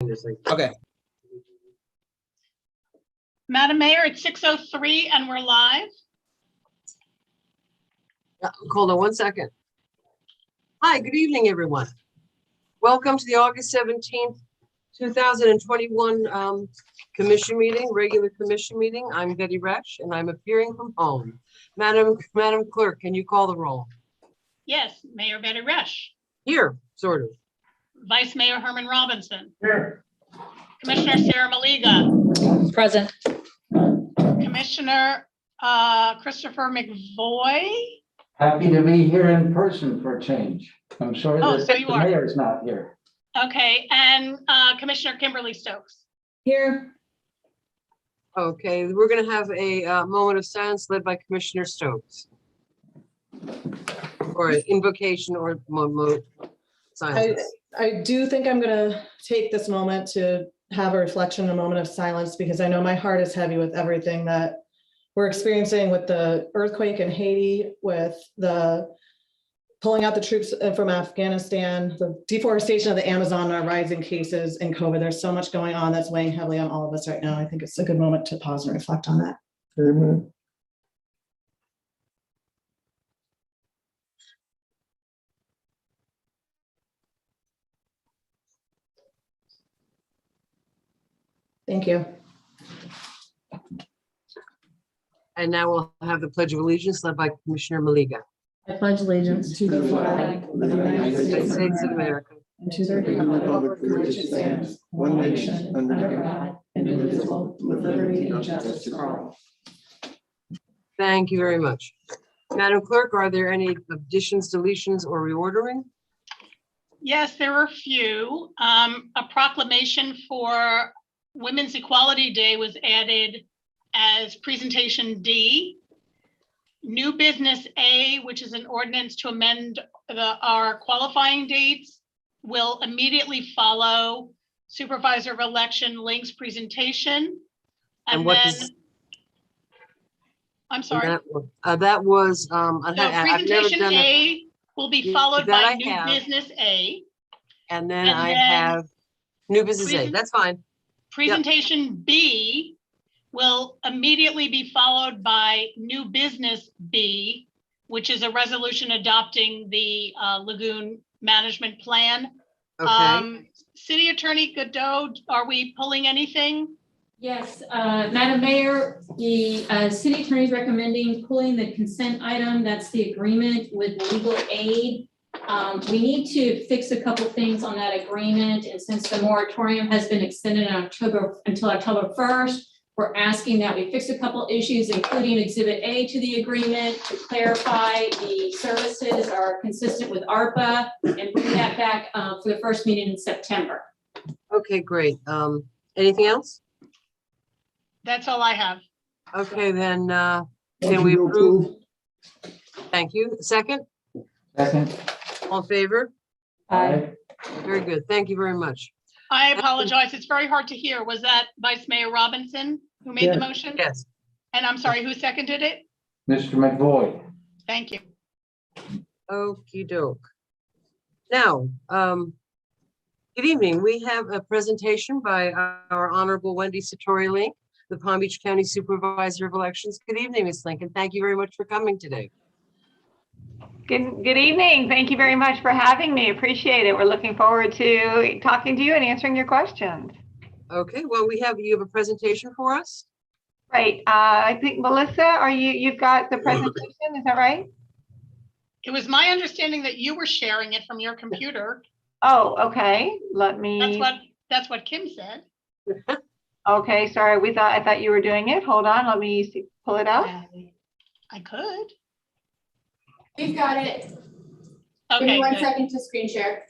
this thing. Okay. Madam Mayor, it's 6:03 and we're live. Hold on one second. Hi, good evening, everyone. Welcome to the August 17th, 2021 commission meeting, regular commission meeting. I'm Betty Resch and I'm appearing from home. Madam Clerk, can you call the roll? Yes, Mayor Betty Resch, Here, sort of. Vice Mayor Herman Robinson, Here. Commissioner Sarah Maliga, Present. Commissioner Christopher McVoy. Happy to be here in person for a change. I'm sorry Oh, that so you the are. mayor's not here. Okay, and Commissioner Kimberly Stokes. Here. Okay, we're going to have a moment of silence led by Commissioner Stokes. Or an invocation or silence. I do think I'm going to take this moment to have a reflection, a moment of silence, because I know my heart is heavy with everything that we're experiencing with the earthquake in Haiti, with the pulling out the troops from Afghanistan, the deforestation of the Amazon, our rising cases in COVID. There's so much going on that's weighing heavily on all of us right now. I think it's a good moment to pause and reflect on that. Amen. Thank you. And now we'll have the Pledge of Allegiance led by Commissioner Maliga. I pledge allegiance To the flag of the United United States of America. and to the republic for which it stands, one nation, under God, indivisible, with liberty and justice for all. Thank you very much. Madam Clerk, are there any additions, deletions, or reordering? Yes, there were a few. A proclamation for Women's Equality Day was added as presentation D. New business A, which is an ordinance to amend our qualifying dates, will immediately follow Supervisor of Election Link's presentation. And what does? I'm sorry. That was, So I've never presentation done it. A will be followed That by I new have. business A. And then and I then have new business A. present- That's fine. Presentation B will immediately be followed by new business B, which is a resolution adopting the Lagoon management plan. Okay. City Attorney Godot, are we pulling anything? Yes, Madam Mayor, the city attorney is recommending pulling the consent item. That's the agreement with legal aid. We need to fix a couple things on that agreement. And since the moratorium has been extended in until October 1st, we're asking that we fix a couple issues, including Exhibit A to the agreement, to clarify the services are consistent with ARPA and bring that back for the first meeting in September. Okay, great. Anything else? That's all I have. Okay, then, can we approve? Thank you. Second, Second. all in favor? Aye. Very good. Thank you very much. I apologize. It's very hard to hear. Was that Vice Mayor Robinson who made the motion? Yes. And I'm sorry, who seconded it? Mr. McVoy. Thank you. Okey doke. Now, good evening. We have a presentation by our Honorable Wendy Satori-Link, the Palm Beach County Supervisor of Elections. Good evening, Ms. Lincoln. Thank you very much for coming today. Good evening. Thank you very much for having me. Appreciate it. We're looking forward to talking to you and answering your questions. Okay, well, you have a presentation for us? Right. I think Melissa, you've got the presentation, is that right? It was my understanding that you were sharing it from your computer. Oh, okay. Let me. That's what Kim said. Okay, sorry. I thought you were doing it. Hold on. Let me see, pull it out. I could. We've got it. Give Okay, me 1 good. second to screen share.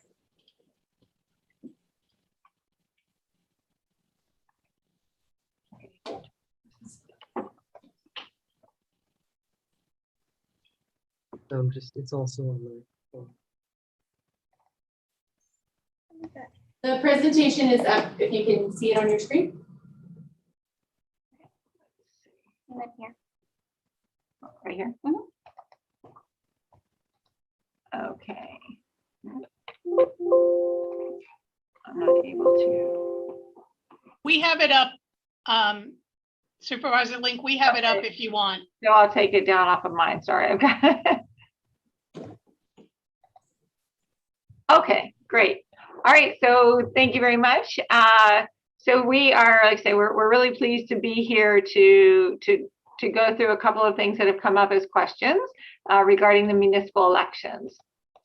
It's also on the phone. The presentation is up, if you can see it on your screen. Right here. Right here. Mhm. Okay. I'm not able to. We have it up, Supervisor Link, we have it up if you want. So I'll take it down off of mine. Sorry. Okay. Okay, great. All right. So thank you very much. So we are, like I say, we're really pleased to be here to go through a couple of things that have come up as questions regarding the municipal elections.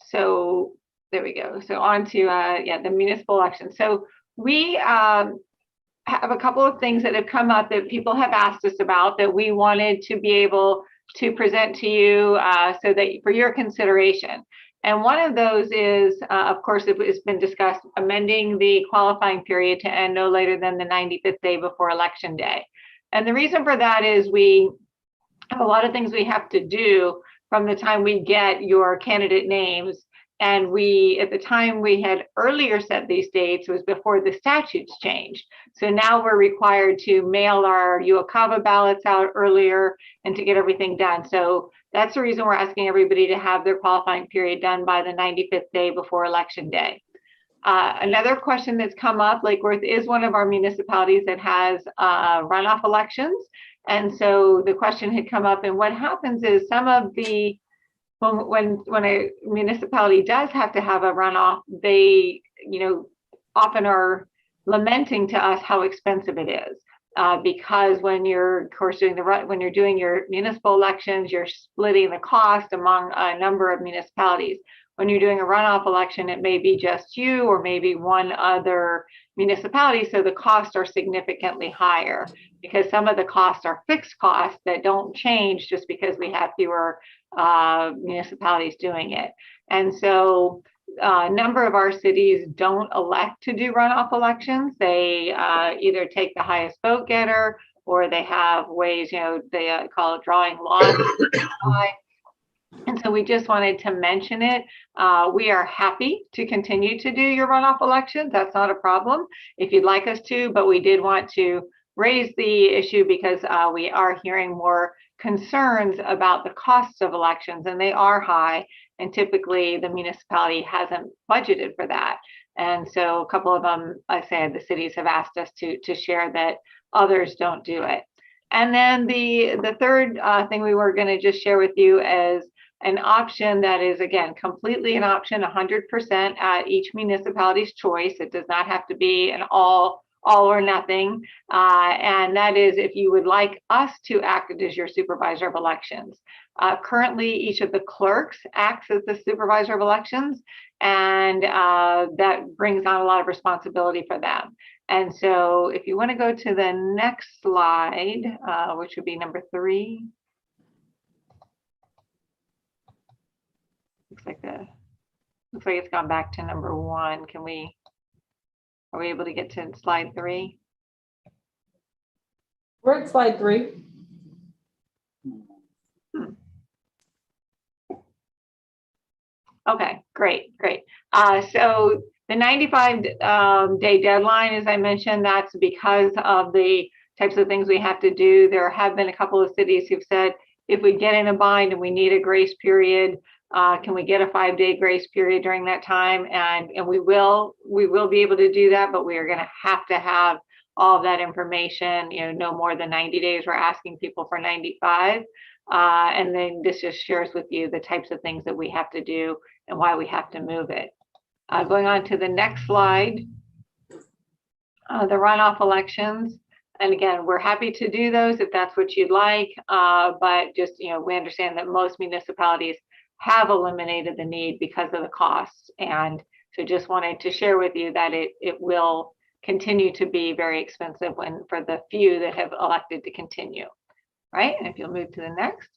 So there we go. So on to the municipal elections. So we have a couple of things that have come up that people have asked us about that we wanted to be able to present to you so that for your consideration. And one of those is, of course, it's been discussed, amending the qualifying period to end no later than the 95th day before Election Day. And the reason for that is we have a lot of things we have to do from the time we get your candidate names. And we, at the time we had earlier set these dates was before the statutes changed. So now we're required to mail our UOCAVA ballots out earlier and to get everything done. So that's the reason we're asking everybody to have their qualifying period done by the 95th day before Election Day. Another question that's come up, Lake Worth is one of our municipalities that has runoff elections. And so the question had come up, and what happens is some of the, when a municipality does have to have a runoff, they, often are lamenting to us how expensive it is. Because when you're, of course, when you're doing your municipal elections, you're splitting the cost among a number of municipalities. When you're doing a runoff election, it may be just you or maybe one other municipality, so the costs are significantly higher because some of the costs are fixed costs that don't change just because we have fewer municipalities doing it. And so a number of our cities don't elect to do runoff elections. They either take the highest vote getter or they have ways, they call it drawing lots. And so we just wanted to mention it. We are happy to continue to do your runoff elections. That's not a problem if you'd like us to, but we did want to raise the issue because we are hearing more concerns about the costs of elections, and they are high. And typically the municipality hasn't budgeted for that. And so a couple of them, I said, the cities have asked us to share that others don't do it. And then the third thing we were going to just share with you is an option that is, again, completely an option, 100% at each municipality's choice. It does not have to be an all or nothing. And that is if you would like us to act as your supervisor of elections. Currently, each of the clerks acts as the supervisor of elections, and that brings on a lot of responsibility for them. And so if you want to go to the next slide, which would be number 3. Looks like it's gone back to number 1. Are we able to get to slide 3? We're at slide 3. Okay, great. So the 95-day deadline, as I mentioned, that's because of the types of things we have to do. There have been a couple of cities who've said, if we get in a bind and we need a grace period, can we get a 5-day grace period during that time? And we will be able to do that, but we are going to have all of that information, no more than 90 days. We're asking people for 95. And then this just shares with you the types of things that we have to do and why we have to move it. Going on to the next slide, the runoff elections. And again, we're happy to do those if that's what you'd like, but just, we understand that most municipalities have eliminated the need because of the costs. And so just wanted to share with you that it will continue to be very expensive for the few that have elected to continue, right? And if you'll move to the next.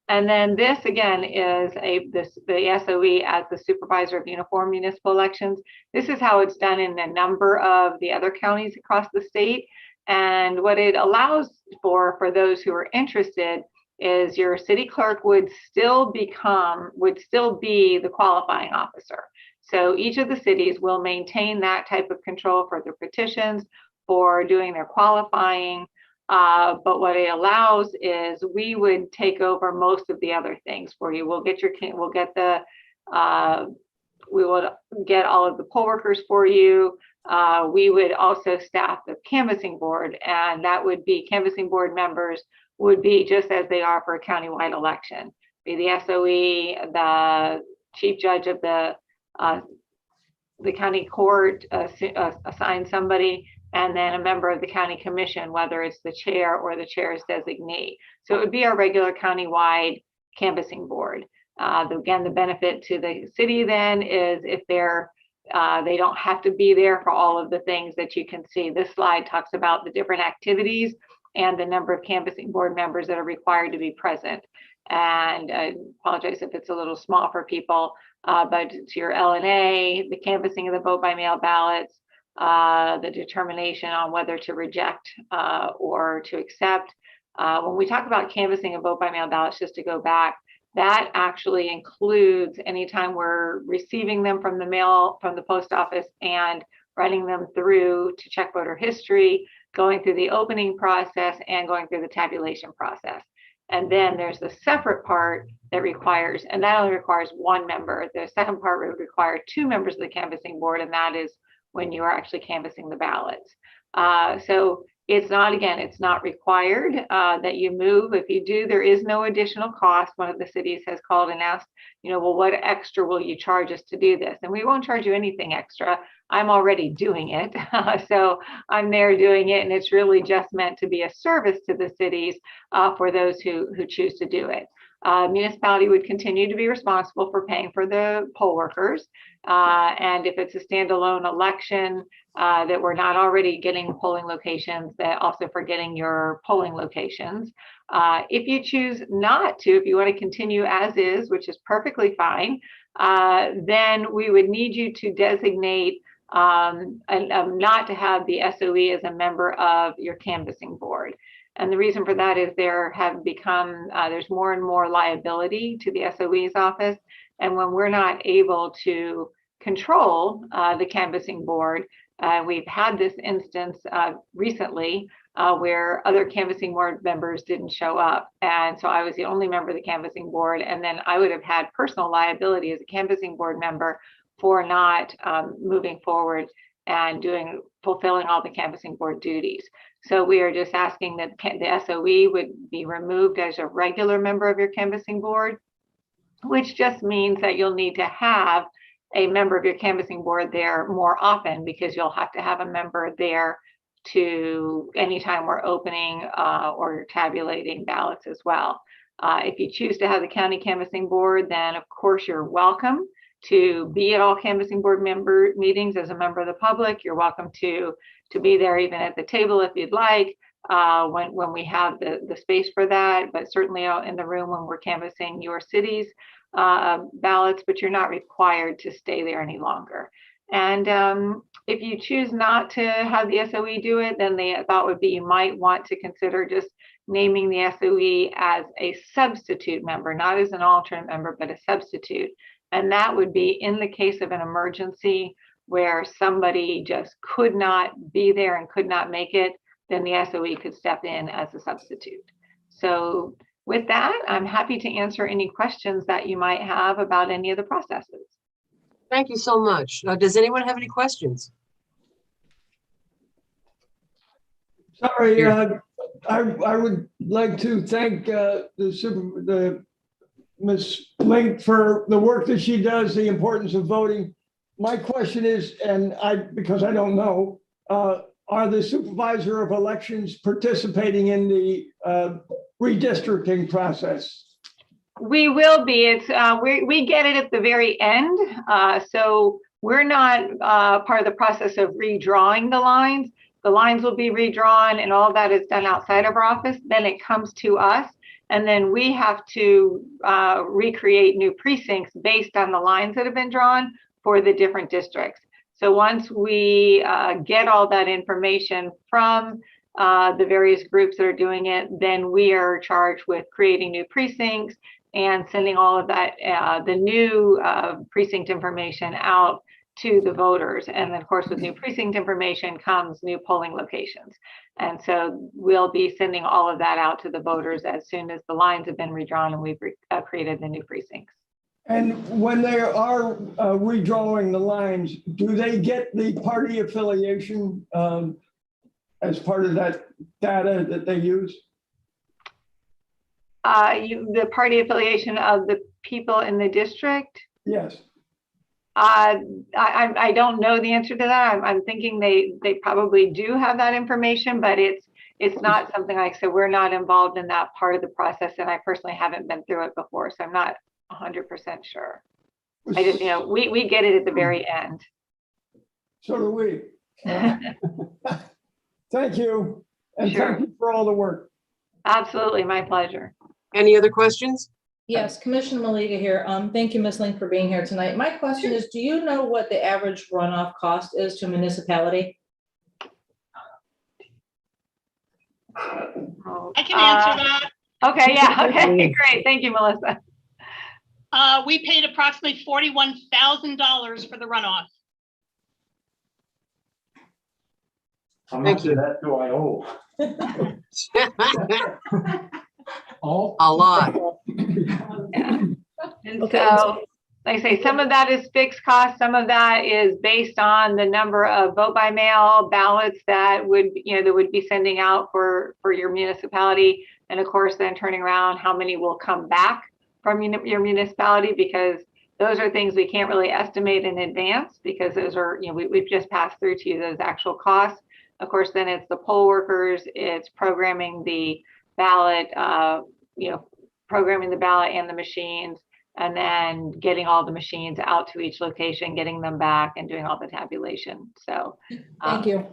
And then this again is the SOE as the supervisor of uniform municipal elections. This is how it's done in a number of the other counties across the state. And what it allows for those who are interested is your city clerk would still be the qualifying officer. So each of the cities will maintain that type of control for their petitions, for doing their qualifying. But what it allows is we would take over most of the other things for you. We'll get the We will get all of the poll workers for you. We would also staff the canvassing board, and that would be canvassing board members would be just as they are for a countywide election. Be the SOE, the chief judge of the county court assign somebody, and then a member of the county commission, whether it's the chair or the chair's designee. So it would be our regular countywide canvassing board. Again, the benefit to the city then is if they don't have to be there for all of the things that you can see. This slide talks about the different activities and the number of canvassing board members that are required to be present. And I apologize if it's a little small for people, but to your LNA, the canvassing of the vote by mail ballots, the determination on whether to reject or to accept. When we talk about canvassing of vote by mail ballots, just to go back, that actually includes anytime we're receiving them from the mail, from the post office, and running them through to check voter history, going through the opening process, and going through the tabulation process. And then there's a separate part that requires, and that only requires one member. The second part would require 2 members of the canvassing board, and that is when you are actually canvassing the ballots. So it's not, again, it's not required that you move. If you do, there is no additional cost. One of the cities has called and asked, well, what extra will you charge us to do this? And we won't charge you anything extra. I'm already doing it. So I'm there doing it, and it's really just meant to be a service to the cities for those who choose to do it. Municipality would continue to be responsible for paying for the poll workers. And if it's a standalone election that we're not already getting polling locations, that also for getting your polling locations. If you choose not to, if you want to continue as is, which is perfectly fine, then we would need you to designate not to have the SOE as a member of your canvassing board. And the reason for that is there have become, there's more and more liability to the SOE's office. And when we're not able to control the canvassing board, we've had this instance recently where other canvassing board members didn't show up. And so I was the only member of the canvassing board. And then I would have had personal liability as a canvassing board member for not moving forward and fulfilling all the canvassing board duties. So we are just asking that the SOE would be removed as a regular member of your canvassing board, which just means that you'll need to have a member of your canvassing board there more often, because you'll have to have a member there to anytime we're opening or tabulating ballots as well. If you choose to have the county canvassing board, then of course you're welcome to be at all canvassing board member meetings as a member of the public. You're welcome to be there even at the table if you'd like, when we have the space for that, but certainly out in the room when we're canvassing your city's ballots, but you're not required to stay there any longer. And if you choose not to have the SOE do it, then the thought would be you might want to consider just naming the SOE as a substitute member, not as an alternate member, but a substitute. And that would be in the case of an emergency where somebody just could not be there and could not make it, then the SOE could step in as a substitute. So with that, I'm happy to answer any questions that you might have about any of the processes. Thank you so much. Does anyone have any questions? Sorry, I would like to thank Ms. Link for the work that she does, the importance of voting. My question is, and because I don't know, are the supervisor of elections participating in the redistricting process? We will be. It's we get it at the very end, so we're not part of the process of redrawing the lines. The lines will be redrawn, and all that is done outside of our office. Then it comes to us, and then we have to recreate new precincts based on the lines that have been drawn for the different districts. So once we get all that information from the various groups that are doing it, then we are charged with creating new precincts and sending all of that, the new precinct information out to the voters. And then of course, with new precinct information comes new polling locations. And so we'll be sending all of that out to the voters as soon as the lines have been redrawn and we've created the new precincts. And when they are redrawing the lines, do they get the party affiliation as part of that data that they use? The party affiliation of the people in the district? Yes. I don't know the answer to that. I'm thinking they probably do have that information, but it's not something like, so we're not involved in that part of the process, and I personally haven't been through it before, so I'm not 100% sure. I just, we get it at the very end. So do we. Thank you. And Sure. thank you for all the work. Absolutely, my pleasure. Any other questions? Yes, Commissioner Maliga here. Thank you, Ms. Link, for being here tonight. My question is, do you know what the average runoff cost is to a municipality? I can answer that. Okay, yeah, okay, great. Thank you, Melissa. We paid approximately $41,000 for the runoff. How Thank much you. of that do I owe? Oh. A lot. Yeah. And Okay. so, like I say, some of that is fixed cost, some of that is based on the number of vote by mail ballots that would, that would be sending out for your municipality. And of course, then turning around, how many will come back from your municipality, because those are things we can't really estimate in advance, because those are, we've just passed through to you those actual costs. Of course, then it's the poll workers, it's programming the ballot, programming the ballot and the machines, and then getting all the machines out to each location, getting them back, and doing all the tabulation. So, Thank you.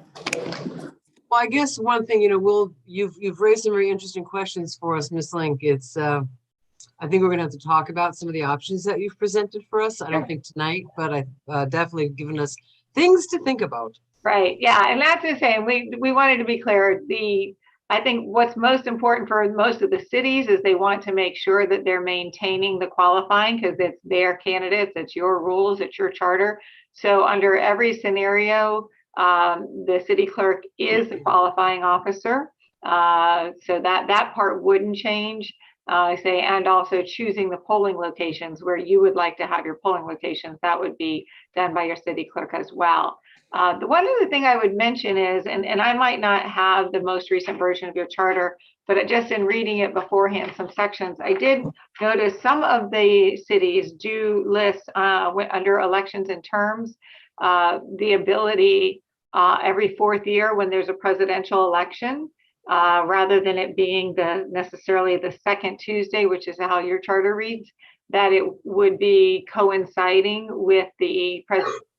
Well, I guess one thing, you've raised some very interesting questions for us, Ms. Link. It's, I think we're gonna have to talk about some of the options that you've presented for us. I don't think tonight, but I've definitely given us things to think about. right, yeah, and that's the same. We wanted to be clear. I think what's most important for most of the cities is they want to make sure that they're maintaining the qualifying, because it's their candidates, it's your rules, it's your charter. So under every scenario, the city clerk is the qualifying officer. So that part wouldn't change. And also choosing the polling locations where you would like to have your polling locations, that would be done by your city clerk as well. The one other thing I would mention is, and I might not have the most recent version of your charter, but just in reading it beforehand, some sections, I did notice some of the cities do list under elections and terms, the ability every fourth year when there's a presidential election, rather than it being necessarily the second Tuesday, which is how your charter reads, that it would be coinciding with the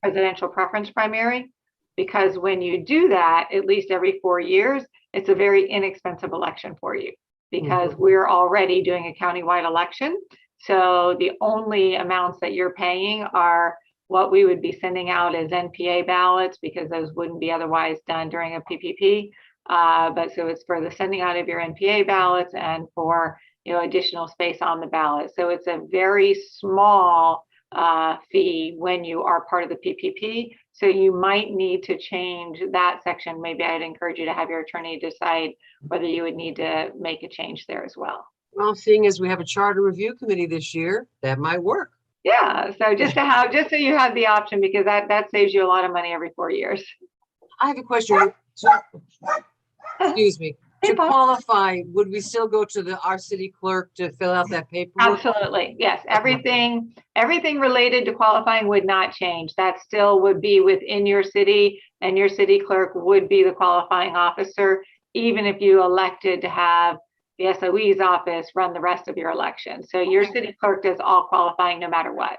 presidential preference primary. Because when you do that, at least every 4 years, it's a very inexpensive election for you, because we're already doing a countywide election. So the only amounts that you're paying are what we would be sending out as NPA ballots, because those wouldn't be otherwise done during a PPP. But so it's for the sending out of your NPA ballots and for additional space on the ballot. So it's a very small fee when you are part of the PPP. So you might need to change that section. Maybe I'd encourage you to have your attorney decide whether you would need to make a change there as well. Well, seeing as we have a charter review committee this year, that might work. Yeah, so just so you have the option, because that saves you a lot of money every 4 years. I have a question. Excuse me. To qualify, would we still go to our city clerk to fill out that paperwork? Absolutely, yes. Everything related to qualifying would not change. That still would be within your city, and your city clerk would be the qualifying officer, even if you elected to have the SOE's office run the rest of your election. So your city clerk does all qualifying no matter what.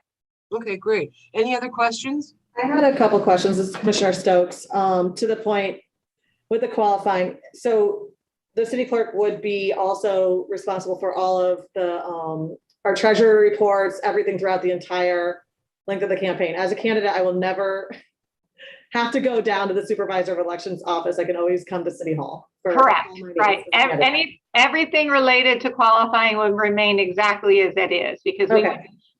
Okay, great. Any other questions? I had a couple questions. This is Commissioner Stokes, to the point with the qualifying. So the city clerk would be also responsible for all of the, our treasury reports, everything throughout the entire length of the campaign. As a candidate, I will never have to go down to the supervisor of elections office. I can always come to City Hall. Correct, right. Everything related to qualifying would remain exactly as it is, because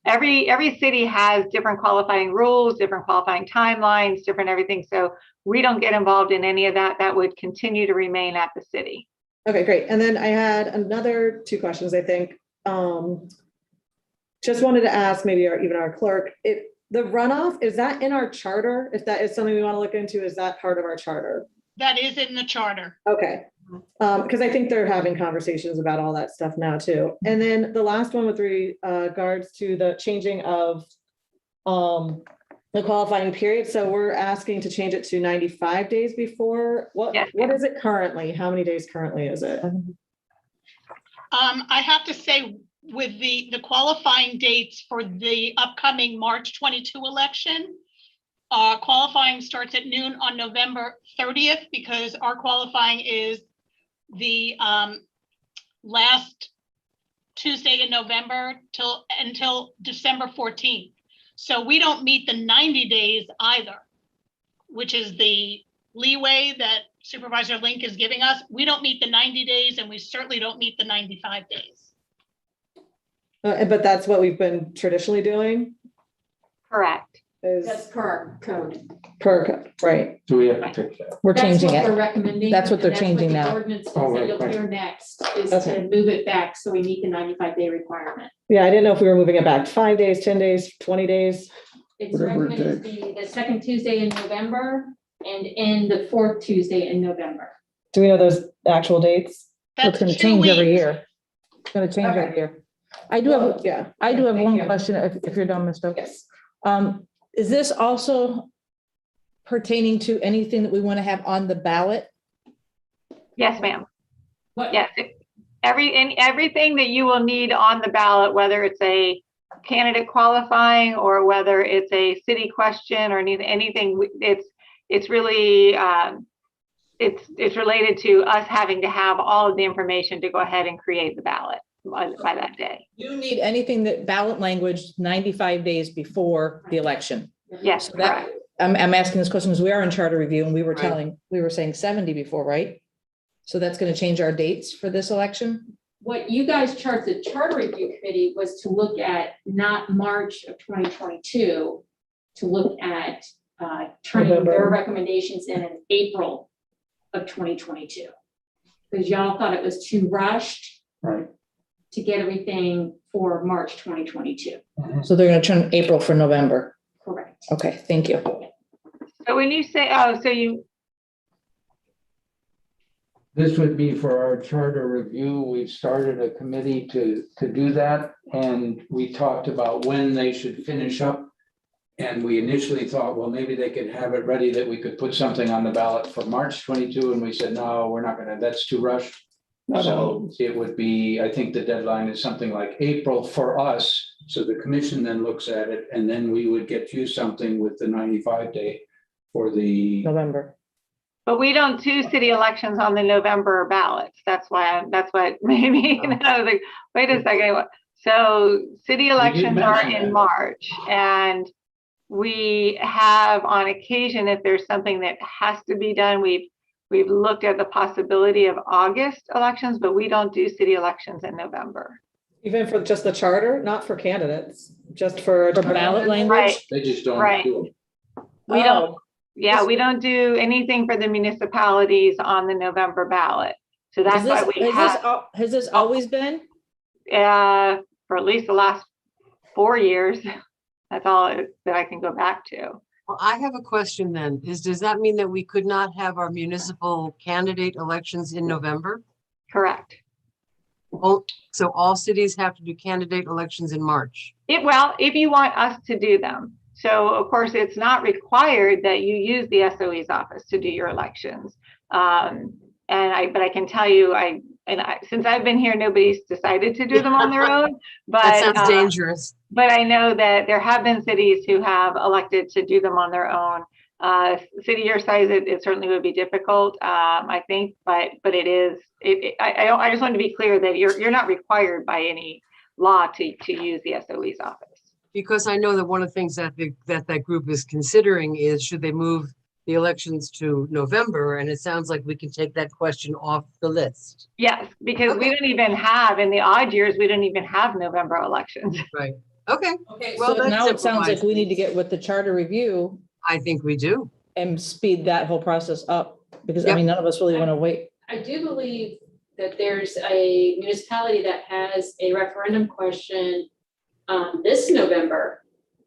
every city has different qualifying rules, different qualifying timelines, different everything. So we don't get involved in any of that. That would continue to remain at the city. Okay, great. And then I had another two questions, I think. just wanted to ask maybe even our clerk, if the runoff, is that in our charter? If that is something we want to look into, is that part of our charter? That is in the charter. Okay. Because I think they're having conversations about all that stuff now too. And then the last one with regards to the changing of the qualifying period. So we're asking to change it to 95 days before. What Yes, what ma'am. is it currently? How many days currently is it? I have to say with the qualifying dates for the upcoming March 22 election, qualifying starts at noon on November 30th because our qualifying is the last Tuesday in November until December 14th. So we don't meet the 90 days either, which is the leeway that Supervisor Link is giving us. We don't meet the 90 days and we certainly don't meet the 95 days. But that's what we've been traditionally doing Correct. is That's per our code. right? Do we have to fix that? We're That's changing what we're it. recommending. That's what they're and changing the now. Ordinance is Oh, that right, you'll right. hear next is Okay. to move it back, so we meet the 95-day requirement. Yeah, I didn't know if we were moving it back 5 days, 10 days, 20 days. It's Whatever it recommended to be the second Tuesday in November and in the fourth Tuesday in November. Do we know those actual dates? It's That's gonna 2 change every weeks. year. It's gonna change every Okay. year. I do have, Yeah. I do have Thank one you. question, if you're done, Ms. Stokes. Yes. Is this also pertaining to anything that we want to have on the ballot? Yes, ma'am. What? Yes. Everything that you will need on the ballot, whether it's a candidate qualifying or whether it's a city question or anything, it's really, it's related to us having to have all of the information to go ahead and create the ballot by that day. You need anything that ballot language 95 days before the election. Yes, So that, correct. I'm asking this question because we are in charter review and we were Right. we were saying 70 before, right? So that's going to change our dates for this election? What you guys charged the charter review committee was to look at not March of 2022, to look at turning their November. recommendations in April of 2022. Because y'all thought it was too rushed Right. to get everything for March 2022. So they're going to turn April for November. Correct. Okay, thank you. So when you say, This would be for our charter review. We've started a committee to do that. And we talked about when they should finish up. And we initially thought, well, maybe they could have it ready that we could put something on the ballot for March 22. And we said, no, we're not gonna, that's too rushed. Not So all. it would be, I think the deadline is something like April for us. So the commission then looks at it and then we would get you something with the 95-day for the, November. but we don't do city elections on the November ballots. That's what made me, I was like, wait a second. So city elections are mention in that. March and we have on occasion, if there's something that has to be done, we've looked at the possibility of August elections, but we don't do city elections in November. Even for just the charter, not for candidates, just for. For ballot language? Right. they just don't Right. do it. We don't, Oh, yeah, we don't do anything for the municipalities on the November ballot. So that's why we have, Has this always been? for at least the last 4 years. That's all that I can go back to. Well, I have a question then. Does that mean that we could not have our municipal candidate elections in November? Correct. Oh, so all cities have to do candidate elections in March? Well, if you want us to do them. So of course, it's not required that you use the SOE's office to do your elections. But I can tell you, since I've been here, nobody's decided to do them on their own. But That sounds dangerous. But I know that there have been cities who have elected to do them on their own. City your size, it certainly would be difficult, I think, but it is. I just want to be clear that you're not required by any law to use the SOE's office. Because I know that one of the things that that group is considering is should they move the elections to November? And it sounds like we can take that question off the list. Yes, because we don't even have, in the odd years, we don't even have November elections. Right. Okay. Okay, Well, so that now it sounds like simplifies we need to things. get with the charter review I think we do. and speed that whole process up. Because I Yep. mean, none of us really want to wait. I do believe that there's a municipality that has a referendum question this November.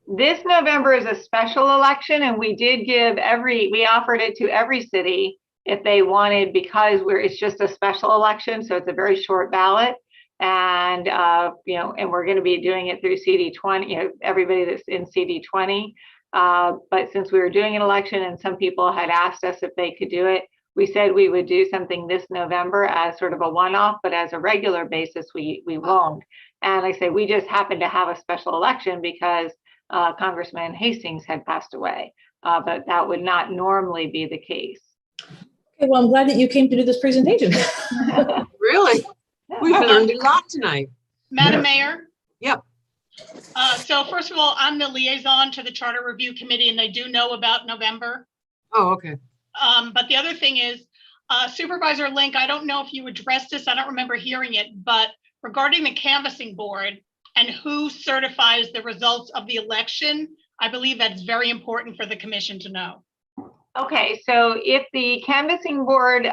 This November is a special election, and we did give we offered it to every city if they wanted, because it's just a special election, so it's a very short ballot. And, and we're going to be doing it through CD20, everybody that's in CD20. But since we were doing an election and some people had asked us if they could do it, we said we would do something this November as sort of a one-off, but as a regular basis, we won't. And like I say, we just happened to have a special election because Congressman Hastings had passed away, but that would not normally be the case. Okay, well, I'm glad that you came to do this presentation. Really? We've learned a lot tonight. Madam Mayor? Yep. So first of all, I'm the liaison to the Charter Review Committee, and they do know about November. Oh, okay. But the other thing is, Supervisor Link, I don't know if you addressed this, I don't remember hearing it, but regarding the canvassing board and who certifies the results of the election, I believe that's very important for the commission to know. Okay, so if the canvassing board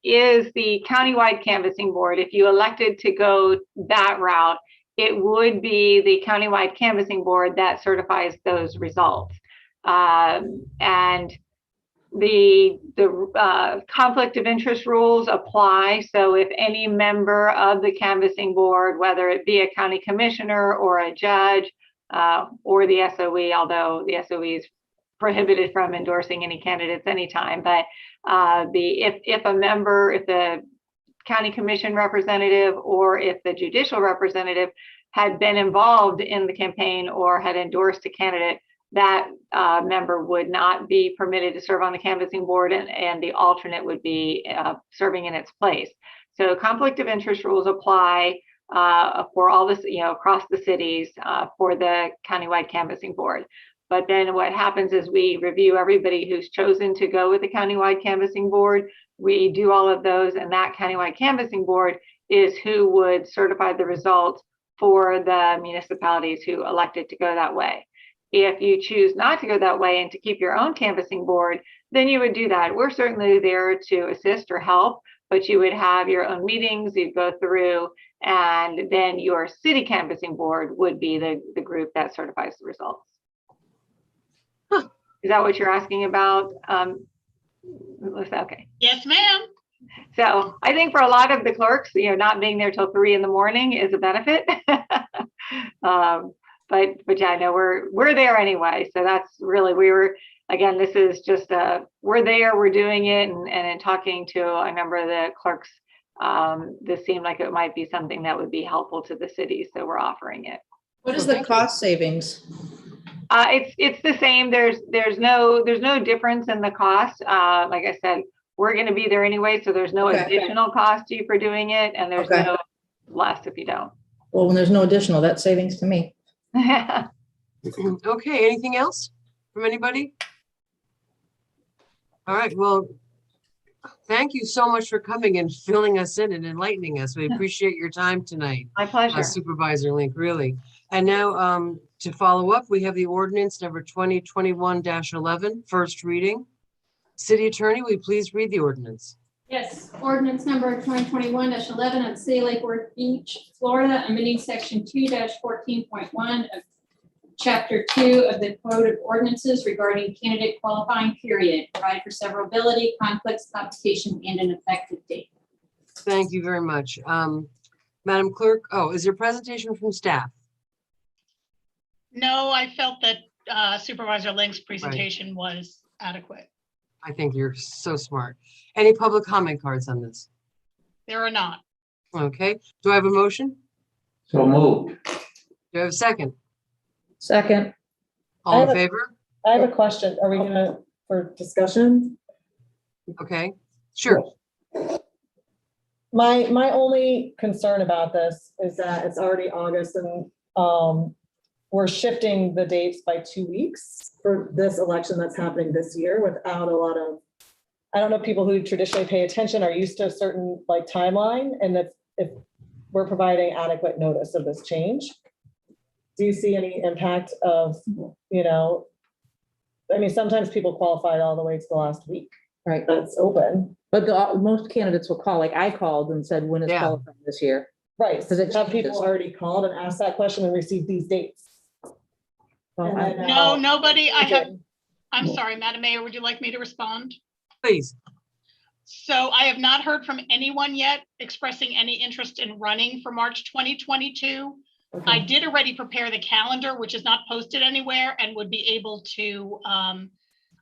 is the countywide canvassing board, if you elected to go that route, it would be the countywide canvassing board that certifies those results. And the conflict of interest rules apply. So if any member of the canvassing board, whether it be a county commissioner or a judge or the SOE, although the SOE is prohibited from endorsing any candidates anytime, but if a member, if the county commission representative or if the judicial representative had been involved in the campaign or had endorsed a candidate, that member would not be permitted to serve on the canvassing board, and the alternate would be serving in its place. So conflict of interest rules apply for all this, across the cities for the countywide canvassing board. But then what happens is we review everybody who's chosen to go with the countywide canvassing board. We do all of those, and that countywide canvassing board is who would certify the results for the municipalities who elected to go that way. If you choose not to go that way and to keep your own canvassing board, then you would do that. We're certainly there to assist or help, but you would have your own meetings, you'd go through, and then your city canvassing board would be the group that certifies the results. Huh. Is that what you're asking about? Okay. Yes, ma'am. So I think for a lot of the clerks, not being there till 3 a.m. is a benefit. But yeah, I know we're there anyway. So that's really, again, this is just we're there, we're doing it. And in talking to a number of the clerks, this seemed like it might be something that would be helpful to the city. So we're offering it. What is the cost savings? It's the same. There's no difference in the cost. Like I said, we're going to be there anyway. So there's no additional cost to you for doing it. And there's no less if you don't. Well, when there's no additional, that's savings to me. Okay, anything else from anybody? All right, well, thank you so much for coming and filling us in and enlightening us. We appreciate your time tonight. My pleasure. Supervisor Link, really. And now to follow up, we have the ordinance number 2021-11, first reading. City Attorney, will you please read the ordinance? Yes, ordinance number 2021-11 of City of Lake Worth Beach, Florida, amending section 2-14.1 of chapter 2 of the Code of Ordinances regarding candidate qualifying period, provide for severability, conflicts, competition, and an effective date. Thank you very much. Madam Clerk, is there a presentation from staff? No, I felt that Supervisor Link's presentation was adequate. I think you're so smart. Any public comment cards on this? There are not. Okay, do I have a motion? So moved. Do I have a second? Second, All in favor? I have a question. Are we gonna, for discussion? Okay, sure. My only concern about this is that it's already August and we're shifting the dates by 2 weeks for this election that's happening this year without a lot of, I don't know, people who traditionally pay attention are used to a certain timeline, and that if we're providing adequate notice of this change. Do you see any impact of, sometimes people qualified all the way to the last week. Right. That's open. But most candidates will call, like I called and said, when is qualifying this year? Right, so Because it have people changes. already called and asked that question and received these dates? Well, And I- then, No, nobody, I have, did. I'm sorry, Madam Mayor, would you like me to respond? Please. So I have not heard from anyone yet expressing any interest in running for March 2022. I Okay. did already prepare the calendar, which is not posted anywhere and would be able to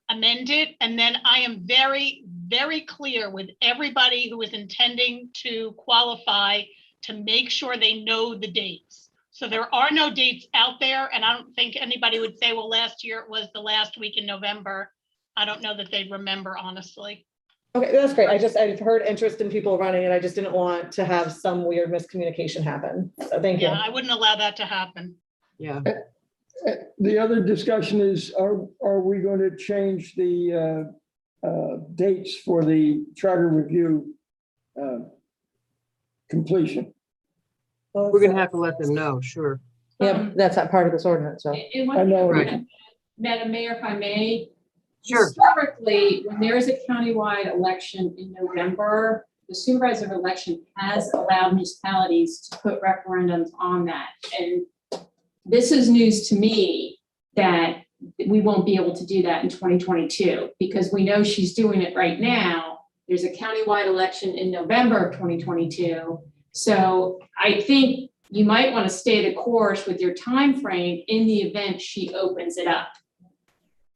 amend it. And then I am very, very clear with everybody who is intending to qualify to make sure they know the dates. So there are no dates out there, and I don't think anybody would say, well, last year it was the last week in November. I don't know that they'd remember, honestly. Okay, that's great. I've heard interest in people running and I just didn't want to have some weird miscommunication happen. So thank you. Yeah, I wouldn't allow that to happen. Yeah. The other discussion is, are we going to change the dates for the charter review completion? We're gonna have to let them know, sure. Yeah, that's not part of this ordinance, so. And one I know it Right. is. Madam Mayor, if I may. Sure. Historically, when there is a countywide election in November, the supervisor of election has allowed municipalities to put referendums on that. And this is news to me that we won't be able to do that in 2022, because we know she's doing it right now. There's a countywide election in November of 2022. So I think you might want to stay the course with your time frame in the event she opens it up.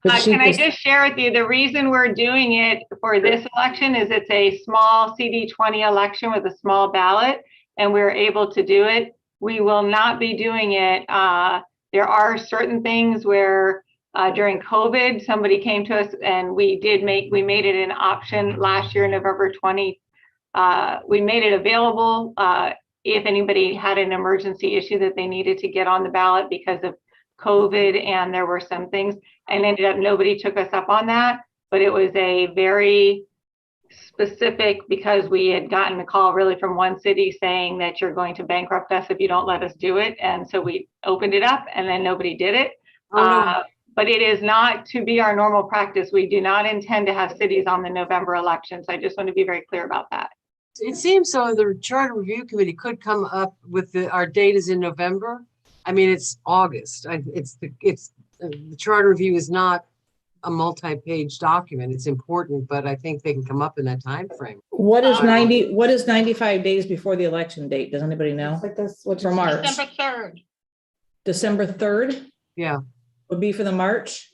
Can I just share with you, the reason we're doing it for this election is it's a small CD20 election with a small ballot, and we're able to do it. We will not be doing it. There are certain things where during COVID, somebody came to us and we made it an option last year, November 20. We made it available if anybody had an emergency issue that they needed to get on the ballot because of COVID, and there were some things, and ended up nobody took us up on that, but it was a very specific, because we had gotten a call really from one city saying that you're going to bankrupt us if you don't let us do it, and so we opened it up and then nobody did it. Oh, no. But it is not to be our normal practice. We do not intend to have cities on the November elections. I just want to be very clear about that. It seems so the Charter Review Committee could come up with our date is in November. I mean, it's August. The Charter Review is not a multi-page document. It's important, but I think they can come up in that time frame. What is 95 days before the election date? Does anybody know? Like this, which For is March. December 3rd. December 3rd Yeah. would be for the March?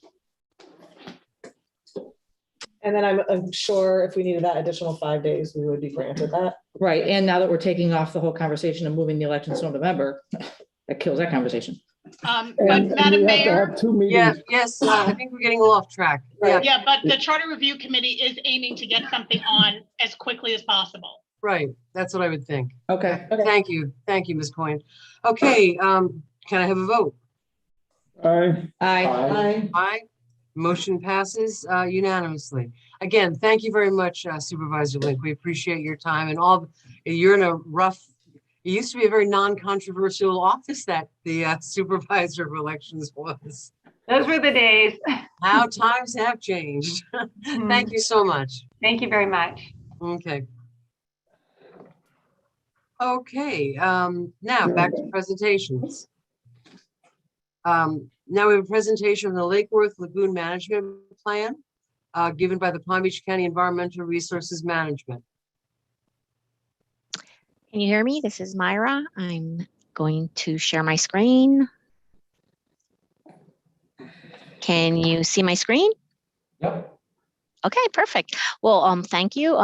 And then I'm sure if we needed that additional 5 days, we would be granted that. Right, and now that we're taking off the whole conversation and moving the elections to November, that kills that conversation. And But and Madam we have to Mayor, have 2 Yeah, meetings. yes, I think we're getting a little off track. Yeah, yeah, but the Charter Review Committee is aiming to get something on as quickly as possible. right. That's what I would think. Okay. Okay. Thank you. Thank you, Ms. Coyne. Okay, can I have a vote? Aye. Aye. Aye. Motion passes unanimously. Again, thank you very much, Supervisor Link. We appreciate your time and you're in a rough, it used to be a very non-controversial office that the Supervisor of Elections was. Those were the days. How times have changed. Thank you so much. Thank you very much. Okay. Okay, now back to presentations. Now we have a presentation on the Lake Worth Lagoon Management Plan given by the Palm Beach County Environmental Resources Management. Can you hear me? This is Myra. I'm going to share my screen. Can you see my screen? Yep. Okay, perfect. Well, thank you.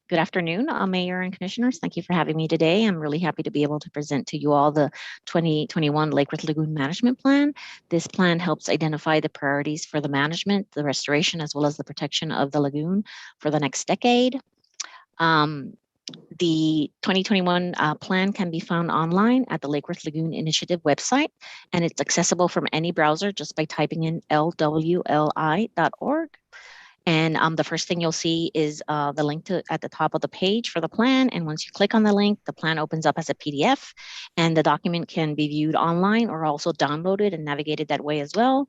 Good afternoon, Mayor and Commissioners. Thank you for having me today. I'm really happy to be able to present to you all the 2021 Lake Worth Lagoon Management Plan. This plan helps identify the priorities for the management, the restoration, as well as the protection of the lagoon for the next decade. The 2021 plan can be found online at the Lake Worth Lagoon Initiative website, and it's accessible from any browser just by typing in lwli.org. And the first thing you'll see is the link to at the top of the page for the plan. And once you click on the link, the plan opens up as a PDF, and the document can be viewed online or also downloaded and navigated that way as well.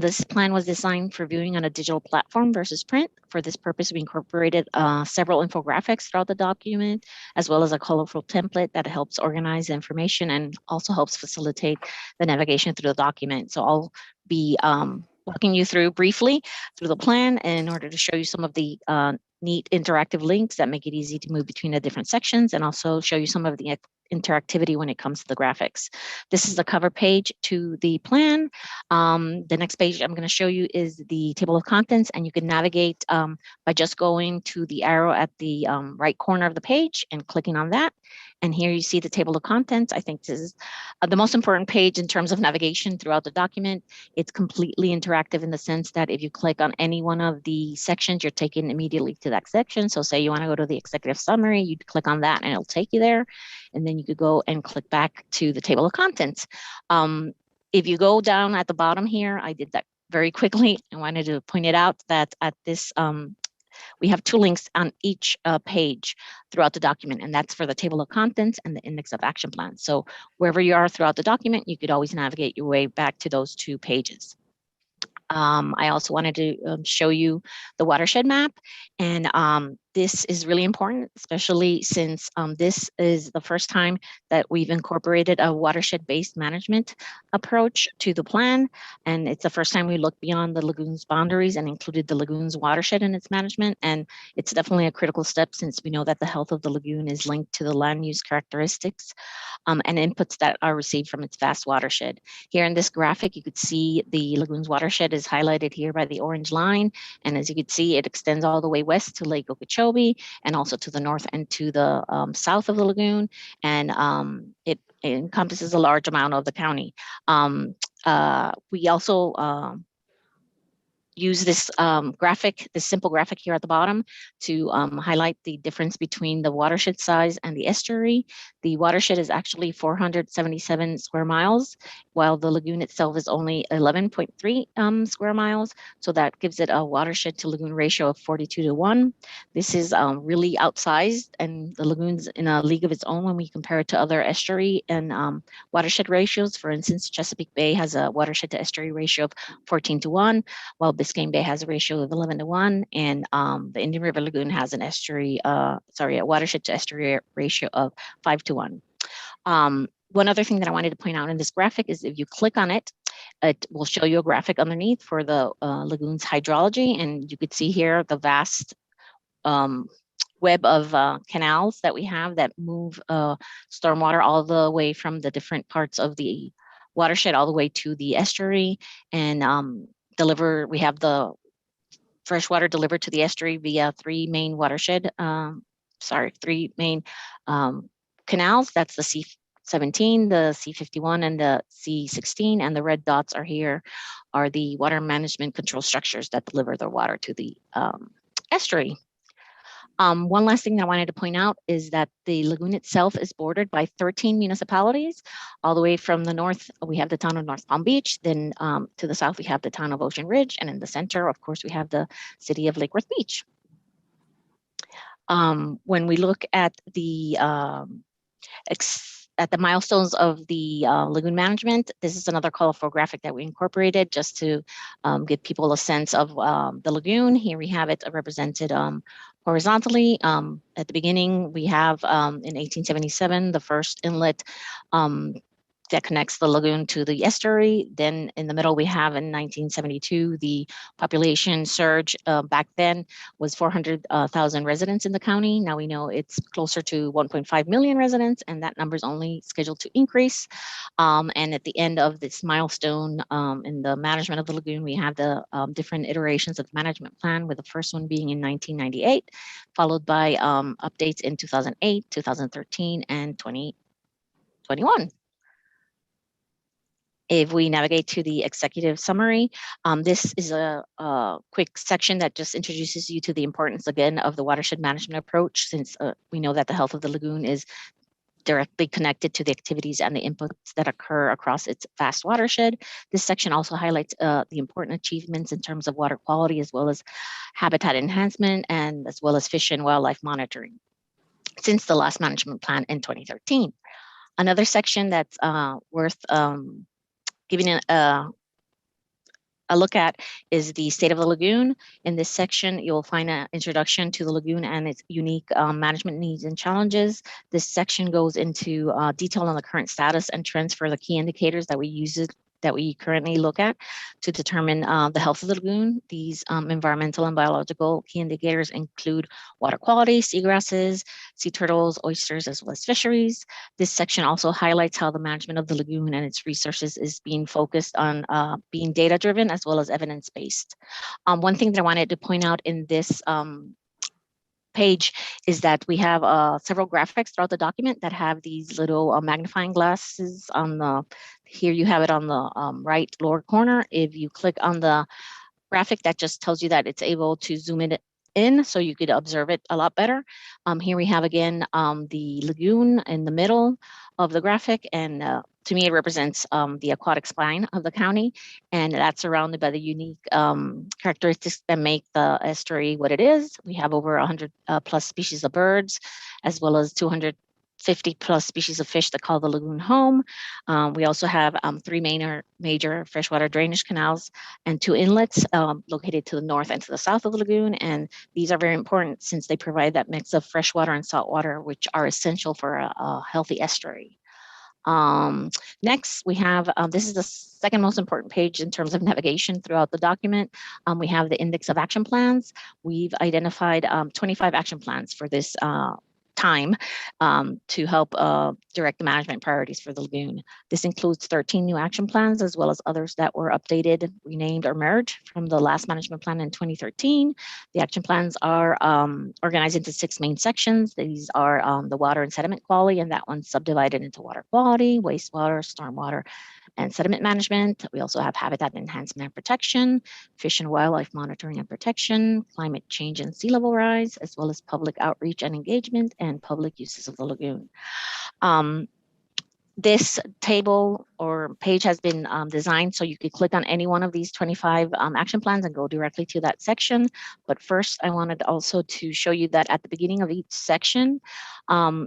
This plan was designed for viewing on a digital platform versus print. For this purpose, we incorporated several infographics throughout the document, as well as a colorful template that helps organize the information and also helps facilitate the navigation through the document. So I'll be walking you through briefly through the plan in order to show you some of the neat interactive links that make it easy to move between the different sections, and also show you some of the interactivity when it comes to the graphics. This is the cover page to the plan. The next page I'm going to show you is the table of contents, and you can navigate by just going to the arrow at the right corner of the page and clicking on that. And here you see the table of contents. I think this is the most important page in terms of navigation throughout the document. It's completely interactive in the sense that if you click on any one of the sections, you're taken immediately to that section. So say you want to go to the executive summary, you'd click on that and it'll take you there. And then you could go and click back to the table of contents. If you go down at the bottom here, I did that very quickly. I wanted to point it out that at this, we have two links on each page throughout the document, and that's for the table of contents and the index of action plan. So wherever you are throughout the document, you could always navigate your way back to those two pages. I also wanted to show you the watershed map, and this is really important, especially since this is the first time that we've incorporated a watershed-based management approach to the plan, and it's the first time we looked beyond the lagoon's boundaries and included the lagoon's watershed in its management, and it's definitely a critical step since we know that the health of the lagoon is linked to the land use characteristics and inputs that are received from its vast watershed. Here in this graphic, you could see the lagoon's watershed is highlighted here by the orange line, and as you can see, it extends all the way west to Lake Okeechobee and also to the north and to the south of the lagoon, and it encompasses a large amount of the county. We also use this graphic, this simple graphic here at the bottom to highlight the difference between the watershed size and the estuary. The watershed is actually 477 square miles, while the lagoon itself is only 11.3 square miles. So that gives it a watershed to lagoon ratio of 42:1. This is really outsized, and the lagoon's in a league of its own when we compare it to other estuary and watershed ratios. For instance, Chesapeake Bay has a watershed to estuary ratio of 14:1, while Biscayne Bay has a ratio of 11:1, and the Indian River Lagoon has an a watershed to estuary ratio of 5:1. One other thing that I wanted to point out in this graphic is if you click on it, it will show you a graphic underneath for the lagoon's hydrology, and you could see here the vast web of canals that we have that move stormwater all the way from the different parts of the watershed all the way to the estuary, and we have the fresh water delivered to the estuary via three main canals. That's the C17, the C51, and the C16, and the red dots are the water management control structures that deliver the water to the estuary. One last thing that I wanted to point out is that the lagoon itself is bordered by 13 municipalities. All the way from the north, we have the town of North Palm Beach. Then to the south, we have the town of Ocean Ridge. And in the center, of course, we have the city of Lake Worth Beach. When we look at the milestones of the lagoon management, this is another colorful graphic that we incorporated just to give people a sense of the lagoon. Here we have it represented horizontally. At the beginning, we have in 1877, the first inlet that connects the lagoon to the estuary. Then in the middle, we have in 1972, the population surge back then was 400,000 residents in the county. Now we know it's closer to 1.5 million residents, and that number is only scheduled to increase. And at the end of this milestone in the management of the lagoon, we have the different iterations of the management plan, with the first one being in 1998, followed by updates in 2008, 2013, and 2021. If we navigate to the executive summary, this is a quick section that just introduces you to the importance, again, of the watershed management approach, since we know that the health of the lagoon is directly connected to the activities and the inputs that occur across its vast watershed. This section also highlights the important achievements in terms of water quality, as well as habitat enhancement, and as well as fish and wildlife monitoring since the last management plan in 2013. Another section that's worth giving a look at is the state of the lagoon. In this section, you'll find an introduction to the lagoon and its unique management needs and challenges. This section goes into detail on the current status and trends for the key indicators that we currently look at to determine the health of the lagoon. These environmental and biological key indicators include water quality, seagrasses, sea turtles, oysters, as well as fisheries. This section also highlights how the management of the lagoon and its resources is being focused on being data-driven as well as evidence-based. One thing that I wanted to point out in this page is that we have several graphics throughout the document that have these little magnifying glasses on the, here you have it on the right lower corner. If you click on the graphic, that just tells you that it's able to zoom it in so you could observe it a lot better. Here we have again the lagoon in the middle of the graphic, and to me it represents the aquatic spine of the county, and that's surrounded by the unique characteristics that make the estuary what it is. We have over 100 plus species of birds, as well as 250 plus species of fish that call the lagoon home. We also have 3 major freshwater drainage canals and 2 inlets located to the north and to the south of the lagoon. And these are very important since they provide that mix of freshwater and saltwater, which are essential for a healthy estuary. Next, we have, this is the second most important page in terms of navigation throughout the document. We have the index of action plans. We've identified 25 action plans for this time to help direct the management priorities for the lagoon. This includes 13 new action plans, as well as others that were updated, renamed, or merged from the last management plan in 2013. The action plans are organized into 6 main sections. These are the water and sediment quality, and that one's subdivided into water quality, wastewater, stormwater, and sediment management. We also have habitat enhancement and protection, fish and wildlife monitoring and protection, climate change and sea level rise, as well as public outreach and engagement and public uses of the lagoon. This table or page has been designed so you could click on any one of these 25 action plans and go directly to that section. But first, I wanted also to show you that at the beginning of each section,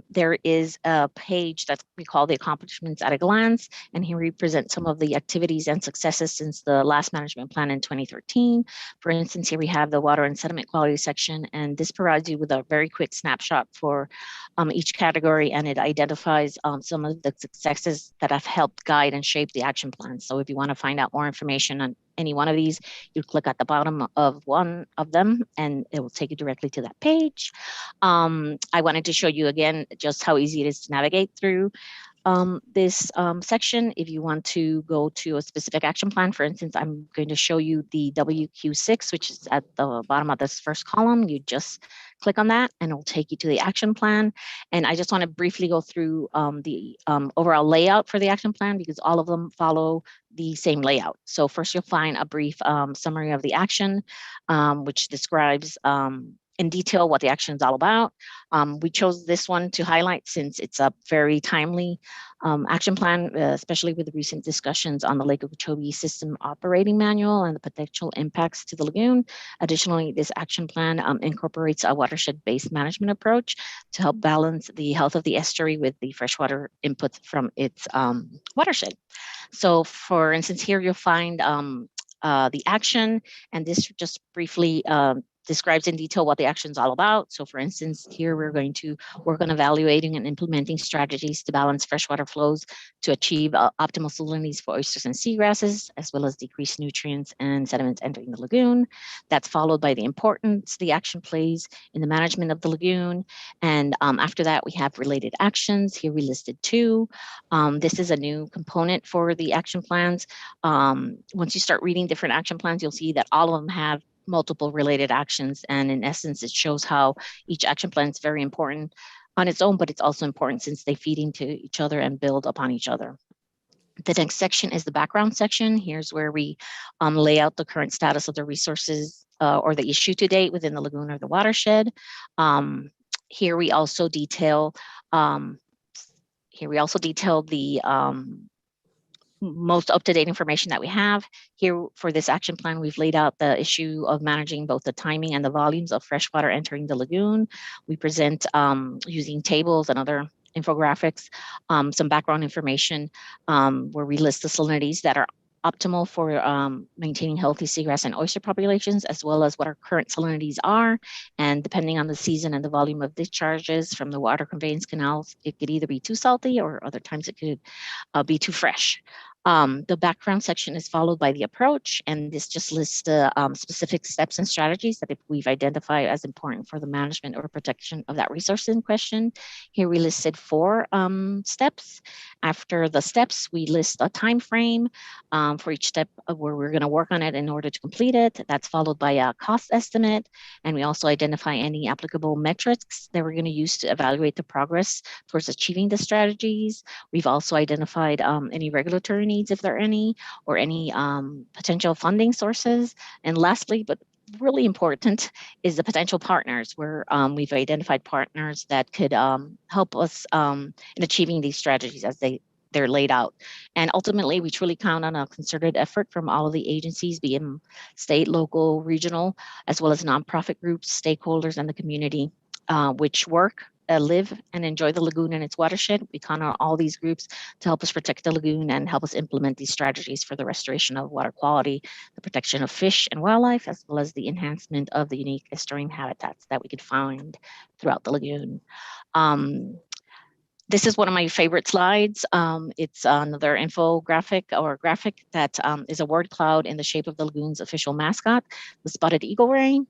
there is a page that we call the accomplishments at a glance. And here we present some of the activities and successes since the last management plan in 2013. For instance, here we have the water and sediment quality section, and this provides you with a very quick snapshot for each category, and it identifies some of the successes that have helped guide and shape the action plan. So if you want to find out more information on any one of these, you click at the bottom of one of them and it will take you directly to that page. I wanted to show you again just how easy it is to navigate through this section. If you want to go to a specific action plan, for instance, I'm going to show you the WQ6, which is at the bottom of this first column. You just click on that and it'll take you to the action plan. And I just want to briefly go through the overall layout for the action plan, because all of them follow the same layout. So first you'll find a brief summary of the action, which describes in detail what the action is all about. We chose this one to highlight since it's a very timely action plan, especially with the recent discussions on the Lake Okeechobee System Operating Manual and the potential impacts to the lagoon. Additionally, this action plan incorporates a watershed-based management approach to help balance the health of the estuary with the freshwater inputs from its watershed. So for instance, here you'll find the action, and this just briefly describes in detail what the action is all about. So for instance, here we're going to work on evaluating and implementing strategies to balance freshwater flows to achieve optimal salinities for oysters and seagrasses, as well as decrease nutrients and sediments entering the lagoon. That's followed by the importance the action plays in the management of the lagoon. And after that, we have related actions. Here we listed 2. This is a new component for the action plans. Once you start reading different action plans, you'll see that all of them have multiple related actions, and in essence it shows how each action plan is very important on its own, but it's also important since they feed into each other and build upon each other. The next section is the background section. Here's where we lay out the current status of the resources or the issue to date within the lagoon or the watershed. Here we also detail Here we also detailed the most up-to-date information that we have. Here for this action plan, we've laid out the issue of managing both the timing and the volumes of freshwater entering the lagoon. We present using tables and other infographics, some background information where we list the salinities that are optimal for maintaining healthy seagrass and oyster populations, as well as what our current salinities are. And depending on the season and the volume of discharges from the water conveyance canals, it could either be too salty or other times it could be too fresh. The background section is followed by the approach, and this just lists the specific steps and strategies that if we've identified as important for the management or protection of that resource in question. Here we listed 4 steps. After the steps, we list a time frame for each step of where we're going to work on it in order to complete it. That's followed by a cost estimate, and we also identify any applicable metrics that we're going to use to evaluate the progress towards achieving the strategies. We've also identified any regulatory needs, if there are any, or any potential funding sources. And lastly, but really important, is the potential partners, where we've identified partners that could help us in achieving these strategies as they're laid out. And ultimately, we truly count on a concerted effort from all of the agencies, be it state, local, regional, as well as nonprofit groups, stakeholders, and the community, which work, live, and enjoy the lagoon and its watershed. We count on all these groups to help us protect the lagoon and help us implement these strategies for the restoration of water quality, the protection of fish and wildlife, as well as the enhancement of the unique estuarine habitats that we could find throughout the lagoon. This is one of my favorite slides. It's another infographic or graphic that is a word cloud in the shape of the lagoon's official mascot, the spotted eagle ray.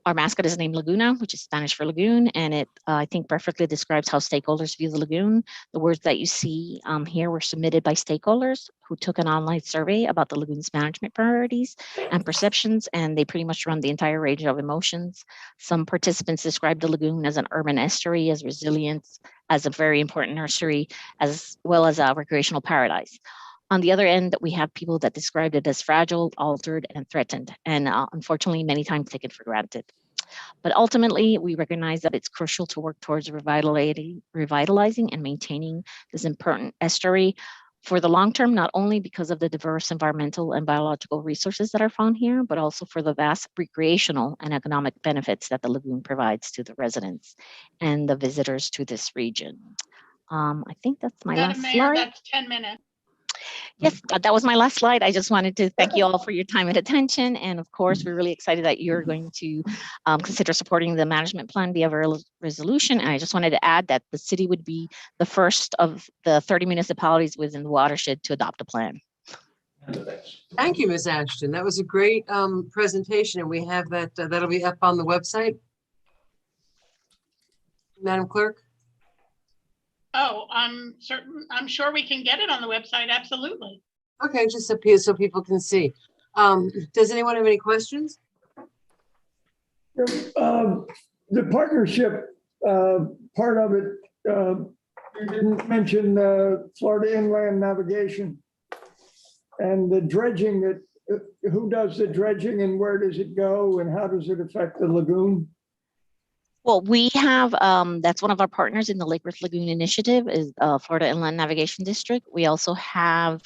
Our mascot is named Laguna, which is Spanish for lagoon, and it, I think, perfectly describes how stakeholders view the lagoon. The words that you see here were submitted by stakeholders who took an online survey about the lagoon's management priorities and perceptions, and they pretty much run the entire range of emotions. Some participants described the lagoon as an urban estuary, as resilient, as a very important nursery, as well as a recreational paradise. On the other end, we have people that described it as fragile, altered, and threatened, and unfortunately, many times taken for granted. But ultimately, we recognize that it's crucial to work towards revitalizing and maintaining this important estuary for the long term, not only because of the diverse environmental and biological resources that are found here, but also for the vast recreational and economic benefits that the lagoon provides to the residents and the visitors to this region. I think that's my last Madam Mayor, slide. that's 10 minutes. Yes, that was my last slide. I just wanted to thank you all for your time and attention. And of course, we're really excited that you're going to consider supporting the management plan via resolution. And I just wanted to add that the city would be the first of the 30 municipalities within the watershed to adopt a plan. Thank you, Ms. Ashton. That was a great presentation, and we have that, that'll be up on the website. Madam Clerk? Oh, I'm sure we can get it on the website, absolutely. Okay, just up here so people can see. Does anyone have any questions? The partnership part of it, you didn't mention Florida Inland Navigation and the dredging. That who does the dredging and where does it go and how does it affect the lagoon? Well, we have, that's one of our partners in the Lake Worth Lagoon Initiative is Florida Inland Navigation District. We also have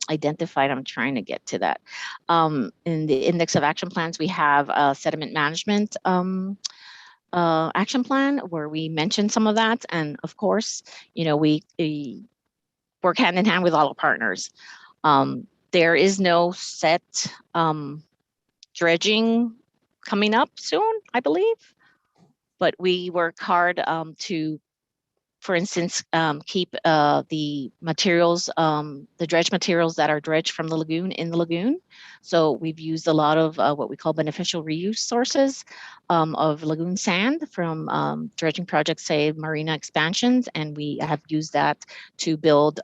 identified, I'm trying to get to that. In the index of action plans, we have a sediment management action plan where we mentioned some of that. And of course, you know, we work hand in hand with all our partners. There is no set dredging coming up soon, I believe. But we work hard to, for instance, keep the materials, the dredge materials that are dredged from the lagoon in the lagoon. So we've used a lot of what we call beneficial reuse sources of lagoon sand from dredging projects, say marina expansions, and we have used that to build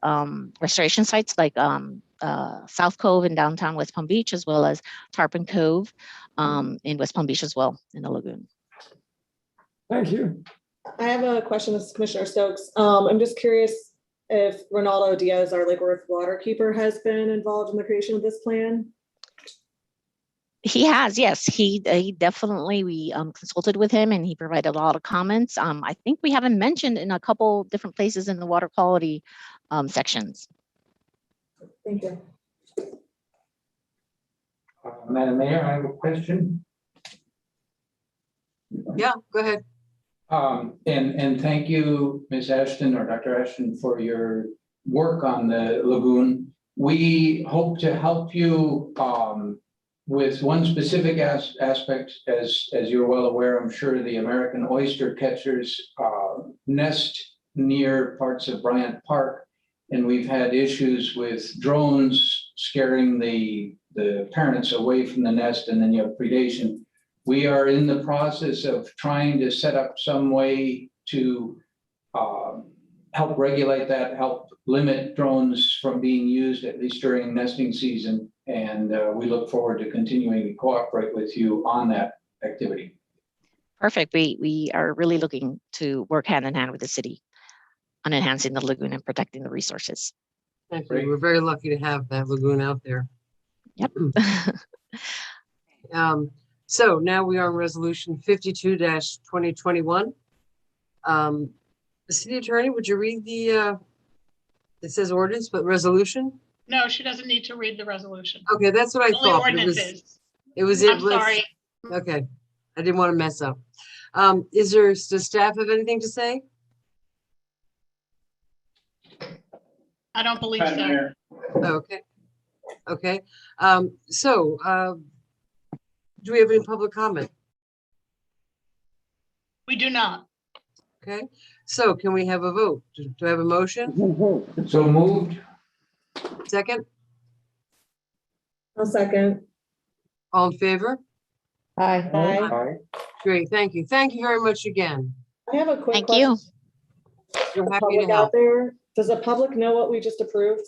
restoration sites like South Cove in downtown West Palm Beach, as well as Tarpon Cove in West Palm Beach as well in the lagoon. Thank you. I have a question. This is Commissioner Stokes. I'm just curious if Ronaldo Diaz, our Lake Worth waterkeeper, has been involved in the creation of this plan. He has, yes, he definitely, we consulted with him and he provided a lot of comments. I think we haven't mentioned in a couple different places in the water quality sections. Thank you. Madam Mayor, I have a question. Yeah, go ahead. And thank you, Ms. Ashton or Dr. Ashton, for your work on the lagoon. We hope to help you with one specific aspect, as you're well aware, I'm sure the American oyster catchers nest near parts of Bryant Park. And we've had issues with drones scaring the parents away from the nest, and then you have predation. We are in the process of trying to set up some way to help regulate that, help limit drones from being used, at least during nesting season. And we look forward to continuing to cooperate with you on that activity. Perfect. We are really looking to work hand in hand with the city on enhancing the lagoon and protecting the resources. Thank you. Great. We're very lucky to have that lagoon out there. Yep. So now we are on resolution 52-2021. The city attorney, would you read the, it says ordinance, but resolution? No, she doesn't need to read the resolution. Okay, that's what I Only thought. But ordinances. it was. I'm sorry. Okay, I didn't want to mess up. Does staff have anything to say? I don't believe Madam so. Mayor. Okay. Okay. Do we have any public comment? We do not. Okay, so can we have a vote? Do I have a motion? So moved. Second, I'll second. all in favor? Aye. Aye. Great, thank you. Thank you very much again. I have a quick Thank you. question. We're The happy public to out help. there, does the public know what we just approved?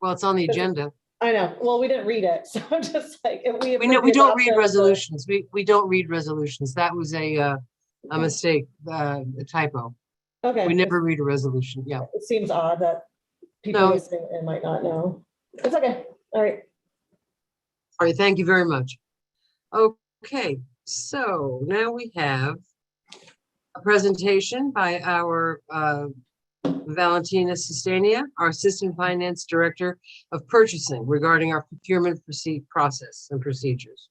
Well, it's on the agenda. I know, well, we didn't read it, so I'm just like, if we. We know, approve we the don't read adoption of the- resolutions. We don't read resolutions. That was a mistake, a typo. Okay. We never read a resolution. Yeah. It seems odd that people No. listening and might not know. It's okay, all right. All right, thank you very much. Okay, so now we have a presentation by our Valentina Sustania, our Assistant Finance Director of Purchasing, regarding our procurement process and procedures.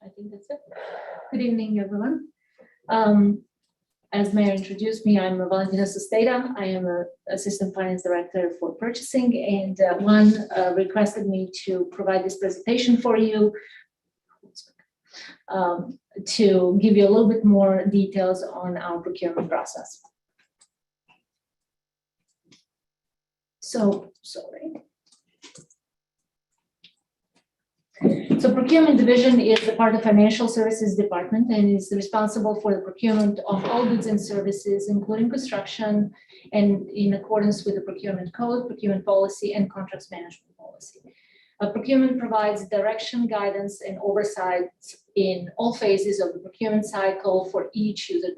I think that's it. Good evening, everyone. As Mayor introduced me, I'm Valentina Susteda. I am an Assistant Finance Director for Purchasing, and one requested me to provide this presentation for you to give you a little bit more details on our procurement process. So, sorry. So Procurement Division is a part of Financial Services Department and is responsible for the procurement of all goods and services, including construction, and in accordance with the Procurement Code, Procurement Policy, and Contracts Management Policy. Procurement provides direction, guidance, and oversight in all phases of the procurement cycle for each user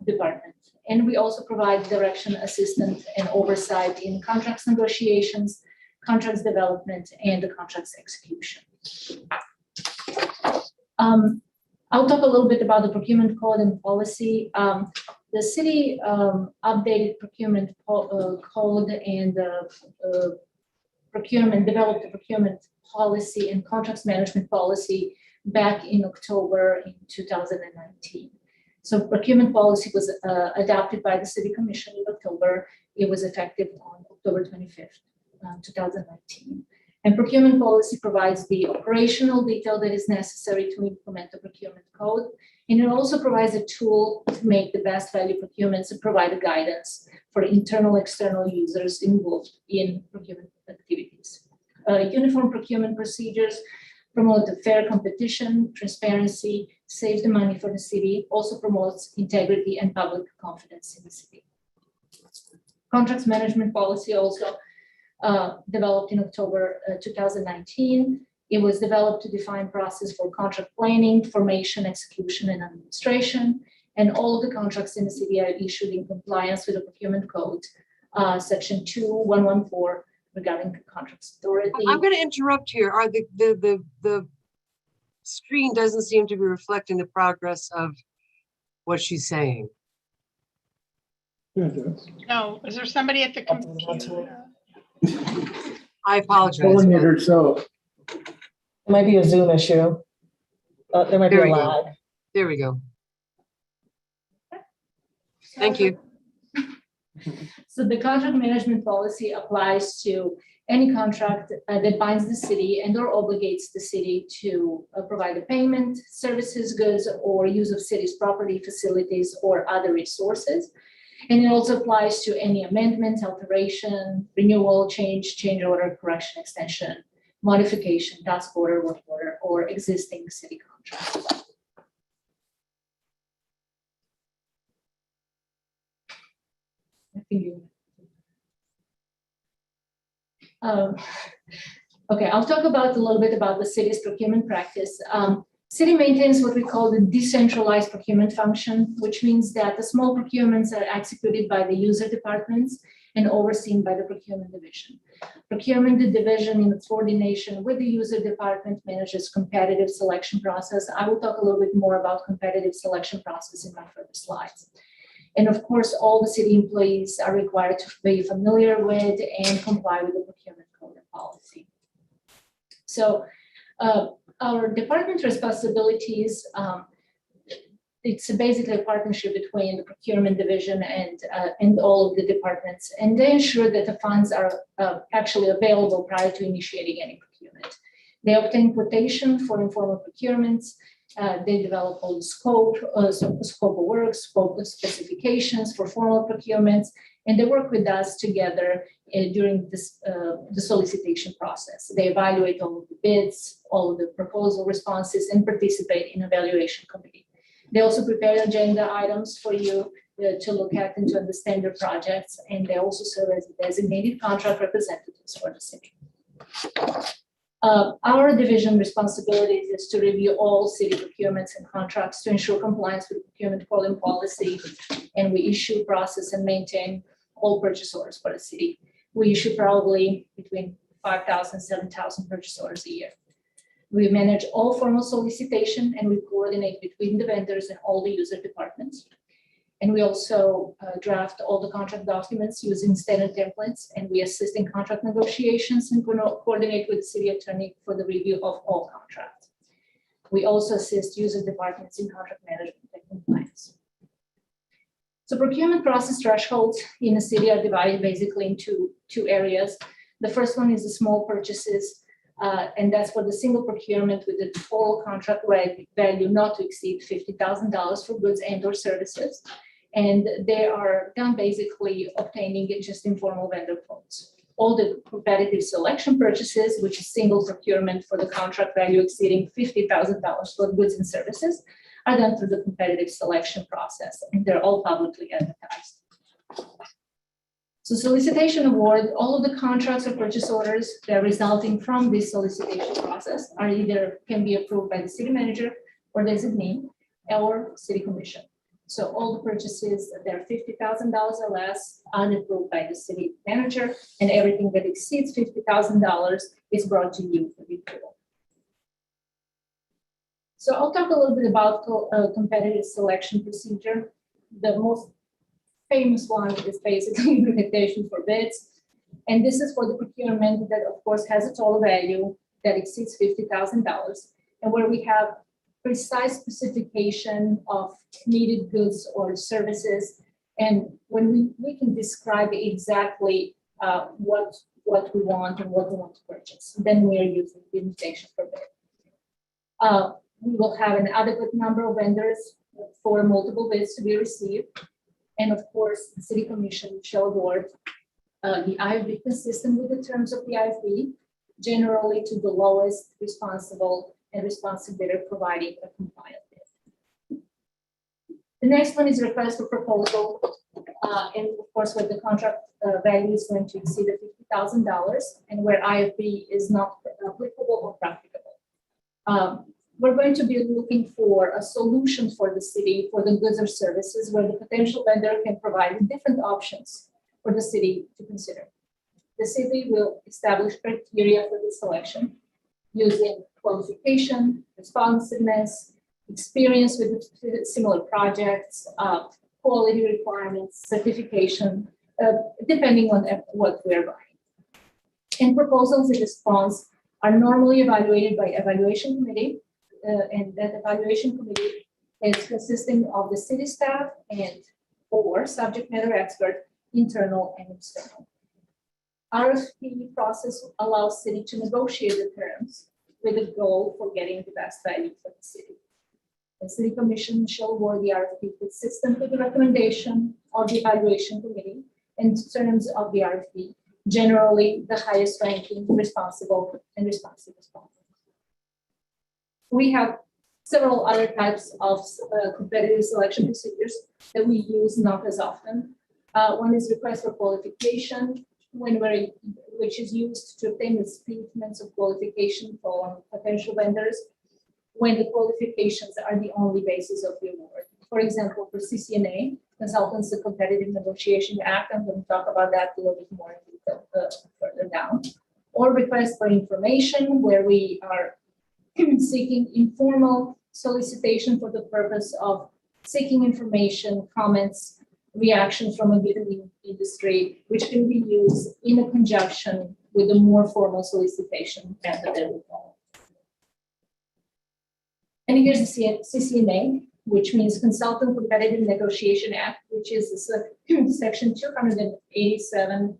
department. And we also provide direction, assistance, and oversight in contracts negotiations, contracts development, and the contracts execution. I'll talk a little bit about the procurement code and policy. The city updated procurement code and developed a procurement policy and contracts management policy back in October in 2019. So procurement policy was adopted by the City Commission in October. It was effective on October 25th, 2019. And procurement policy provides the operational detail that is necessary to implement the procurement code. And it also provides a tool to make the best value procurements and provide a guidance for internal, external users involved in procurement activities. Uniform procurement procedures promote a fair competition, transparency, saves the money for the city, also promotes integrity and public confidence in the city. Contracts management policy also developed in October 2019. It was developed to define process for contract planning, formation, execution, and administration. And all of the contracts in the city are issued in compliance with the procurement code, section 2114 regarding the contracts authority. I'm going to interrupt here. Are the screen doesn't seem to be reflecting the progress of what she's saying. No, is there somebody at the computer? I apologize. Pulling it but- herself. It might be a Zoom issue. There might be There a we go. lag. There we go. Thank you. So the contract management policy applies to any contract that binds the city and or obligates the city to provide the payment, services, goods, or use of city's property, facilities, or other resources. And it also applies to any amendment, alteration, renewal, change order, correction, extension, modification, task order, work order, or existing city contract. I think you. Okay, I'll talk about a little bit about the city's procurement practice. City maintains what we call the decentralized procurement function, which means that the small procurements are executed by the user departments and overseen by the procurement division. Procurement division, in its coordination with the user department, manages competitive selection process. I will talk a little bit more about competitive selection process in my further slides. And of course, all the city employees are required to be familiar with and comply with the procurement code and policy. So our department responsibilities, it's basically a partnership between the procurement division and all of the departments, and they ensure that the funds are actually available prior to initiating any procurement. They obtain quotation for informal procurements. They develop all the scope of work, scope of specifications for formal procurements, and they work with us together during this, the solicitation process. They evaluate all of the bids, all of the proposal responses, and participate in evaluation committee. They also prepare agenda items for you to look at and to understand your projects, and they also serve as designated contract representatives for the city. Our division responsibilities is to review all city procurements and contracts to ensure compliance with procurement code and policy, and we issue, process, and maintain all purchase orders for the city. We issue probably between 5,000 and 7,000 purchase orders a year. We manage all formal solicitation, and we coordinate between the vendors and all the user departments. And we also draft all the contract documents using standard templates, and we assist in contract negotiations and coordinate with the city attorney for the review of all contracts. We also assist user departments in contract management and compliance. So procurement process thresholds in the city are divided basically into two areas. The first one is the small purchases, and that's for the single procurement with the total contract value not to exceed $50,000 for goods and or services. And they are done basically obtaining just informal vendor quotes. All the competitive selection purchases, which is single procurement for the contract value exceeding $50,000 for goods and services, are done through the competitive selection process, and they're all publicly advertised. So solicitation award, all of the contracts or purchase orders that are resulting from this solicitation process are either can be approved by the city manager or designee or city commission. So all the purchases that are $50,000 or less are approved by the city manager, and everything that exceeds $50,000 is brought to you for approval. So I'll talk a little bit about competitive selection procedure. The most famous one is basically invitation for bids. And this is for the procurement that of course has a total value that exceeds $50,000, and where we have precise specification of needed goods or services. And when we can describe exactly what we want and what we want to purchase, then we are using the invitation for bid. We will have an adequate number of vendors for multiple bids to be received. And of course, the city commission shall award the IFB consistent with the terms of the IFB, generally to the lowest responsible and responsive bidder providing a compliant bid. The next one is request for proposal. And of course, where the contract value is going to exceed $50,000 and where IFB is not applicable or practicable. we're going to be looking for a solution for the city for the goods or services where the potential vendor can provide different options for the city to consider. The city will establish criteria for the selection using qualification, responsiveness, experience with similar projects, quality requirements, certification, depending on what we're buying. And proposals in response are normally evaluated by evaluation committee, and that evaluation committee is consisting of the city staff and or subject matter expert, internal and external. RFP process allows city to negotiate the terms with a goal for getting the best value for the city. The city commission shall award the RFP consistent with the recommendation of the evaluation committee in terms of the RFP, generally the highest ranking, responsible and responsive respondents. We have several other types of competitive selection procedures that we use not as often. One is request for qualification, which is used to obtain the statements of qualification for potential vendors when the qualifications are the only basis of the award. For example, for CCNA, Consultants and Competitive Negotiation Act, I'm going to talk about that a little bit more in detail further down. Or request for information, where we are seeking informal solicitation for the purpose of seeking information, comments, reactions from a given industry, which can be used in a conjunction with a more formal solicitation method that we follow. And here's the CCNA, which means Consultant Competitive Negotiation Act, which is section 287-055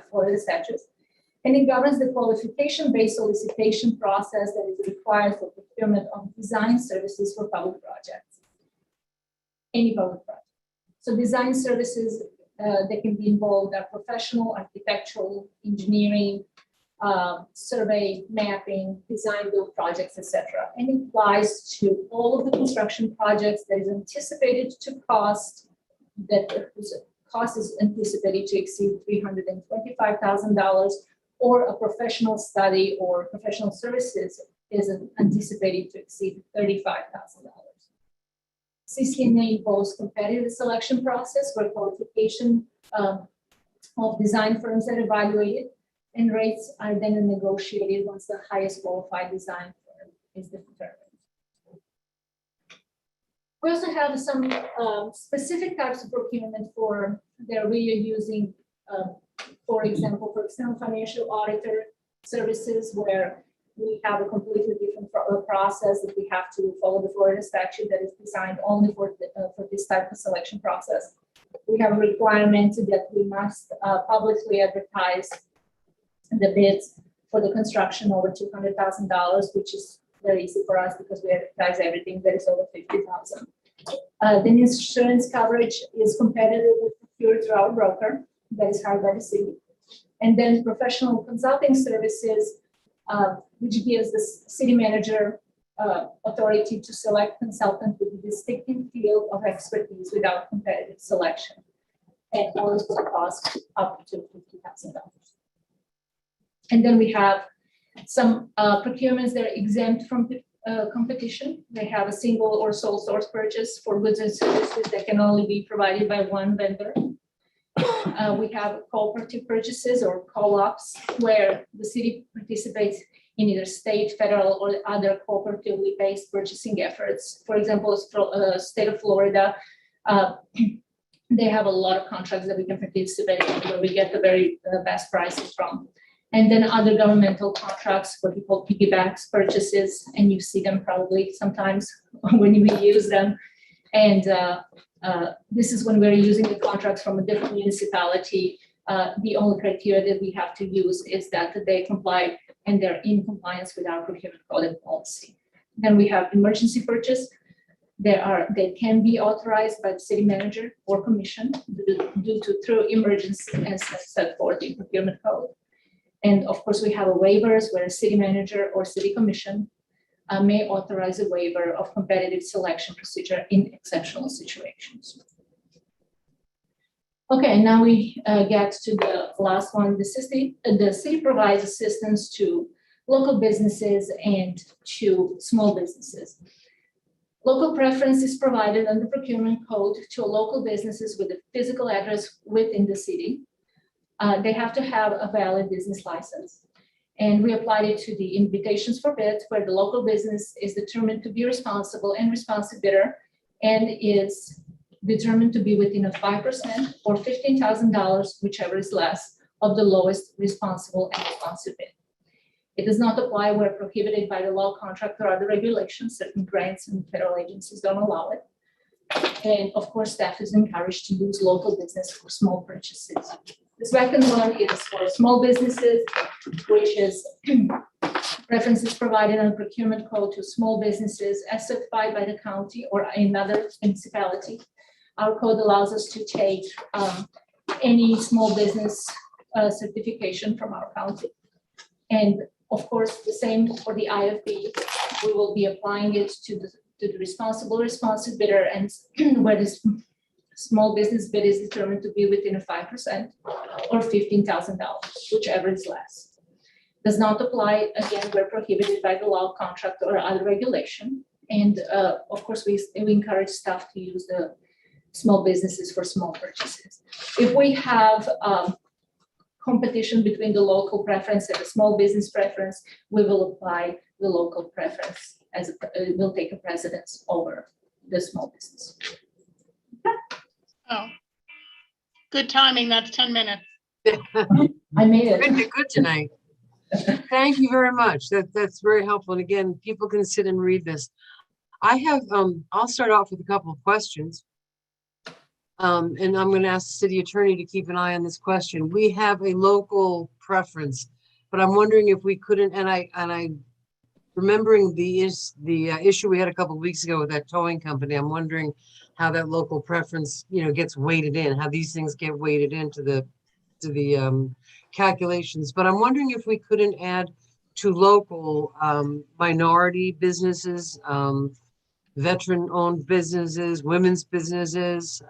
for the statutes. And it governs the qualification-based solicitation process that is required for procurement of design services for public projects. Any public project. So design services that can be involved are professional, architectural, engineering, survey, mapping, design build projects, etc. And it applies to all of the construction projects that is anticipated to cost, that the cost is anticipated to exceed $325,000, or a professional study or professional services is anticipated to exceed $35,000. CCNA involves competitive selection process where qualification of design firms are evaluated and rates are then negotiated once the highest qualified design firm is determined. We also have some specific types of procurement that we are using, for example, for external financial auditor services, where we have a completely different process that we have to follow the Florida statute that is designed only for this type of selection process. We have a requirement that we must publicly advertise the bids for the construction over $200,000, which is very easy for us because we advertise everything that is over $50,000. The insurance coverage is competitively procured through our broker that is hired by the city. And then professional consulting services, which gives the city manager authority to select consultant with a distinctive field of expertise without competitive selection, and always will cost up to $50,000. And then we have some procurements that are exempt from competition. They have a single or sole source purchase for goods and services that can only be provided by one vendor. We have cooperative purchases or co-ops where the city participates in either state, federal, or other cooperatively based purchasing efforts. For example, state of Florida, they have a lot of contracts that we can participate in where we get the very best prices from. And then other governmental contracts where people piggybacks purchases, and you see them probably sometimes when we use them. And this is when we're using the contracts from a different municipality. The only criteria that we have to use is that they comply and they're in compliance with our procurement code and policy. Then we have emergency purchase. They can be authorized by the city manager or commission through emergency as set forth in procurement code. And of course, we have a waivers where a city manager or city commission may authorize a waiver of competitive selection procedure in exceptional situations. Okay, now we get to the last one. The city provides assistance to local businesses and to small businesses. Local preference is provided under procurement code to local businesses with a physical address within the city. They have to have a valid business license. And we applied it to the invitations for bids where the local business is determined to be responsible and responsive bidder and is determined to be within a 5% or $15,000, whichever is less, of the lowest responsible and responsive bid. It does not apply where prohibited by the law, contract, or other regulations. Certain grants and federal agencies don't allow it. And of course, staff is encouraged to use local business for small purchases. The second one is for small businesses, which is references provided on procurement code to small businesses as certified by the county or another municipality. Our code allows us to take any small business certification from our county. And of course, the same for the IFB. We will be applying it to the responsive bidder, and where this small business bid is determined to be within a 5% or $15,000, whichever is less. Does not apply, again, where prohibited by the law, contract, or other regulation. And of course, we encourage staff to use the small businesses for small purchases. If we have competition between the local preference and the small business preference, we will apply the local preference as it will take a precedence over the small business. Oh, good timing. That's 10 minutes. I made it. Good tonight. Thank you very much. That's very helpful. And again, people can sit and read this. I have, I'll start off with a couple of questions. And I'm going to ask the city attorney to keep an eye on this question. We have a local preference, but I'm wondering if we couldn't, and I remembering the issue we had a couple of weeks ago with that towing company, I'm wondering how that local preference, gets weighted in, how these things get weighted into the calculations. But I'm wondering if we couldn't add to local minority businesses, veteran-owned businesses, women's businesses,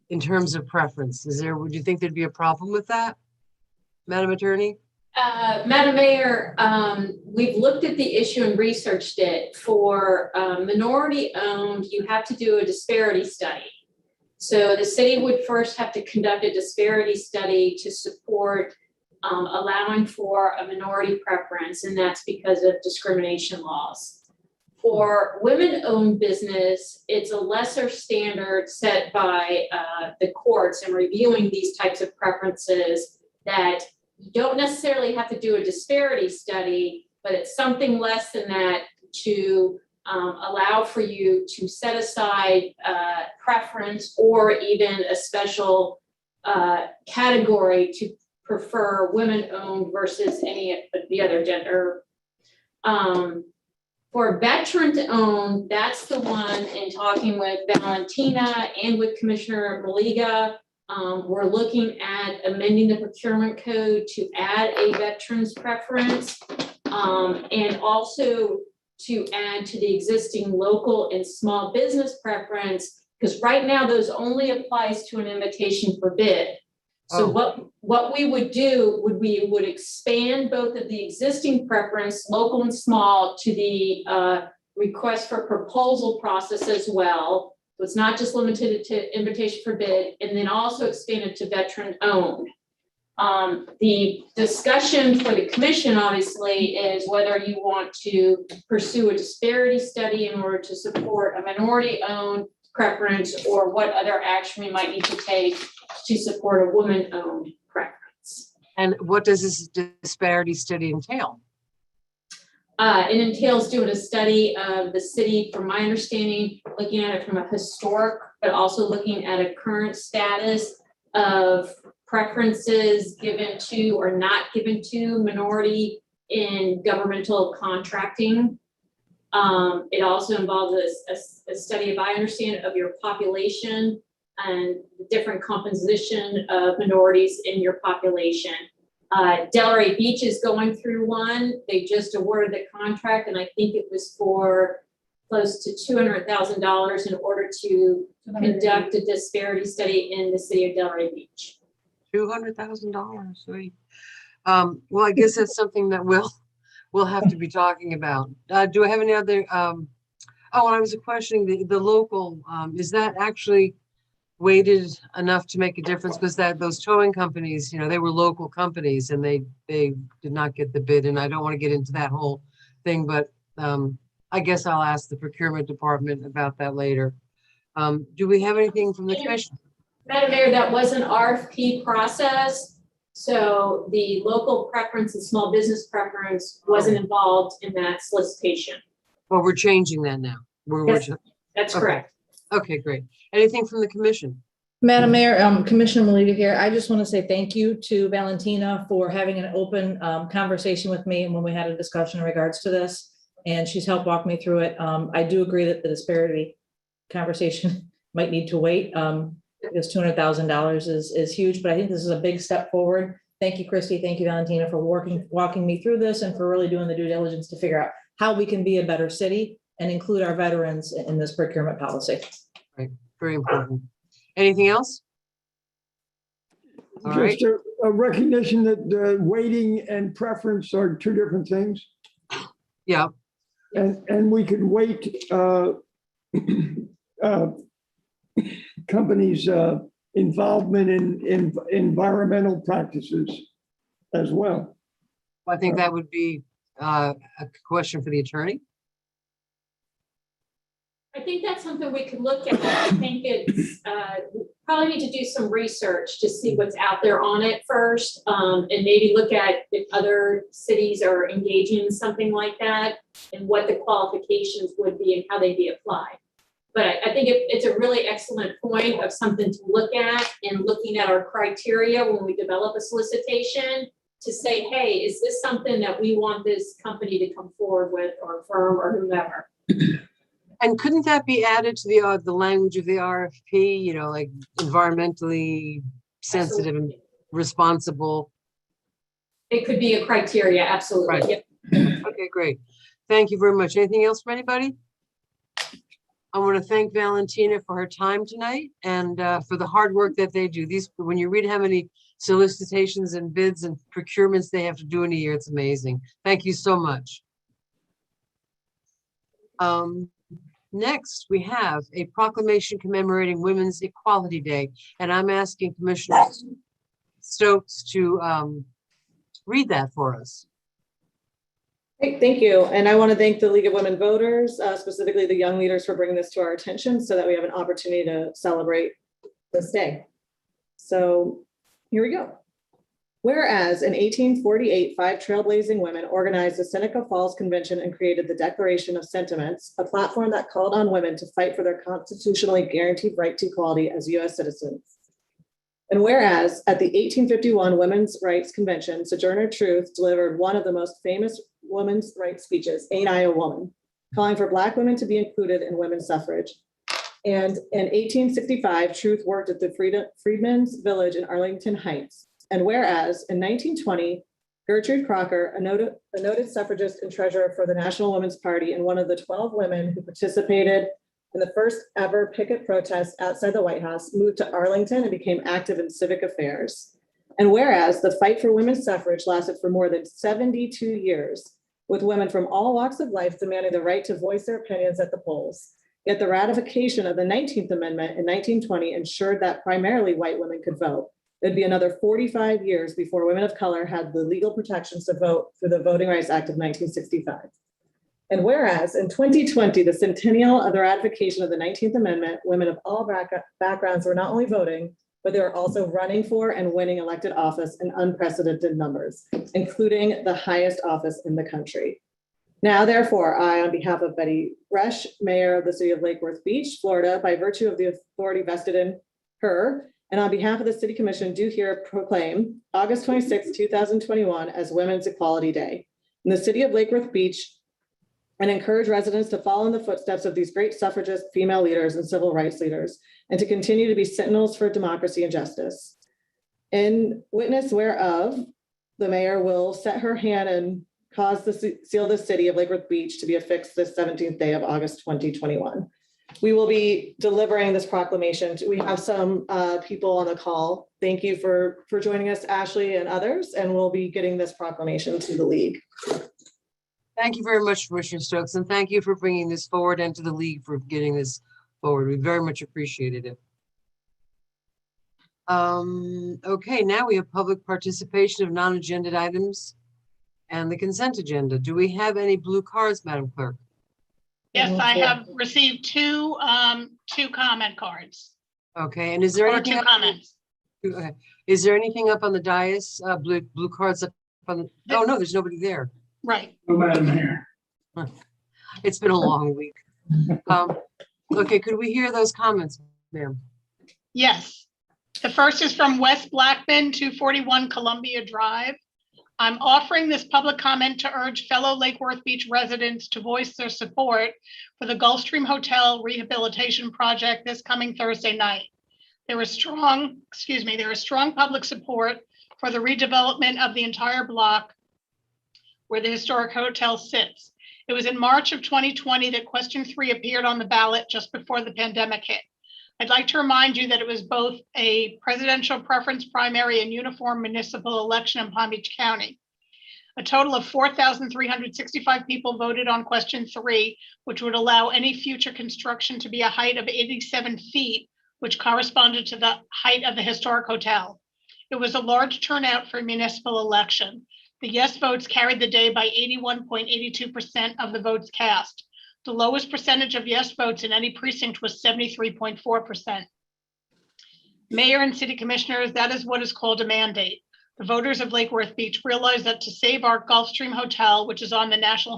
in terms of preference. Would you think there'd be a problem with that, Madam Attorney? Madam Mayor, we've looked at the issue and researched it. For minority owned, you have to do a disparity study. So the city would first have to conduct a disparity study to support allowing for a minority preference, and that's because of discrimination laws. For women-owned business, it's a lesser standard set by the courts in reviewing these types of preferences that you don't necessarily have to do a disparity study, but it's something less than that to allow for you to set aside preference or even a special category to prefer women-owned versus any of the other gender. For veteran-owned, that's the one in talking with Valentina and with Commissioner Maliga. We're looking at amending the procurement code to add a veterans preference and also to add to the existing local and small business preference, because right now those only applies to an invitation for bid. So what we would do we would expand both of the existing preference, local and small, to the request for proposal process as well. So it's not just limited to invitation for bid, and then also expanded to veteran owned. The discussion for the commission obviously is whether you want to pursue a disparity study in order to support a minority owned preference, or what other action we might need to take to support a woman-owned preference. And what does this disparity study entail? It entails doing a study of the city, from my understanding, looking at it from a historic, but also looking at a current status of preferences given to or not given to minority in governmental contracting. It also involves a study, if I understand, of your population and the different composition of minorities in your population. Delray Beach is going through one. They just awarded the contract, and I think it was for close to $200,000 in order to conduct a disparity study in the city of Delray Beach. $200,000. Well, I guess that's something that we'll we'll have to be talking about. Do I have any other, oh, and I was questioning the local, is that actually weighted enough to make a difference? Because those towing companies, you know, they were local companies and they did not get the bid, and I don't want to get into that whole thing, but I guess I'll ask the procurement department about that later. Do we have anything from the commission? Madam Mayor, that was an RFP process. So the local preference and small business preference wasn't involved in that solicitation. Well, we're changing that now. Yes, that's Okay. correct. Okay, great. Anything from the commission? Madam Mayor, Commissioner Maliga here. I just want to say thank you to Valentina for having an open conversation with me and when we had a discussion in regards to this. And she's helped walk me through it. I do agree that the disparity conversation might need to wait. Because $200,000 is huge, but I think this is a big step forward. Thank you, Christy. Thank you, Valentina, for walking me through this and for really doing the due diligence to figure out how we can be a better city and include our veterans in this procurement policy. Right, very important. Anything else? All right. Just a recognition that waiting and preference are two different things. Yeah, And we could wait companies' involvement in environmental practices as well. I think that would be a question for the attorney. I think that's something we could look at. I think it's, we probably need to do some research to see what's out there on it first. And maybe look at if other cities are engaging in something like that and what the qualifications would be and how they'd be applied. But I think it's a really excellent point of something to look at and looking at our criteria when we develop a solicitation to say, hey, is this something that we want this company to come forward with, or firm or whomever? And couldn't that be added to the language of the RFP, you know, like environmentally sensitive and responsible? It could be a criteria, absolutely. Right. Yep. Okay, great. Thank you very much. Anything else from anybody? I want to thank Valentina for her time tonight and for the hard work that they do. When you read how many solicitations and bids and procurements they have to do in a year, it's amazing. Thank you so much. Next, we have a proclamation commemorating Women's Equality Day, and I'm asking Commissioner Stokes to read that for us. Great, thank you. And I want to thank the League of Women Voters, specifically the young leaders, for bringing this to our attention so that we have an opportunity to celebrate this day. So here we go. Whereas in 1848, 5 trailblazing women organized the Seneca Falls Convention and created the Declaration of Sentiments, a platform that called on women to fight for their constitutionally guaranteed right to equality as U.S. citizens. And whereas at the 1851 Women's Rights Convention, Sojourner Truth delivered one of the most famous women's rights speeches, Ain't I a Woman, calling for Black women to be included in women's suffrage. And in 1865, Truth worked at the Freedmen's Village in Arlington Heights. And whereas in 1920, Gertrude Crocker, a noted suffragist and treasurer for the National Women's Party and one of the 12 women who participated in the first ever picket protest outside the White House, moved to Arlington and became active in civic affairs. And whereas the fight for women's suffrage lasted for more than 72 years, with women from all walks of life demanding the right to voice their opinions at the polls. Yet the ratification of the 19th Amendment in 1920 ensured that primarily white women could vote. It'd be another 45 years before women of color had the legal protections to vote through the Voting Rights Act of 1965. And whereas in 2020, the centennial of the ratification of the 19th Amendment, women of all backgrounds were not only voting, but they were also running for and winning elected office in unprecedented numbers, including the highest office in the country. Now, therefore, I, on behalf of Betty Resch, Mayor of the City of Lake Worth Beach, Florida, by virtue of the authority vested in her, and on behalf of the City Commission, do here proclaim August 26, 2021 as Women's Equality Day in the City of Lake Worth Beach, and encourage residents to follow in the footsteps of these great suffragist female leaders and civil rights leaders, and to continue to be sentinels for democracy and justice. In witness whereof, the mayor will set her hand and cause the seal of the City of Lake Worth Beach to be affixed this 17th day of August 2021. We will be delivering this proclamation. We have some people on the call. Thank you for joining us, Ashley and others, and we'll be getting this proclamation to the league. Thank you very much, Commissioner Stokes, and thank you for bringing this forward and to the league for getting this forward. We very much appreciated it. Okay, now we have public participation of non-agenda items and the consent agenda. Do we have any blue cards, Madam Clerk? Yes, I have received two comment cards, Okay, and is there or anything? two comments. Okay. Is there anything up on the dais, blue cards up on the, oh, no, there's nobody there. Right. Oh, Madam Mayor. It's been a long week. Okay, could we hear those comments, ma'am? Yes. The first is from Wes Blackman, 241 Columbia Drive. I'm offering this public comment to urge fellow Lake Worth Beach residents to voice their support for the Gulfstream Hotel rehabilitation project this coming Thursday night. There is strong public support for the redevelopment of the entire block where the historic hotel sits. It was in March of 2020 that question 3 appeared on the ballot just before the pandemic hit. I'd like to remind you that it was both a presidential preference primary and uniform municipal election in Palm Beach County. A total of 4,365 people voted on question 3, which would allow any future construction to be a height of 87 feet, which corresponded to the height of the historic hotel. It was a large turnout for a municipal election. The yes votes carried the day by 81.82% of the votes cast. The lowest percentage of yes votes in any precinct was 73.4%. Mayor and city commissioners, that is what is called a mandate. The voters of Lake Worth Beach realize that to save our Gulfstream Hotel, which is on the National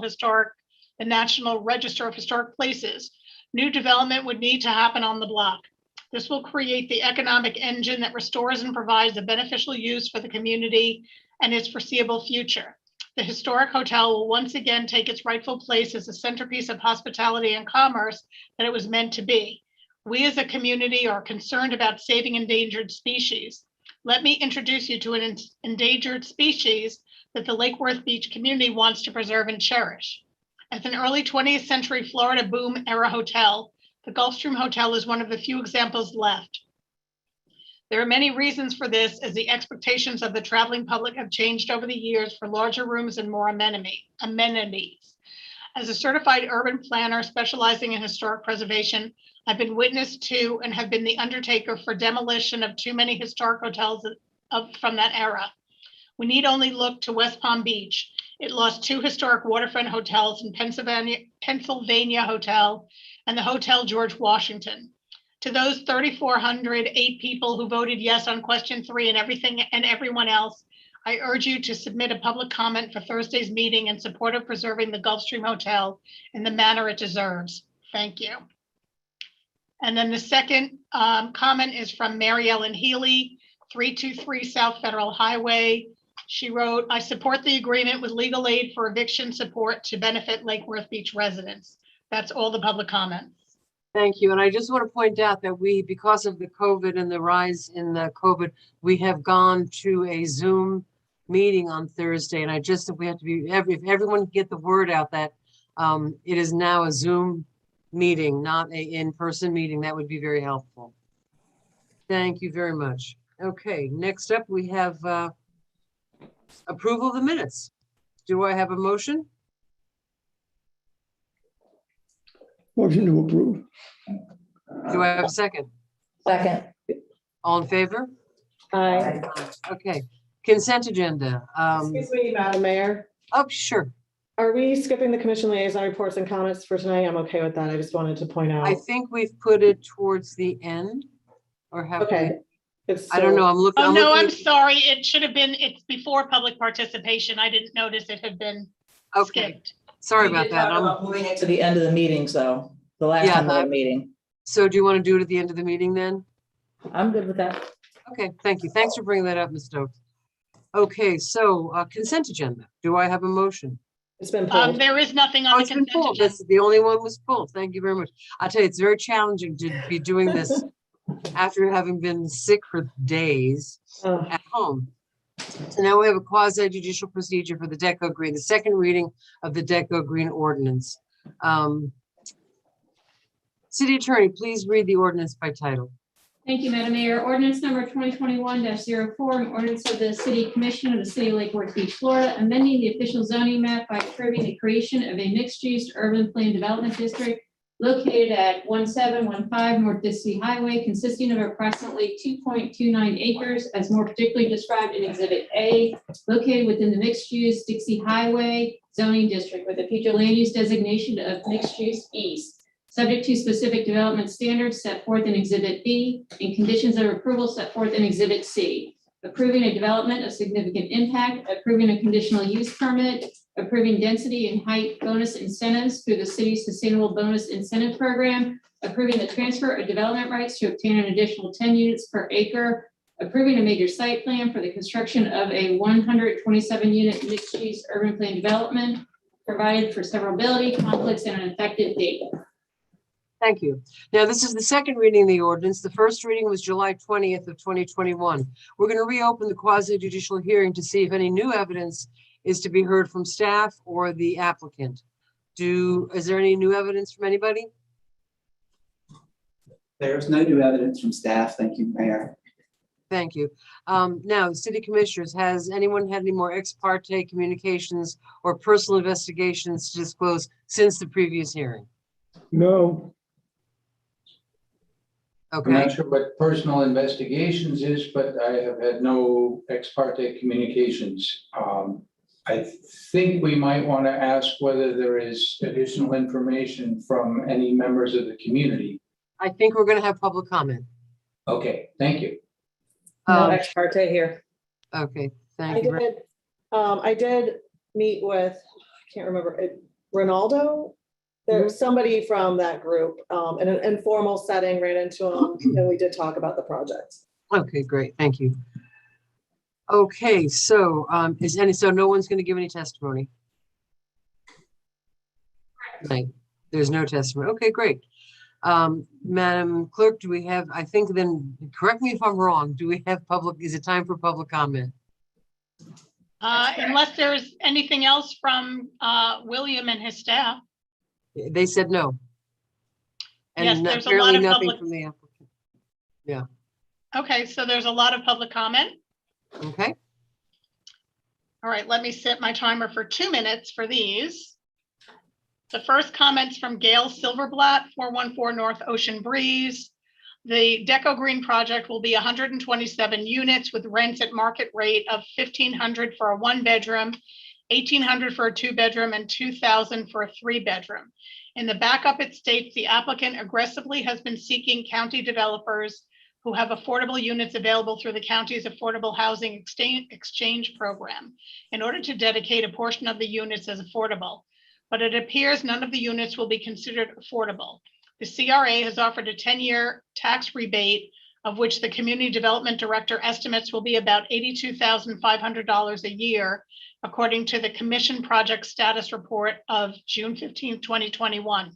Register of Historic Places, new development would need to happen on the block. This will create the economic engine that restores and provides a beneficial use for the community and its foreseeable future. The historic hotel will once again take its rightful place as a centerpiece of hospitality and commerce that it was meant to be. We as a community are concerned about saving endangered species. Let me introduce you to an endangered species that the Lake Worth Beach community wants to preserve and cherish. As an early 20th century Florida boom era hotel, the Gulfstream Hotel is one of the few examples left. There are many reasons for this, as the expectations of the traveling public have changed over the years for larger rooms and more amenities. As a certified urban planner specializing in historic preservation, I've been witness to and have been the undertaker for demolition of too many historic hotels from that era. We need only look to West Palm Beach. It lost 2 historic waterfront hotels in Pennsylvania Hotel and the Hotel George Washington. To those 3,408 people who voted yes on question 3 and everyone else, I urge you to submit a public comment for Thursday's meeting in support of preserving the Gulfstream Hotel in the manner it deserves. Thank you. And then the second comment is from Mary Ellen Healy, 323 South Federal Highway. She wrote, I support the agreement with legal aid for eviction support to benefit Lake Worth Beach residents. That's all the public comments. Thank you. And I just want to point out that we, because of the COVID and the rise in the COVID, we have gone to a Zoom meeting on Thursday. And if everyone can get the word out that it is now a Zoom meeting, not a in-person meeting, that would be very helpful. Thank you very much. Okay, next up we have approval of the minutes. Do I have a motion? Motion to approve. Do I have a second? Second. All in favor? Aye. Okay, consent agenda. Excuse me, Madam Mayor. Oh, sure. Are we skipping the commission liaison reports and comments for tonight? I'm okay with that. I just wanted to point out. I think we've put it towards the end, or have we? Okay. I don't know. I'm looking. Oh, no, I'm looking sorry. It should have been, it's before public participation. I didn't notice it had been Okay, skipped. sorry We about did that. talk about moving it to the end of the meetings, though, the last Yeah, time we had a meeting. So do you want to do it at the end of the meeting then? I'm good with that. Okay, thank you. Thanks for bringing that up, Ms. Stokes. Okay, so consent agenda. Do I have a motion? It's been pulled. There is nothing Oh, on the it's been consent pulled. agenda. That's the only one was pulled. Thank you very much. I tell you, it's very challenging to be doing this after having been sick for days Oh, at home. So now we have a quasi judicial procedure for the Deco Green, the second reading of the Deco Green ordinance. City Attorney, please read the ordinance by title. Thank you, Madam Mayor. Ordinance number 2021-04, an ordinance of the City Commission of the City of Lake Worth Beach, Florida, amending the official zoning map by approving the creation of a mixed-use urban plan development district located at 1715 North Dixie Highway, consisting of approximately 2.29 acres, as more particularly described in Exhibit A, located within the mixed-use Dixie Highway zoning district with a future land use designation of mixed-use east, subject to specific development standards set forth in Exhibit B and conditions of approval set forth in Exhibit C. Approving a development of significant impact, approving a conditional use permit, approving density and height bonus incentives through the city's Sustainable Bonus Incentive Program, approving the transfer of development rights to obtain an additional 10 units per acre, approving a major site plan for the construction of a 127-unit mixed-use urban plan development, provided for severability, conflicts, and an effective date. Thank you. Now, this is the second reading of the ordinance. The first reading was July 20th of 2021. We're going to reopen the quasi judicial hearing to see if any new evidence is to be heard from staff or the applicant. Is there any new evidence from anybody? There's no new evidence from staff. Thank you, Mayor. Thank you. Now, city commissioners, has anyone had any more ex parte communications or personal investigations to disclose since the previous hearing? No, I'm Okay, not sure what personal investigations is, but I have had no ex parte communications. I think we might want to ask whether there is additional information from any members of the community. I think we're going to have public comment. Okay, thank you. No Um, ex parte here. Okay, I thank you. did, I did meet with, I can't remember, Ronaldo? There's somebody from that group, in an informal setting, ran into him, and we did talk about the project. Okay, great, thank you. Okay, so so no one's going to give any testimony? Right, there's no testimony. Okay, great. Madam Clerk, do we have, I think then, correct me if I'm wrong, do we have is it time for public comment? Unless there's anything else from William and his staff. They said no. Yes, And there's a lot apparently of nothing public. from the applicant. Okay, so there's a lot of public comment. Okay, All right, let me set my timer for 2 minutes for these. The first comment's from Gail Silverblatt, 414 North Ocean Breeze. The Deco Green project will be 127 units with rents at market rate of $1,500 for a 1-bedroom, $1,800 for a 2-bedroom, and $2,000 for a 3-bedroom. In the backup, it states the applicant aggressively has been seeking county developers who have affordable units available through the county's Affordable Housing Exchange Program in order to dedicate a portion of the units as affordable. But it appears none of the units will be considered affordable. The CRA has offered a 10-year tax rebate, of which the Community Development Director estimates will be about $82,500 a year, according to the Commission Project Status Report of June 15, 2021.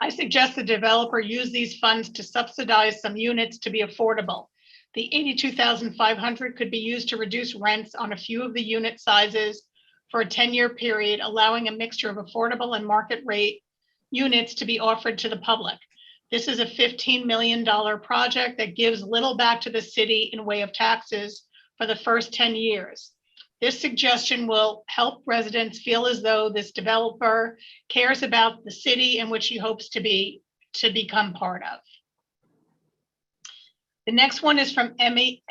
I suggest the developer use these funds to subsidize some units to be affordable. The $82,500 could be used to reduce rents on a few of the unit sizes for a 10-year period, allowing a mixture of affordable and market rate units to be offered to the public. This is a $15 million project that gives little back to the city in way of taxes for the first 10 years. This suggestion will help residents feel as though this developer cares about the city in which he hopes to become part of. The next one is from Amy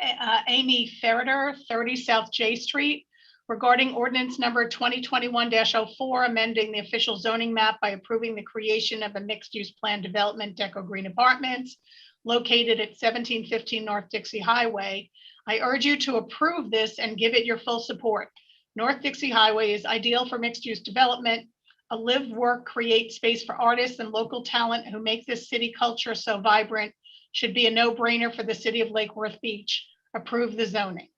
Ferreter, 30 South J Street, regarding ordinance number 2021-04, amending the official zoning map by approving the creation of a mixed-use plan development, Deco Green Apartments, located at 1715 North Dixie Highway. I urge you to approve this and give it your full support. North Dixie Highway is ideal for mixed-use development, a live, work, create space for artists and local talent who make this city culture so vibrant. Should be a no-brainer for the city of Lake Worth Beach. Approve the zoning.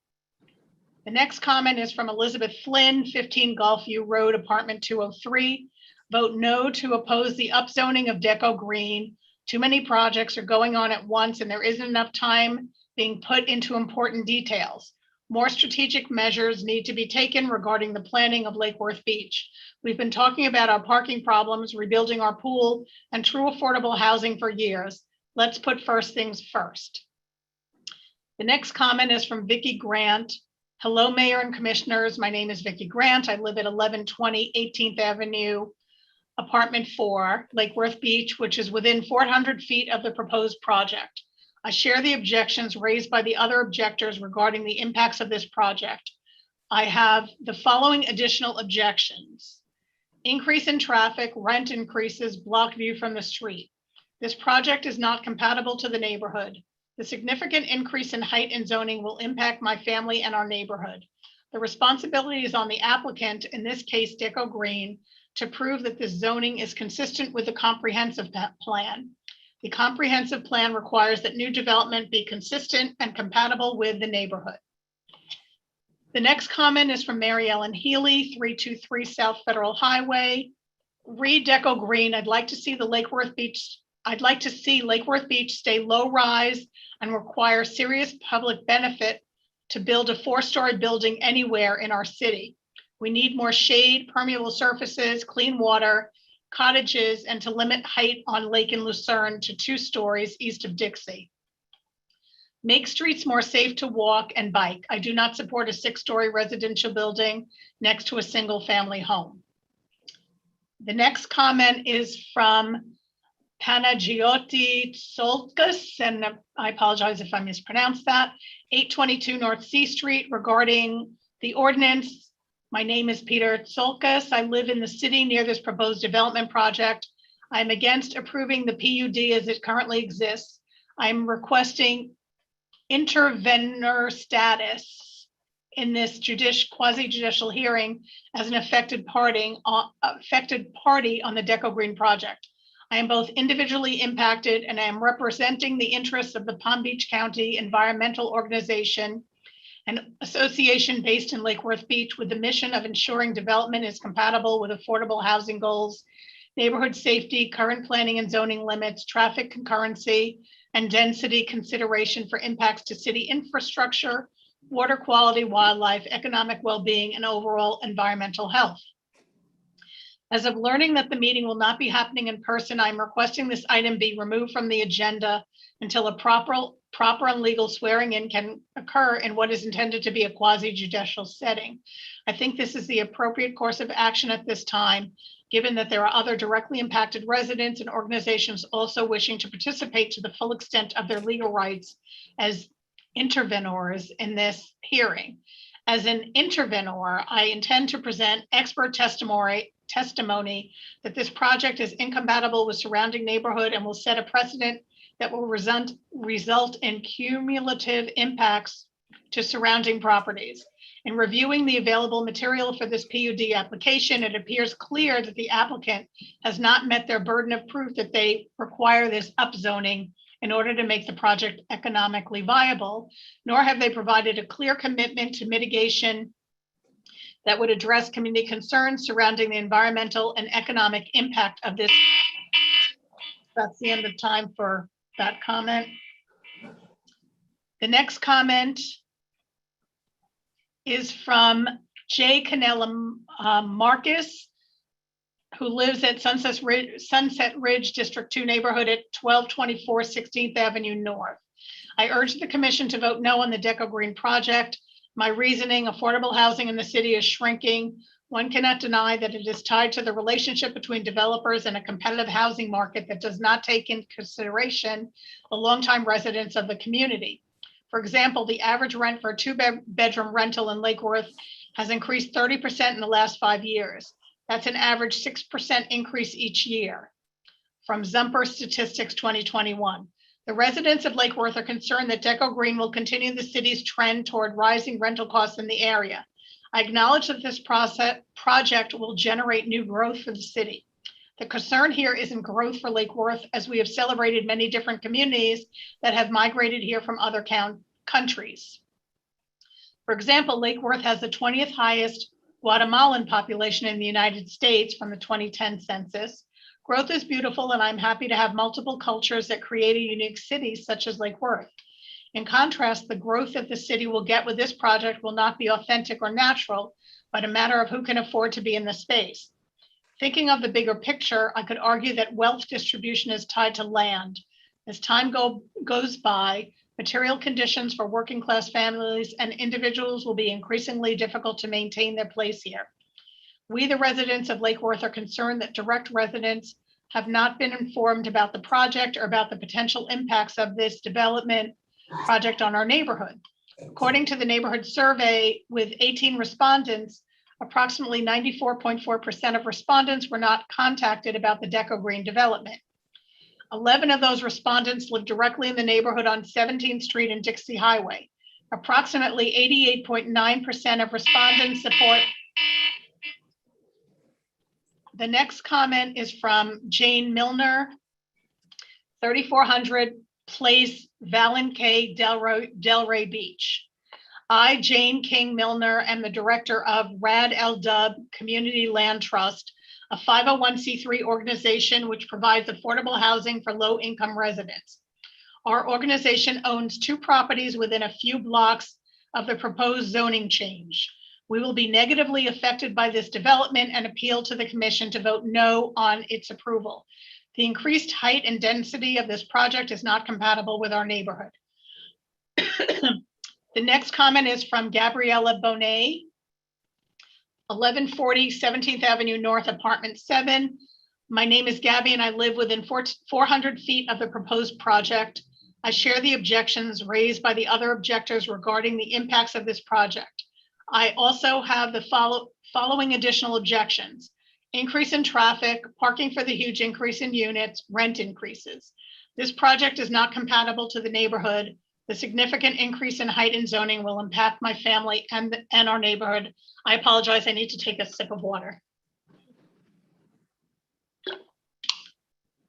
The next comment is from Elizabeth Flynn, 15 Gulfview Road, apartment 203. Vote no to oppose the upzoning of Deco Green. Too many projects are going on at once and there isn't enough time being put into important details. More strategic measures need to be taken regarding the planning of Lake Worth Beach. We've been talking about our parking problems, rebuilding our pool, and true affordable housing for years. let's put first things first. The next comment is from Vicki Grant. Hello, Mayor and Commissioners. My name is Vicki Grant. I live at 1120 18th Avenue, Apartment 4, Lake Worth Beach, which is within 400 feet of the proposed project. I share the objections raised by the other objectors regarding the impacts of this project. I have the following additional objections. Increase in traffic, rent increases, block view from the street. This project is not compatible to the neighborhood. The significant increase in height and zoning will impact my family and our neighborhood. The responsibility is on the applicant, in this case, Deco Green, to prove that this zoning is consistent with the comprehensive plan. The comprehensive plan requires that new development be consistent and compatible with the neighborhood. The next comment is from Mary Ellen Healy, 323 South Federal Highway. Read Deco Green. I'd like to see Lake Worth Beach stay low rise and require serious public benefit to build a 4-story building anywhere in our city. We need more shade, permeable surfaces, clean water, cottages, and to limit height on Lake and Lucerne to 2 stories east of Dixie. Make streets more safe to walk and bike. I do not support a 6-story residential building next to a single family home. The next comment is from Panagiotis Tsolkas, and I apologize if I mispronounced that, 822 North C Street, regarding the ordinance. My name is Peter Tsolkas. I live in the city near this proposed development project. I'm against approving the PUD as it currently exists. I'm requesting intervenor status in this quasi-judicial hearing as an affected party on the Deco Green project. I am both individually impacted and I am representing the interests of the Palm Beach County Environmental Organization, an association based in Lake Worth Beach with the mission of ensuring development is compatible with affordable housing goals, neighborhood safety, current planning and zoning limits, traffic concurrency, and density consideration for impacts to city infrastructure, water quality, wildlife, economic well-being, and overall environmental health. As of learning that the meeting will not be happening in person, I'm requesting this item be removed from the agenda until a proper and legal swearing in can occur in what is intended to be a quasi-judicial setting. I think this is the appropriate course of action at this time, given that there are other directly impacted residents and organizations also wishing to participate to the full extent of their legal rights as intervenors in this hearing. As an intervenor, I intend to present expert testimony that this project is incompatible with surrounding neighborhood and will set a precedent that will result in cumulative impacts to surrounding properties. In reviewing the available material for this PUD application, it appears clear that the applicant has not met their burden of proof that they require this upzoning in order to make the project economically viable, nor have they provided a clear commitment to mitigation that would address community concerns surrounding the environmental and economic impact of this. That's the end of time for that comment. The next comment is from Jay Canella Marcus, who lives at Sunset Ridge District 2 neighborhood at 1224 16th Avenue North. I urge the commission to vote no on the Deco Green project. My reasoning: affordable housing in the city is shrinking. One cannot deny that it is tied to the relationship between developers and a competitive housing market that does not take into consideration the longtime residents of the community. For example, the average rent for a 2-bedroom rental in Lake Worth has increased 30% in the last 5 years. That's an average 6% increase each year from Zumper Statistics 2021. The residents of Lake Worth are concerned that Deco Green will continue the city's trend toward rising rental costs in the area. I acknowledge that this project will generate new growth for the city. The concern here isn't growth for Lake Worth, as we have celebrated many different communities that have migrated here from other countries. For example, Lake Worth has the 20th highest Guatemalan population in the United States from the 2010 census. Growth is beautiful, and I'm happy to have multiple cultures that create a unique city such as Lake Worth. In contrast, the growth that the city will get with this project will not be authentic or natural, but a matter of who can afford to be in the space. Thinking of the bigger picture, I could argue that wealth distribution is tied to land. As time goes by, material conditions for working class families and individuals will be increasingly difficult to maintain their place here. We, the residents of Lake Worth, are concerned that direct residents have not been informed about the project or about the potential impacts of this development project on our neighborhood. According to the neighborhood survey with 18 respondents, approximately 94.4% of respondents were not contacted about the Deco Green development. 11 of those respondents live directly in the neighborhood on 17th Street and Dixie Highway. Approximately 88.9% of respondents support. The next comment is from Jane Milner, 3400 Place, Valenquay, Delray Beach. I, Jane King Milner, am the director of Rad El Dub Community Land Trust, a 501c3 organization which provides affordable housing for low-income residents. Our organization owns 2 properties within a few blocks of the proposed zoning change. We will be negatively affected by this development and appeal to the commission to vote no on its approval. The increased height and density of this project is not compatible with our neighborhood. The next comment is from Gabriella Bonet, 1140 17th Avenue North, apartment 7. My name is Gabby and I live within 400 feet of the proposed project. I share the objections raised by the other objectors regarding the impacts of this project. I also have the following additional objections: increase in traffic, parking for the huge increase in units, rent increases. This project is not compatible to the neighborhood. The significant increase in height and zoning will impact my family and our neighborhood. I apologize, I need to take a sip of water.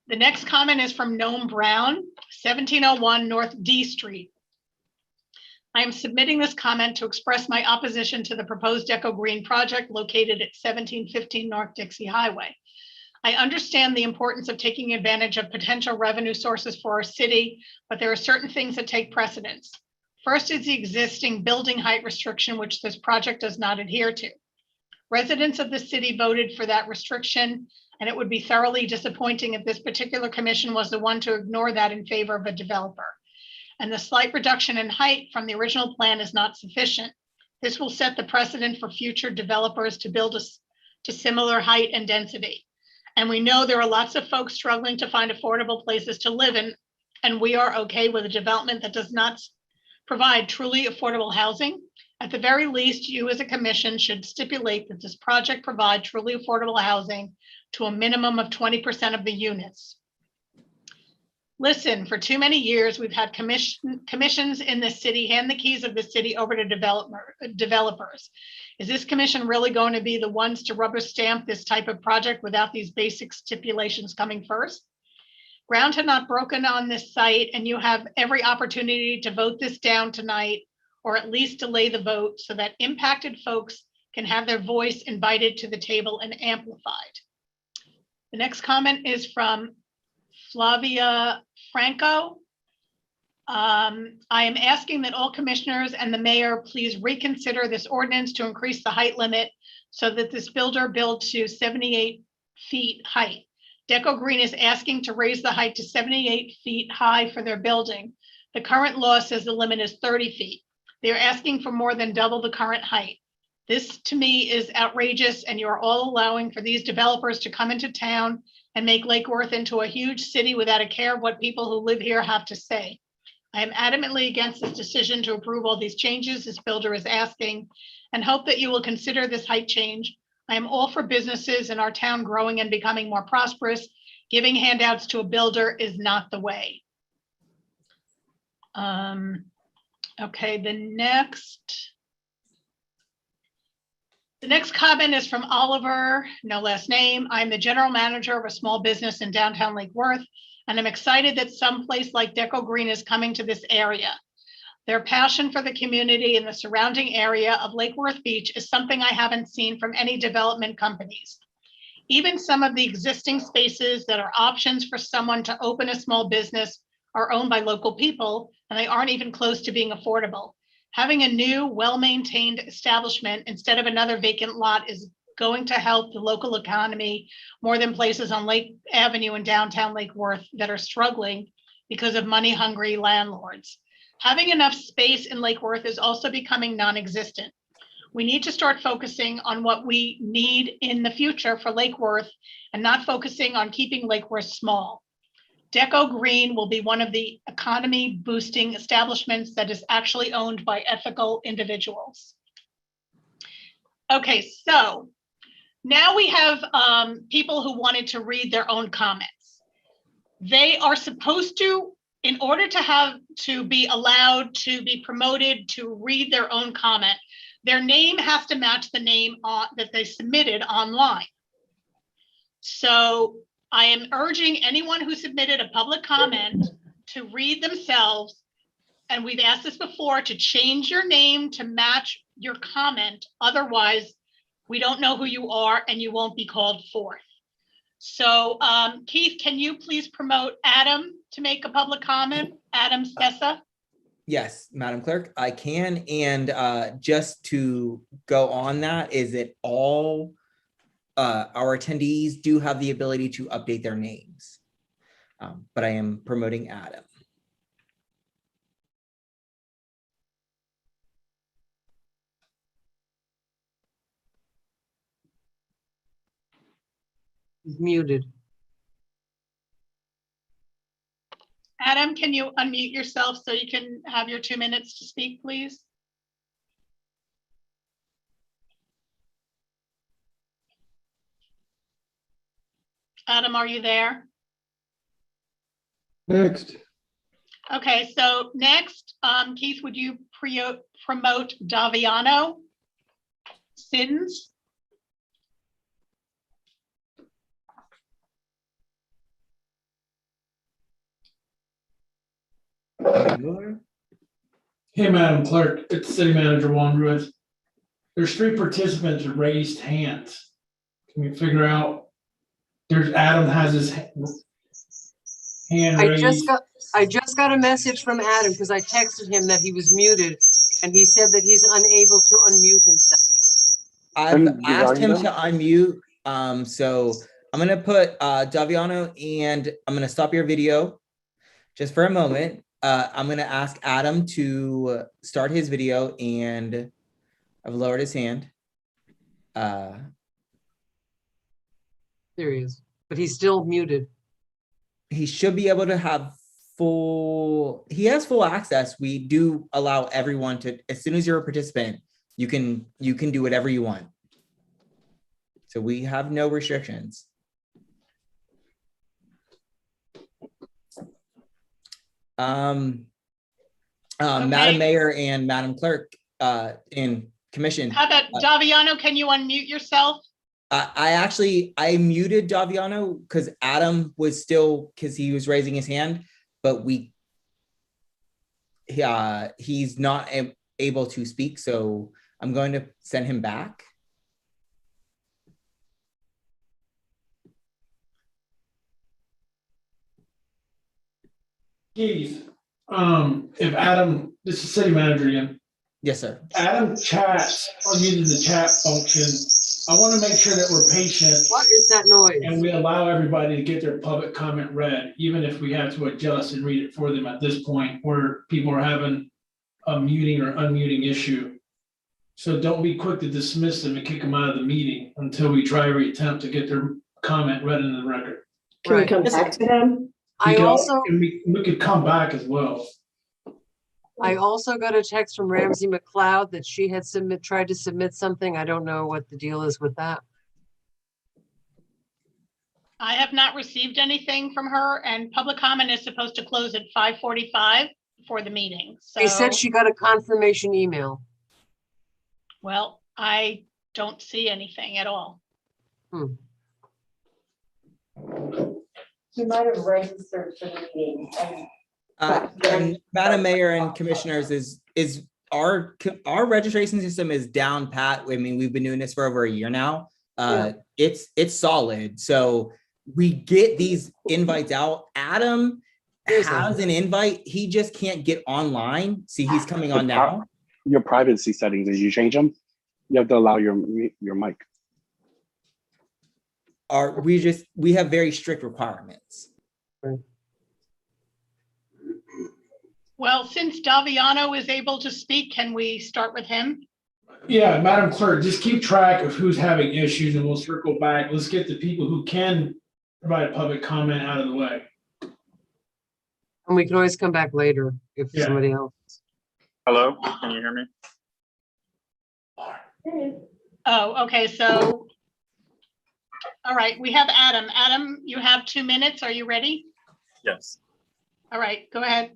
The next comment is from Noam Brown, 1701 North D Street. I am submitting this comment to express my opposition to the proposed Deco Green project located at 1715 North Dixie Highway. I understand the importance of taking advantage of potential revenue sources for our city, but there are certain things that take precedence. First is the existing building height restriction, which this project does not adhere to. Residents of the city voted for that restriction, and it would be thoroughly disappointing if this particular commission was the one to ignore that in favor of a developer. And the slight reduction in height from the original plan is not sufficient. This will set the precedent for future developers to build to similar height and density. And we know there are lots of folks struggling to find affordable places to live in, and we are okay with a development that does not provide truly affordable housing. At the very least, you as a commission should stipulate that this project provide truly affordable housing to a minimum of 20% of the units. Listen, for too many years, we've had commissions in the city hand the keys of the city over to developers. Is this commission really going to be the ones to rubber stamp this type of project without these basic stipulations coming first? Ground had not broken on this site, and you have every opportunity to vote this down tonight, or at least delay the vote so that impacted folks can have their voice invited to the table and amplified. The next comment is from Flavia Franco. I am asking that all commissioners and the mayor please reconsider this ordinance to increase the height limit so that this builder build to 78 feet height. Deco Green is asking to raise the height to 78 feet high for their building. The current law says the limit is 30 feet. They're asking for more than double the current height. This to me is outrageous, and you're all allowing for these developers to come into town and make Lake Worth into a huge city without a care of what people who live here have to say. I am adamantly against this decision to approve all these changes this builder is asking, and hope that you will consider this height change. I am all for businesses in our town growing and becoming more prosperous. Giving handouts to a builder is not the way. Okay, the next comment is from Oliver, no last name. I'm the general manager of a small business in downtown Lake Worth, and I'm excited that some place like Deco Green is coming to this area. Their passion for the community and the surrounding area of Lake Worth Beach is something I haven't seen from any development companies. Even some of the existing spaces that are options for someone to open a small business are owned by local people, and they aren't even close to being affordable. Having a new, well-maintained establishment instead of another vacant lot is going to help the local economy more than places on Lake Avenue and downtown Lake Worth that are struggling because of money-hungry landlords. Having enough space in Lake Worth is also becoming non-existent. We need to start focusing on what we need in the future for Lake Worth and not focusing on keeping Lake Worth small. Deco Green will be one of the economy boosting establishments that is actually owned by ethical individuals. Okay, so now we have people who wanted to read their own comments. They are supposed to, in order to be allowed to be promoted to read their own comment, their name has to match the name that they submitted online. So I am urging anyone who submitted a public comment to read themselves, and we've asked this before, to change your name to match your comment. Otherwise, we don't know who you are and you won't be called forth. So Keith, can you please promote Adam to make a public comment? Adam Spessa? Yes, Madam Clerk, I can. And just to go on that, is that all our attendees do have the ability to update their names. But I am promoting Adam. He's muted. Adam, can you unmute yourself so you can have your 2 minutes to speak, please? Adam, are you there? Next. Okay, so next, Keith, would you promote Daviano Sins? Hey, Madam Clerk, it's City Manager Juan Ruiz. There's 3 participants who raised hands. Can we figure out? There's Adam has his hand raised. I just got a message from Adam because I texted him that he was muted and he said that he's unable to unmute himself. I've asked him to unmute. So I'm gonna put Daviano, and I'm gonna stop your video just for a moment. I'm gonna ask Adam to start his video, and I've lowered his hand. There he is, but he's still muted. He should be able to have he has full access. We do allow everyone to, as soon as you're a participant, you can do whatever you want. So we have no restrictions. Madam Mayor and Madam Clerk, and Commission. How about Daviano, can you unmute yourself? I muted Daviano because Adam was still, because he was raising his hand, but he's not able to speak, so I'm going to send him back. Keith, if Adam, this is City Manager again. Yes, sir. Adam chats or uses the chat function. I want to make sure that we're patient. What is that noise? And we allow everybody to get their public comment read, even if we have to adjust and read it for them at this point where people are having a muting or unmuting issue. So don't be quick to dismiss them and kick them out of the meeting until we try every attempt to get their comment read into the record. Can we come back to him? We could come back as well. I also got a text from Ramsey McLeod that she had tried to submit something. I don't know what the deal is with that. I have not received anything from her, and public comment is supposed to close at 5:45 for the meeting. So She said she got a confirmation email. well, I don't see anything at all. You might have registered for the meeting. And Madam Mayor and Commissioners, is our registration system is down pat. I mean, we've been doing this for over a year now. It's solid. So we get these invites out. Adam has an invite. He just can't get online. See, he's coming on now. Your privacy settings, did you change them? You have to allow your mic. We have very strict requirements. Well, since Daviano is able to speak, can we start with him? Yeah, Madam Clerk, just keep track of who's having issues and we'll circle back. Let's get the people who can provide public comment out of the way. And we can always come back later if Yeah. somebody else. Hello, can you hear me? Oh, okay, so, all right, we have Adam. Adam, you have 2 minutes. Are you ready? Yes, All right, go ahead.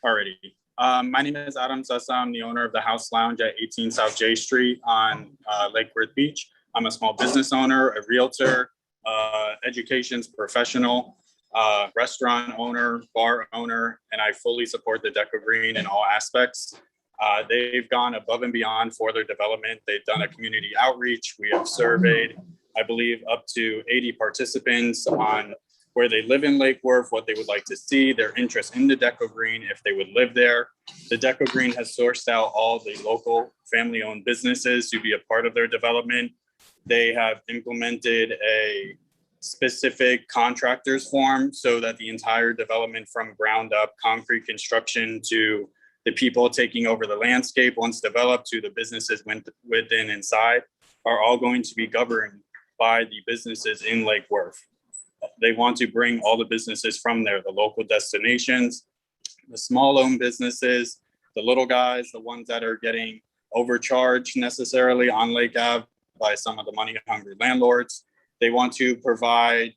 already. My name is Adam Sessa. I'm the owner of the House Lounge at 18 South J Street on Lake Worth Beach. I'm a small business owner, a realtor, education's professional, restaurant owner, bar owner, and I fully support the Deco Green in all aspects. They've gone above and beyond for their development. They've done a community outreach. We have surveyed, I believe, up to 80 participants on where they live in Lake Worth, what they would like to see, their interest in the Deco Green, if they would live there. The Deco Green has sourced out all the local family-owned businesses to be a part of their development. They have implemented a specific contractors form so that the entire development from ground up, concrete construction to the people taking over the landscape once developed to the businesses within inside are all going to be governed by the businesses in Lake Worth. They want to bring all the businesses from there, the local destinations, the small owned businesses, the little guys, the ones that are getting overcharged necessarily on Lake Ave by some of the money hungry landlords. They want to provide,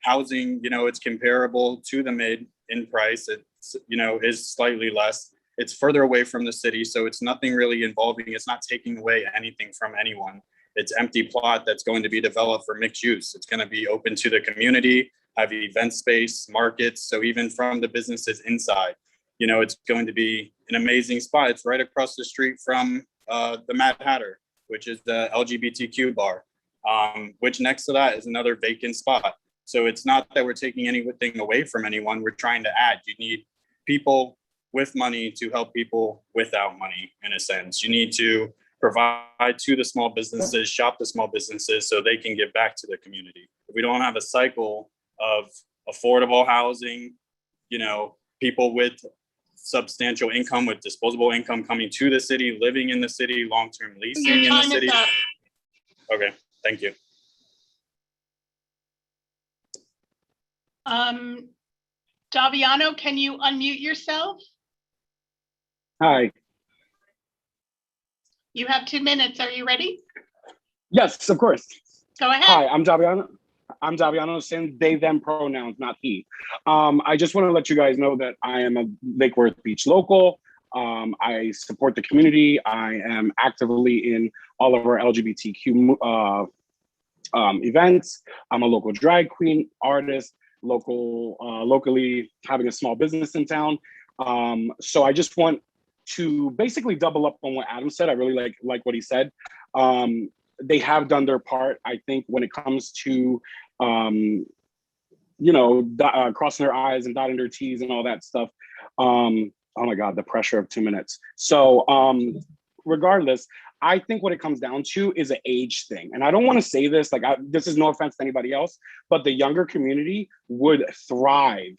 housing, it's comparable to the mid in price. It's, is slightly less. It's further away from the city. So it's nothing really involving, it's not taking away anything from anyone. It's empty plot that's going to be developed for mixed use. It's going to be open to the community, have event space, markets. So even from the businesses inside, it's going to be an amazing spot. It's right across the street from the Mad Hatter, which is the LGBTQ bar, which next to that is another vacant spot. So it's not that we're taking anything away from anyone. We're trying to add. You need people with money to help people without money, in a sense. You need to provide to the small businesses, shop the small businesses so they can give back to the community. If we don't have a cycle of affordable housing, people with substantial income, with disposable income coming to the city, living in the city, long-term leasing Your in the time city. is up. Okay, thank you. Daviano, can you unmute yourself? Hi. You have 2 minutes. Are you ready? Yes, of course. Go ahead. Hi, I'm Daviano. I'm Daviano, saying they, them pronouns, not he. I just want to let you guys know that I am a Lake Worth Beach local. I support the community. I am actively in all of our LGBTQ events. I'm a local drag queen, artist, locally having a small business in town. So I just want to basically double up on what Adam said. I really like what he said. They have done their part. I think when it comes to, crossing their I's and dotting their T's and all that stuff. Oh my God, the pressure of 2 minutes. So regardless, I think what it comes down to is an age thing. And I don't want to say this, this is no offense to anybody else, but the younger community would thrive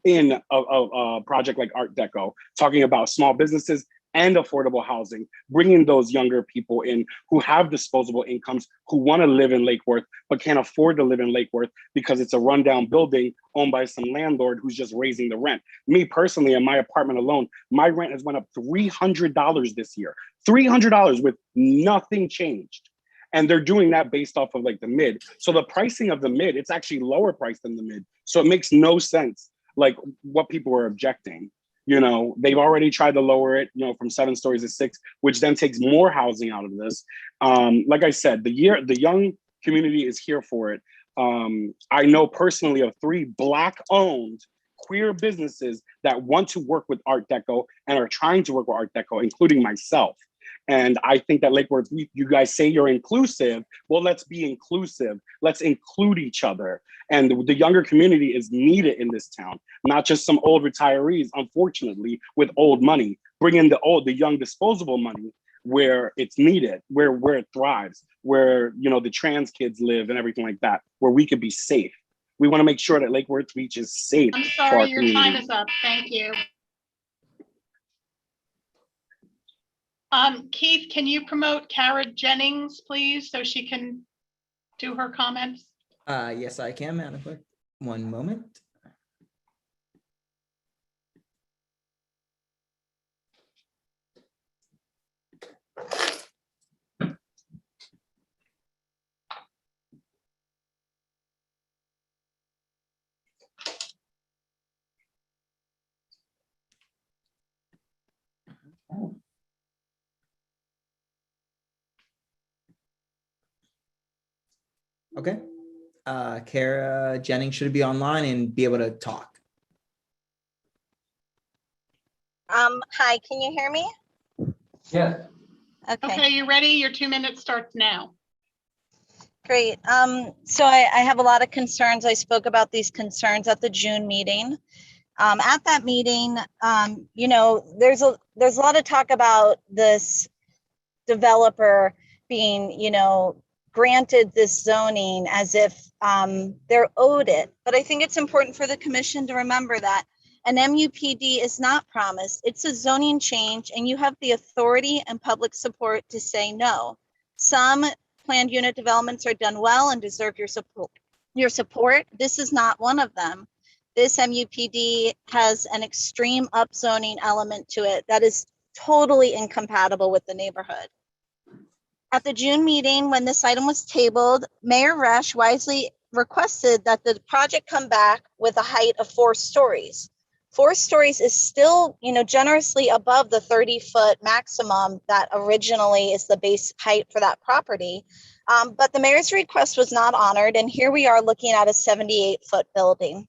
in a project like Art Deco, talking about small businesses and affordable housing, bringing those younger people in who have disposable incomes, who want to live in Lake Worth, but can't afford to live in Lake Worth because it's a rundown building owned by some landlord who's just raising the rent. Me personally, in my apartment alone, my rent has went up $300 this year, $300 with nothing changed. And they're doing that based off of the mid. So the pricing of the mid, it's actually lower price than the mid. So it makes no sense, what people are objecting. They've already tried to lower it, from 7 stories to 6, which then takes more housing out of this. Like I said, the young community is here for it. I know personally of 3 Black-owned queer businesses that want to work with Art Deco and are trying to work with Art Deco, including myself. And I think that Lake Worth, you guys say you're inclusive. Well, let's be inclusive. Let's include each other. And the younger community is needed in this town, not just some old retirees, unfortunately, with old money. Bring in the young disposable money where it's needed, where it thrives, where the trans kids live and everything like that, where we could be safe. We want to make sure that Lake Worth Beach is safe I'm for our sorry, your time community. is up. Thank you. Keith, can you promote Kara Jennings, please, so she can do her comments? Yes, I can, Madam Clerk. One moment. Okay. Kara Jennings should be online and be able to talk. Hi, can you hear me? Yes. Okay, you ready? Your 2 minutes starts now. Great. So I have a lot of concerns. I spoke about these concerns at the June meeting. At that meeting, you know, there's a lot of talk about this developer being, you know, granted this zoning as if they're owed it. But I think it's important for the commission to remember that an MUPD is not promised. It's a zoning change, and you have the authority and public support to say no. Some planned unit developments are done well and deserve your support. This is not one of them. This MUPD has an extreme upzoning element to it that is totally incompatible with the neighborhood. At the June meeting, when this item was tabled, Mayor Resch wisely requested that the project come back with a height of 4 stories. 4 stories is still, you know, generously above the 30-foot maximum that originally is the base height for that property. But the mayor's request was not honored, and here we are looking at a 78-foot building.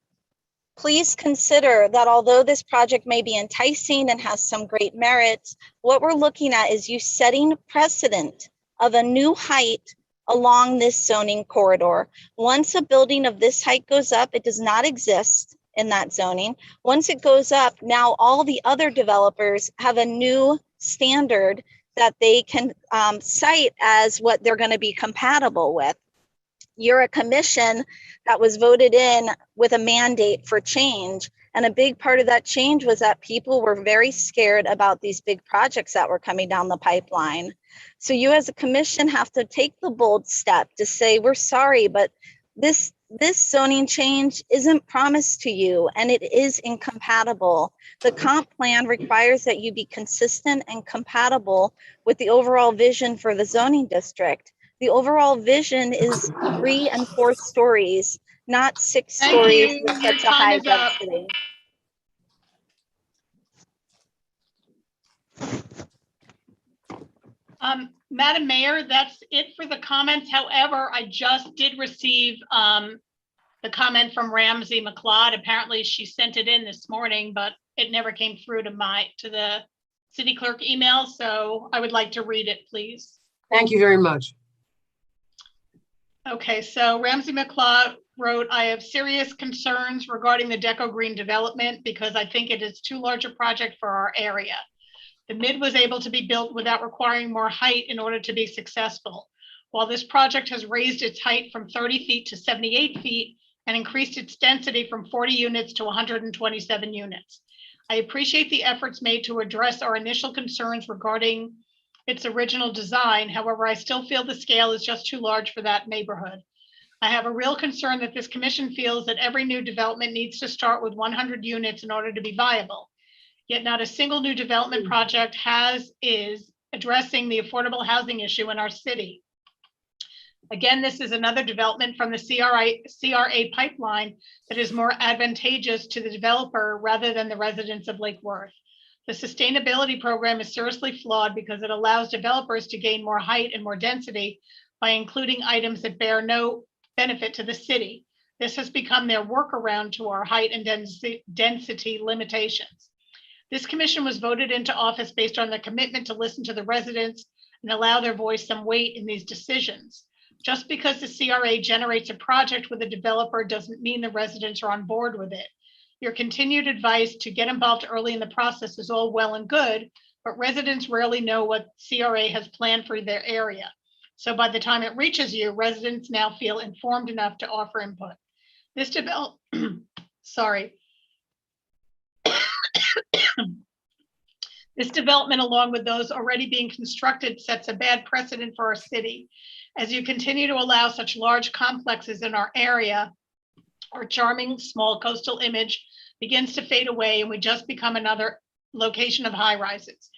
Please consider that although this project may be enticing and has some great merits, what we're looking at is you setting precedent of a new height along this zoning corridor. Once a building of this height goes up, it does not exist in that zoning. Once it goes up, now all the other developers have a new standard that they can cite as what they're going to be compatible with. You're a commission that was voted in with a mandate for change. And a big part of that change was that people were very scared about these big projects that were coming down the pipeline. So you as a commission have to take the bold step to say, we're sorry, but this zoning change isn't promised to you and it is incompatible. The comp plan requires that you be consistent and compatible with the overall vision for the zoning district. The overall vision is 3 and 4 stories, not 6 Thank stories you. with Your such a time high is up. density. Madam Mayor, that's it for the comments. However, I just did receive the comment from Ramsey McLeod. Apparently she sent it in this morning, but it never came through to the city clerk email. So I would like to read it, please. Thank you very much. Okay, so Ramsey McLeod wrote, I have serious concerns regarding the Deco Green development because I think it is too large a project for our area. The mid was able to be built without requiring more height in order to be successful. While this project has raised its height from 30 feet to 78 feet and increased its density from 40 units to 127 units. I appreciate the efforts made to address our initial concerns regarding its original design. However, I still feel the scale is just too large for that neighborhood. I have a real concern that this commission feels that every new development needs to start with 100 units in order to be viable. Yet not a single new development project is addressing the affordable housing issue in our city. Again, this is another development from the CRA pipeline that is more advantageous to the developer rather than the residents of Lake Worth. The sustainability program is seriously flawed because it allows developers to gain more height and more density by including items that bear no benefit to the city. This has become their workaround to our height and density limitations. This commission was voted into office based on the commitment to listen to the residents and allow their voice some weight in these decisions. Just because the CRA generates a project with a developer doesn't mean the residents are on board with it. Your continued advice to get involved early in the process is all well and good, but residents rarely know what CRA has planned for their area. So by the time it reaches you, residents now feel informed enough to offer input. This develop, sorry. This development, along with those already being constructed, sets a bad precedent for our city. As you continue to allow such large complexes in our area, our charming small coastal image begins to fade away and we just become another location of high rises.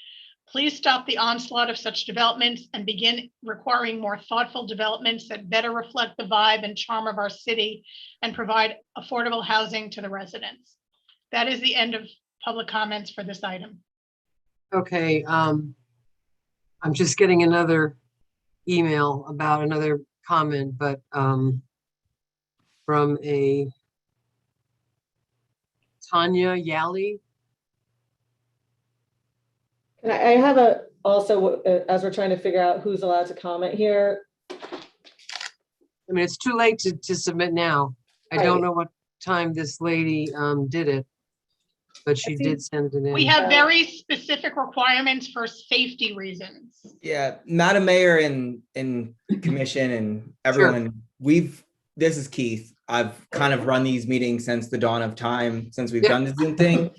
Please stop the onslaught of such developments and begin requiring more thoughtful developments that better reflect the vibe and charm of our city and provide affordable housing to the residents. That is the end of public comments for this item. Okay, I'm just getting another email about another comment, but from a Tanya Yali. And I have also, as we're trying to figure out who's allowed to comment here. I mean, it's too late to submit now. I don't know what time this lady did it, but she did send it in. We have very specific requirements for safety reasons. Yeah, Madam Mayor and Commission and everyone, this is Keith. I've kind of run these meetings since the dawn of time, since we've done the Zoom thing.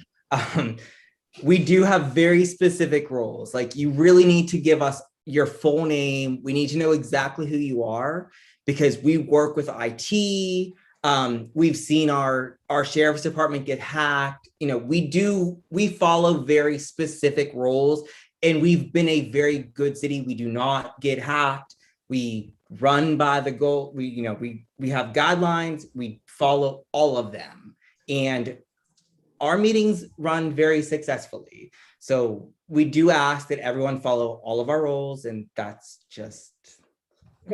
We do have very specific roles. Like, you really need to give us your full name. We need to know exactly who you are, because we work with IT. We've seen our sheriff's department get hacked. You know, we follow very specific roles, and we've been a very good city. We do not get hacked. We run by the goal. We have guidelines. We follow all of them, and our meetings run very successfully. So we do ask that everyone follow all of our rules, and that's just.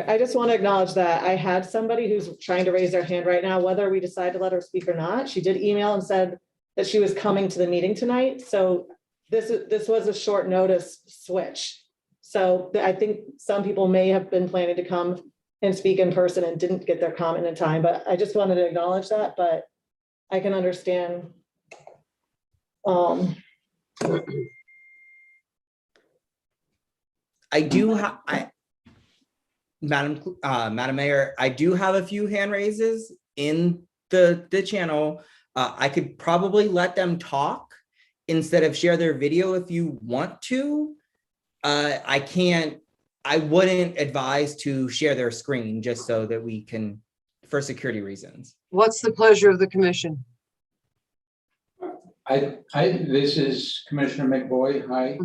I just want to acknowledge that I had somebody who's trying to raise their hand right now, whether we decide to let her speak or not. She did email and said that she was coming to the meeting tonight. So this was a short notice switch. So I think some people may have been planning to come and speak in person and didn't get their comment in time, but I just wanted to acknowledge that, but I can understand. Madam Mayor, I do have a few hand raises in the channel. I could probably let them talk instead of share their video if you want to. I wouldn't advise to share their screen, just so that we can, for security reasons. What's the pleasure of the commission? This is Commissioner McBoy. Hi.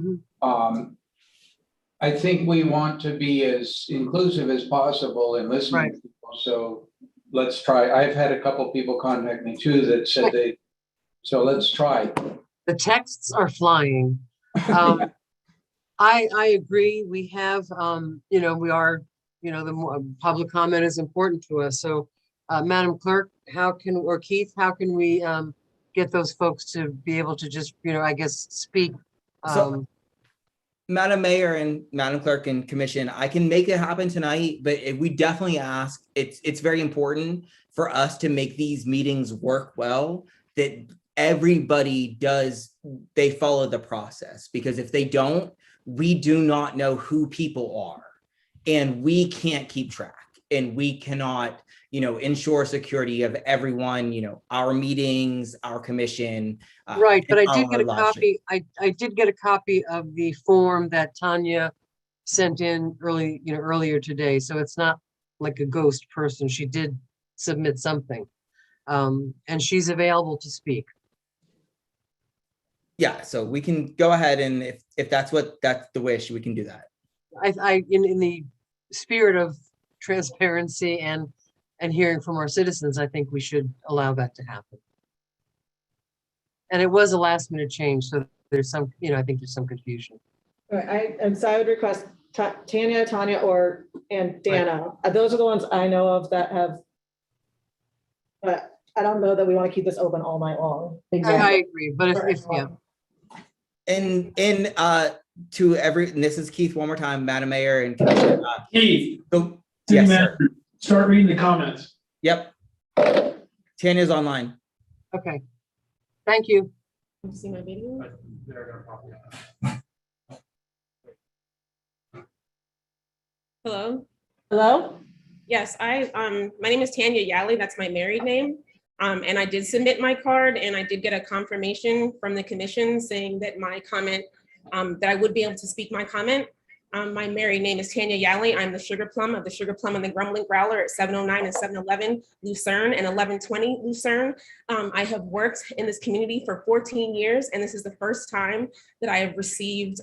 I think we want to be as inclusive as possible in listening to people. So let's try. I've had a couple people contact me too that said so let's try. The texts are flying. I agree. We have, we are, the more public comment is important to us. So Madam Clerk, Keith, how can we get those folks to be able to just, I guess, speak? So, Madam Mayor and Madam Clerk and Commission, I can make it happen tonight, but we definitely ask, it's very important for us to make these meetings work well, that everybody they follow the process, because if they don't, we do not know who people are, and we can't keep track, and we cannot, ensure security of everyone, our meetings, our commission. Right, but I did get a copy. I did get a copy of the form that Tanya sent in earlier today. So it's not like a ghost person. She did submit something, and she's available to speak. Yeah, so we can go ahead, and if that's the wish, we can do that. In the spirit of transparency and hearing from our citizens, I think we should allow that to happen. And it was a last minute change, so there's some, I think there's some confusion. All right, so I would request Tanya, and Dana. Right. Those are the ones I know of that have, but I don't know that we want to keep this open all night long. Exactly. I agree, but if yeah. And this is Keith one more time, Madam Mayor and Keith. Yes, sir. Start reading the comments. Yep. Tanya's online. Okay. Thank you. Can you see my video? Hello. Hello. Yes, my name is Tanya Yali. That's my married name. And I did submit my card, and I did get a confirmation from the commission saying that my comment, that I would be able to speak my comment. My married name is Tanya Yali. I'm the Sugar Plum of the Sugar Plum and the Grumbling Growler at 709 and 711 Lucerne and 1120 Lucerne. I have worked in this community for 14 years, and this is the first time that I have received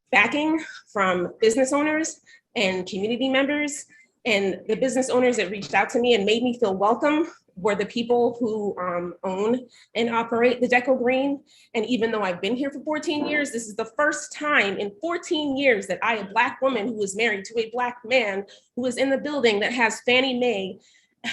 backing from business owners and community members. And the business owners that reached out to me and made me feel welcome were the people who own and operate the Deco Green. And even though I've been here for 14 years, this is the first time in 14 years that I, a Black woman who is married to a Black man who is in the building that has Fannie Mae,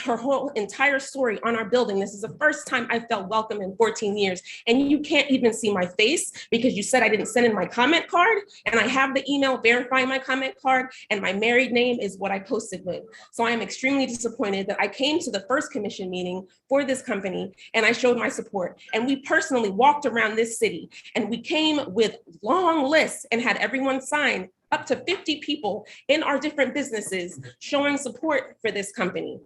her whole entire story on our building. This is the first time I felt welcome in 14 years. And you can't even see my face because you said I didn't send in my comment card. And I have the email verifying my comment card, and my married name is what I posted with. So I am extremely disappointed that I came to the first commission meeting for this company and I showed my support. And we personally walked around this city and we came with long lists and had everyone sign, up to 50 people in our different businesses showing support for this company.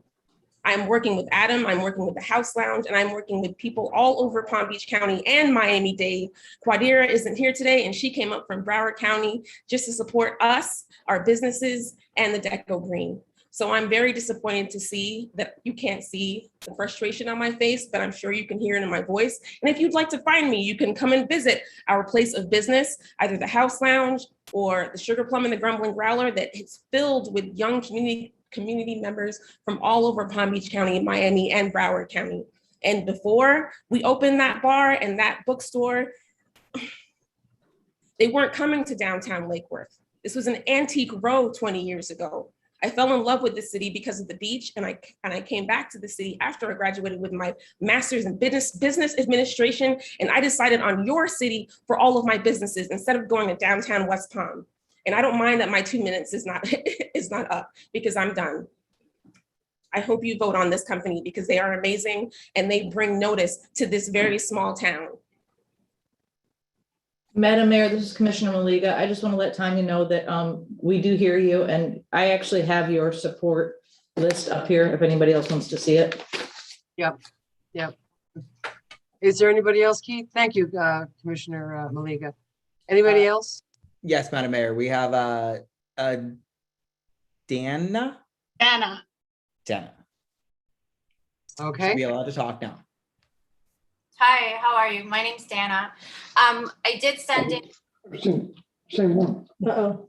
I'm working with Adam, I'm working with the House Lounge, and I'm working with people all over Palm Beach County and Miami-Dade. Quadira isn't here today, and she came up from Broward County just to support us, our businesses, and the Deco Green. So I'm very disappointed to see that you can't see the frustration on my face, but I'm sure you can hear it in my voice. And if you'd like to find me, you can come and visit our place of business, either the House Lounge or the Sugar Plum and the Grumbling Growler, that is filled with young community members from all over Palm Beach County, Miami, and Broward County. And before we opened that bar and that bookstore, they weren't coming to downtown Lake Worth. This was an antique row 20 years ago. I fell in love with the city because of the beach, and I came back to the city after I graduated with my master's in business administration, and I decided on your city for all of my businesses instead of going to downtown West Palm. And I don't mind that my 2 minutes is not up because I'm done. I hope you vote on this company because they are amazing and they bring notice to this very small town. Madam Mayor, this is Commissioner Maliga. I just want to let Tanya know that we do hear you, and I actually have your support list up here if anybody else wants to see it. Yep. Is there anybody else, Keith? Thank you, Commissioner Maliga. Anybody else? Yes, Madam Mayor, we have Dana. Anna. Okay. Should be allowed to talk now. Hi, how are you? My name's Dana. I did send in. Same one. Uh-oh.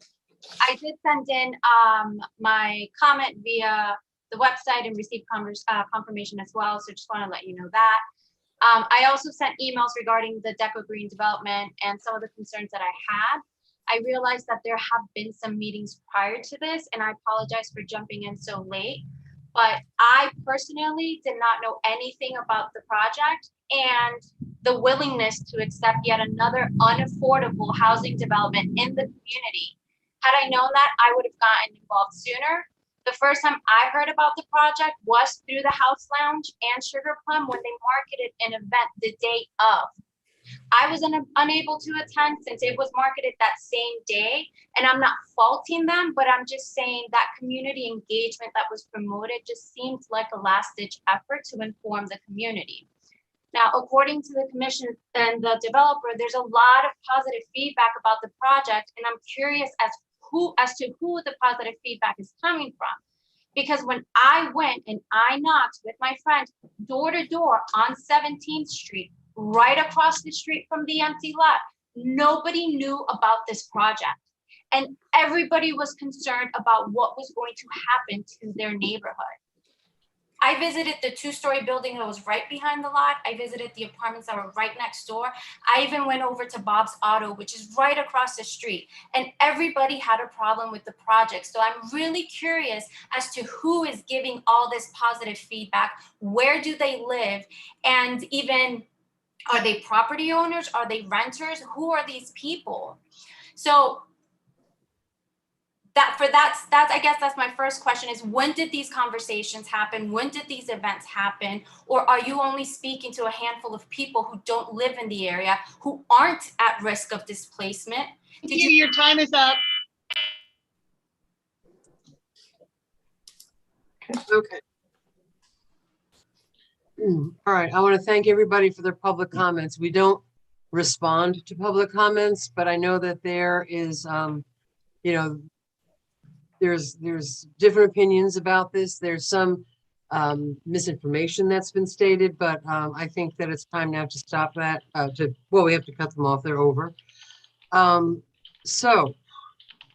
I did send in my comment via the website and received confirmation as well. So just want to let you know that. I also sent emails regarding the Deco Green development and some of the concerns that I had. I realized that there have been some meetings prior to this, and I apologize for jumping in so late. But I personally did not know anything about the project and the willingness to accept yet another unaffordable housing development in the community. Had I known that, I would have gotten involved sooner. The first time I heard about the project was through the House Lounge and Sugar Plum when they marketed an event the day of. I was unable to attend since it was marketed that same day, and I'm not faulting them, but I'm just saying that community engagement that was promoted just seemed like a last-ditch effort to inform the community. Now, according to the commission and the developer, there's a lot of positive feedback about the project, and I'm curious as to who the positive feedback is coming from. Because when I went and I knocked with my friend door to door on 17th Street, right across the street from the empty lot, nobody knew about this project. And everybody was concerned about what was going to happen to their neighborhood. I visited the 2-story building that was right behind the lot. I visited the apartments that were right next door. I even went over to Bob's Auto, which is right across the street. And everybody had a problem with the project. So I'm really curious as to who is giving all this positive feedback. Where do they live? And even, are they property owners? Are they renters? Who are these people? So that's I guess that's my first question is, when did these conversations happen? When did these events happen? Or are you only speaking to a handful of people who don't live in the area, who aren't at risk of displacement? Your time is up. Okay. All right, I want to thank everybody for their public comments. We don't respond to public comments, but I know that there is, you know, there's different opinions about this. There's some misinformation that's been stated, but I think that it's time now to stop that, well, we have to cut them off. They're over. So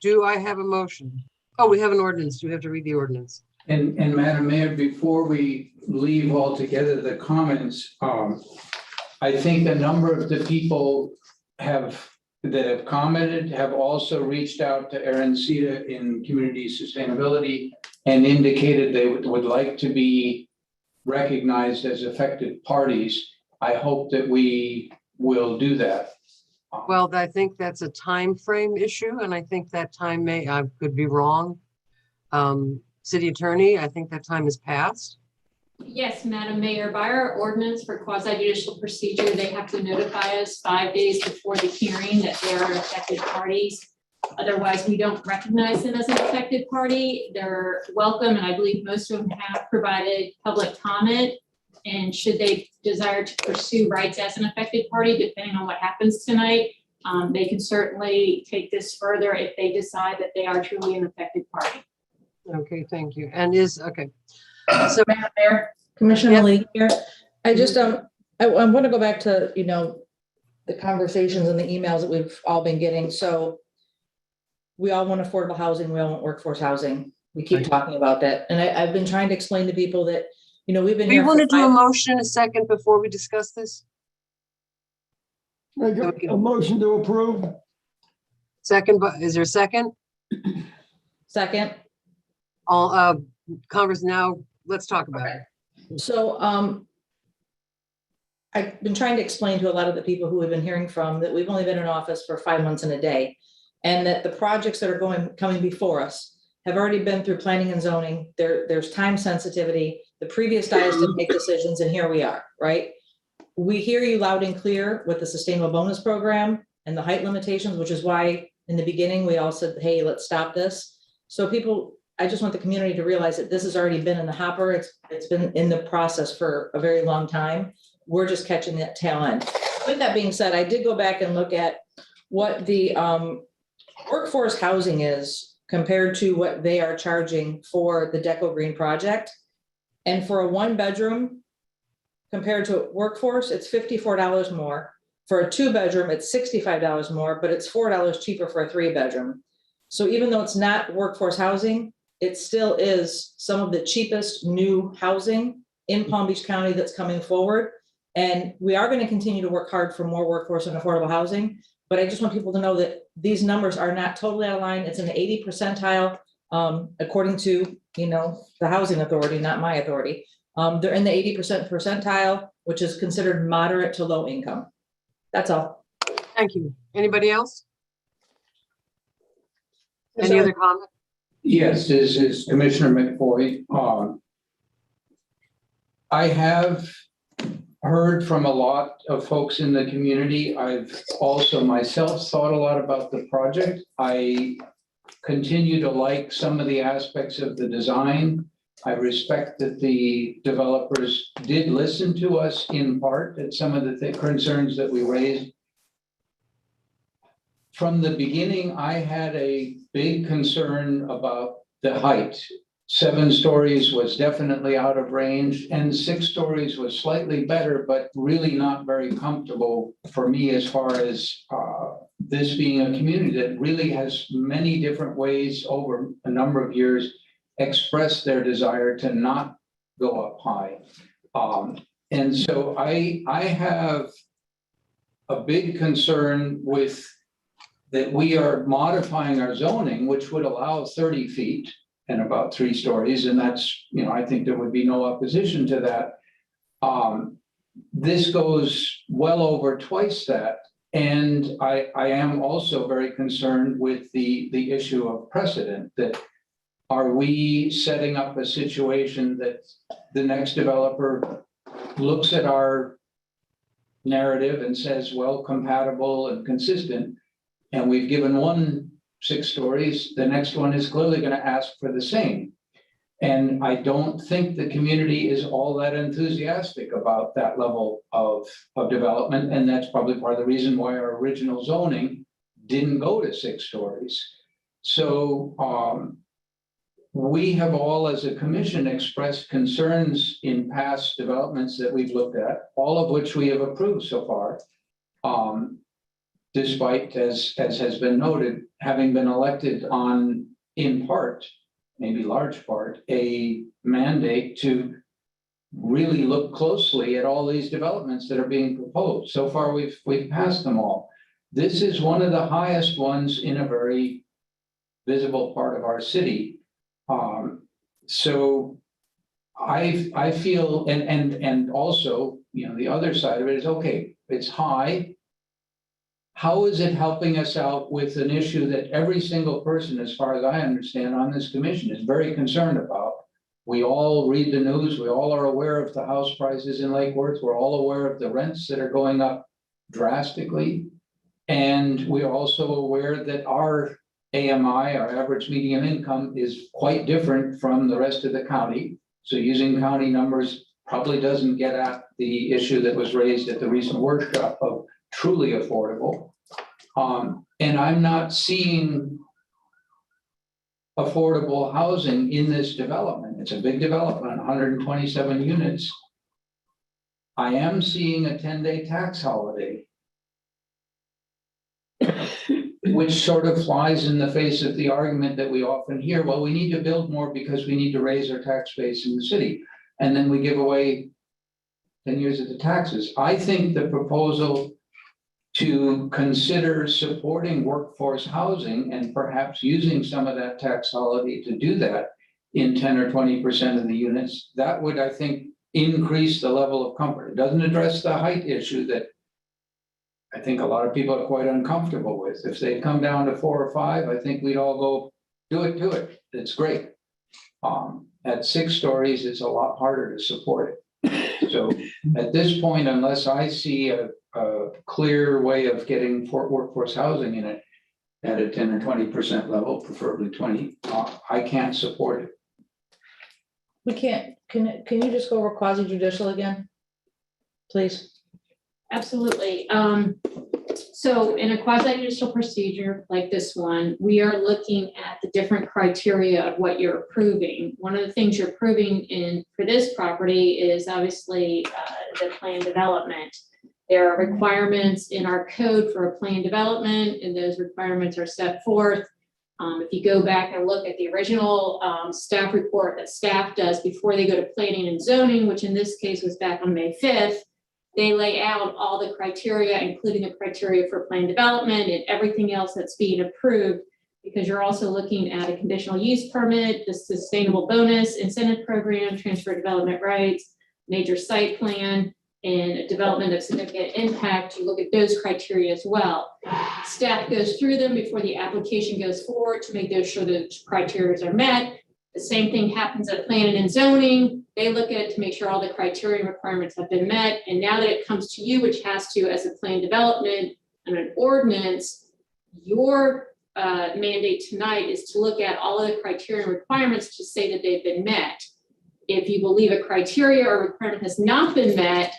do I have a motion? Oh, we have an ordinance. Do we have to read the ordinance? And Madam Mayor, before we leave altogether the comments, I think a number of the people that have commented have also reached out to Erin Sita in Community Sustainability and indicated they would like to be recognized as affected parties. I hope that we will do that. Well, I think that's a time frame issue, and I think that time I could be wrong. City Attorney, I think that time has passed. Yes, Madam Mayor, by our ordinance for quasi judicial procedure, they have to notify us 5 days before the hearing that they are affected parties. Otherwise, we don't recognize them as an affected party. They're welcome, and I believe most of them have provided public comment. And should they desire to pursue rights as an affected party, depending on what happens tonight, they can certainly take this further if they decide that they are truly an affected party. Okay, thank you. And okay. So Madam Mayor, Commissioner Malik here. I just, I want to go back to, you know, the conversations and the emails that we've all been getting. So we all want affordable housing. We all want workforce housing. We keep talking about that. And I've been trying to explain to people that, you know, we've been We here. want to do a motion a second before we discuss this. Make a motion to approve. Second, but is there a second? Second. All Congress now, let's talk about it. So I've been trying to explain to a lot of the people who we've been hearing from that we've only been in office for 5 months and a day. And that the projects that are coming before us have already been through planning and zoning. There's time sensitivity. The previous dais didn't make decisions, and here we are, right? We hear you loud and clear with the sustainable bonus program and the height limitations, which is why in the beginning, we all said, hey, let's stop this. So people, I just want the community to realize that this has already been in the hopper. It's been in the process for a very long time. We're just catching that tail end. With that being said, I did go back and look at what the workforce housing is compared to what they are charging for the Deco Green project. And for a 1-bedroom compared to workforce, it's $54 more. For a 2-bedroom, it's $65 more, but it's $4 cheaper for a 3-bedroom. So even though it's not workforce housing, it still is some of the cheapest new housing in Palm Beach County that's coming forward. And we are going to continue to work hard for more workforce and affordable housing. But I just want people to know that these numbers are not totally out of line. It's in the 80 percentile, according to, you know, the housing authority, not my authority. They're in the 80% percentile, which is considered moderate to low income. That's all. Thank you. Anybody else? Any other comment? Yes, this is Commissioner McFoy. I have heard from a lot of folks in the community. I've also myself thought a lot about the project. I continue to like some of the aspects of the design. I respect that the developers did listen to us in part at some of the concerns that we raised. From the beginning, I had a big concern about the height. 7 stories was definitely out of range, and 6 stories was slightly better, but really not very comfortable for me as far as this being a community that really has many different ways over a number of years expressed their desire to not go up high. And so I have a big concern with that we are modifying our zoning, which would allow 30 feet and about 3 stories. And that's, you know, I think there would be no opposition to that. This goes well over twice that. And I am also very concerned with the issue of precedent, that are we setting up a situation that the next developer looks at our narrative and says, well, compatible and consistent, and we've given one 6 stories, the next one is clearly going to ask for the same. And I don't think the community is all that enthusiastic about that level of development. And that's probably part of the reason why our original zoning didn't go to 6 stories. So we have all, as a commission, expressed concerns in past developments that we've looked at, all of which we have approved so far. Despite, as has been noted, having been elected on, in part, maybe large part, a mandate to really look closely at all these developments that are being proposed. So far, we've passed them all. This is one of the highest ones in a very visible part of our city. So I feel, and also, you know, the other side of it is, okay, it's high. How is it helping us out with an issue that every single person, as far as I understand, on this commission is very concerned about? We all read the news. We all are aware of the house prices in Lake Worth. We're all aware of the rents that are going up drastically. And we're also aware that our AMI, our average median income, is quite different from the rest of the county. So using county numbers probably doesn't get at the issue that was raised at the recent workshop of truly affordable. And I'm not seeing affordable housing in this development. It's a big development, 127 units. I am seeing a 10-day tax holiday, which sort of flies in the face of the argument that we often hear, well, we need to build more because we need to raise our tax base in the city. And then we give away 10 years of the taxes. I think the proposal to consider supporting workforce housing and perhaps using some of that tax holiday to do that in 10 or 20% of the units, that would, I think, increase the level of comfort. It doesn't address the height issue that I think a lot of people are quite uncomfortable with. If they come down to 4 or 5, I think we'd all go, do it. It's great. At 6 stories, it's a lot harder to support it. So at this point, unless I see a clear way of getting workforce housing in it at a 10 or 20% level, preferably 20, I can't support it. We can't, can you just go over quasi judicial again? Please. Absolutely. So in a quasi-judicial procedure like this one, we are looking at the different criteria of what you're approving. One of the things you're approving for this property is obviously the plan development. There are requirements in our code for a plan development, and those requirements are set forth. If you go back and look at the original staff report that staff does before they go to planning and zoning, which in this case was back on May 5th, they lay out all the criteria, including the criteria for plan development and everything else that's being approved, because you're also looking at a conditional use permit, the sustainable bonus incentive program, transfer development rights, major site plan, and development of significant impact. You look at those criteria as well. Staff goes through them before the application goes forward to make sure those criteria are met. The same thing happens at planning and zoning. They look at it to make sure all the criteria and requirements have been met. And now that it comes to you, which has to, as a plan development and an ordinance, your mandate tonight is to look at all of the criteria and requirements to say that they've been met. If you believe a criteria or requirement has not been met,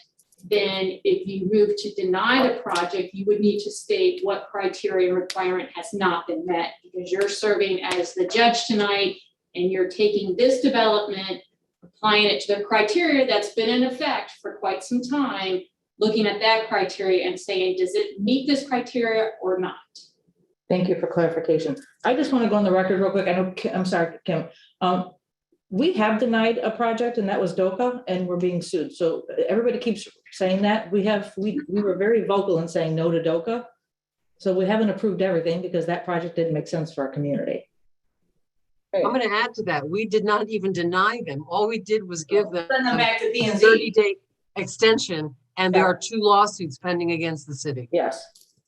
then if you move to deny the project, you would need to state what criteria and requirement has not been met, because you're serving as the judge tonight and you're taking this development, applying it to the criteria that's been in effect for quite some time, looking at that criteria and saying, does it meet this criteria or not? Thank you for clarification. I just want to go on the record real quick. I know, I'm sorry, Kim. We have denied a project, and that was DOCA, and we're being sued. So everybody keeps saying that. We were very vocal in saying no to DOCA. So we haven't approved everything because that project didn't make sense for our community. I'm going to add to that. We did not even deny them. All we did was give them Send them back to a P&Z. 30-day extension, and there are 2 lawsuits pending against the city. Yes.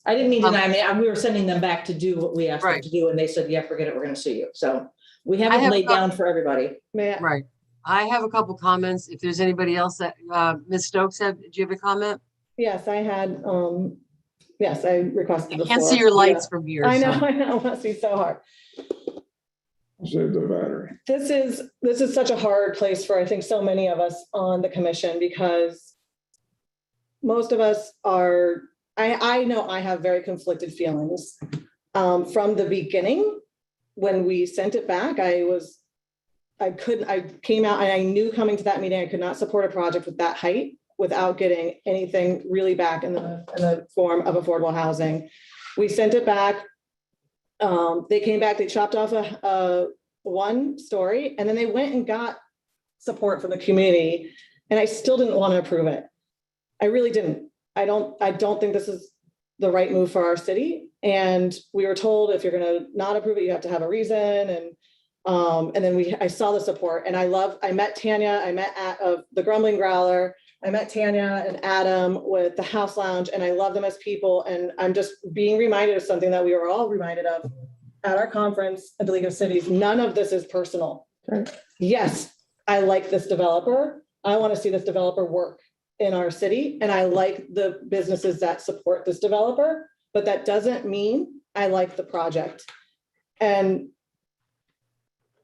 I didn't mean to deny. I mean, we were sending them back to do what we asked them to do, and they said, yeah, forget it, we're going to sue you. So we haven't laid down for everybody. Right. I have a couple comments. If there's anybody else that, Ms. Stokes, do you have a comment? Yes, I had, yes, I requested the I can't floor. see your lights from here. I know, so. I know, it must be so hard. Save the battery. This is such a hard place for, I think, so many of us on the commission, because most of us are, I know I have very conflicted feelings. From the beginning, when we sent it back, I came out and I knew coming to that meeting, I could not support a project with that height without getting anything really back in the form of affordable housing. We sent it back. They came back, they chopped off a one story, and then they went and got support from the community. And I still didn't want to approve it. I really didn't. I don't think this is the right move for our city. And we were told, if you're going to not approve it, you have to have a reason. And then I saw the support, and I met Tanya, I met the Grumbling Growler, I met Tanya and Adam with the House Lounge, and I love them as people. And I'm just being reminded of something that we were all reminded of at our conference at the League of Cities. None of this is personal. Yes, I like this developer. I want to see this developer work in our city, and I like the businesses that support this developer, but that doesn't mean I like the project. And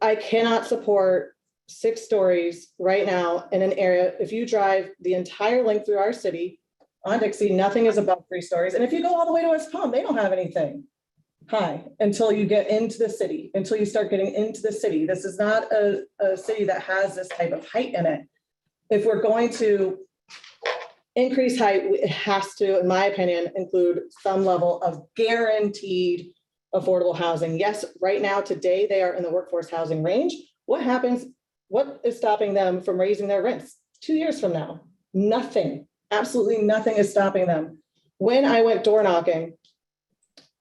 I cannot support 6 stories right now in an area. If you drive the entire length through our city on Dixie, nothing is above 3 stories. And if you go all the way to West Palm, they don't have anything high until you get into the city, until you start getting into the city. This is not a city that has this type of height in it. If we're going to increase height, it has to, in my opinion, include some level of guaranteed affordable housing. Yes, right now, today, they are in the workforce housing range. What happens? What is stopping them from raising their rents 2 years from now? Nothing, absolutely nothing is stopping them. When I went door knocking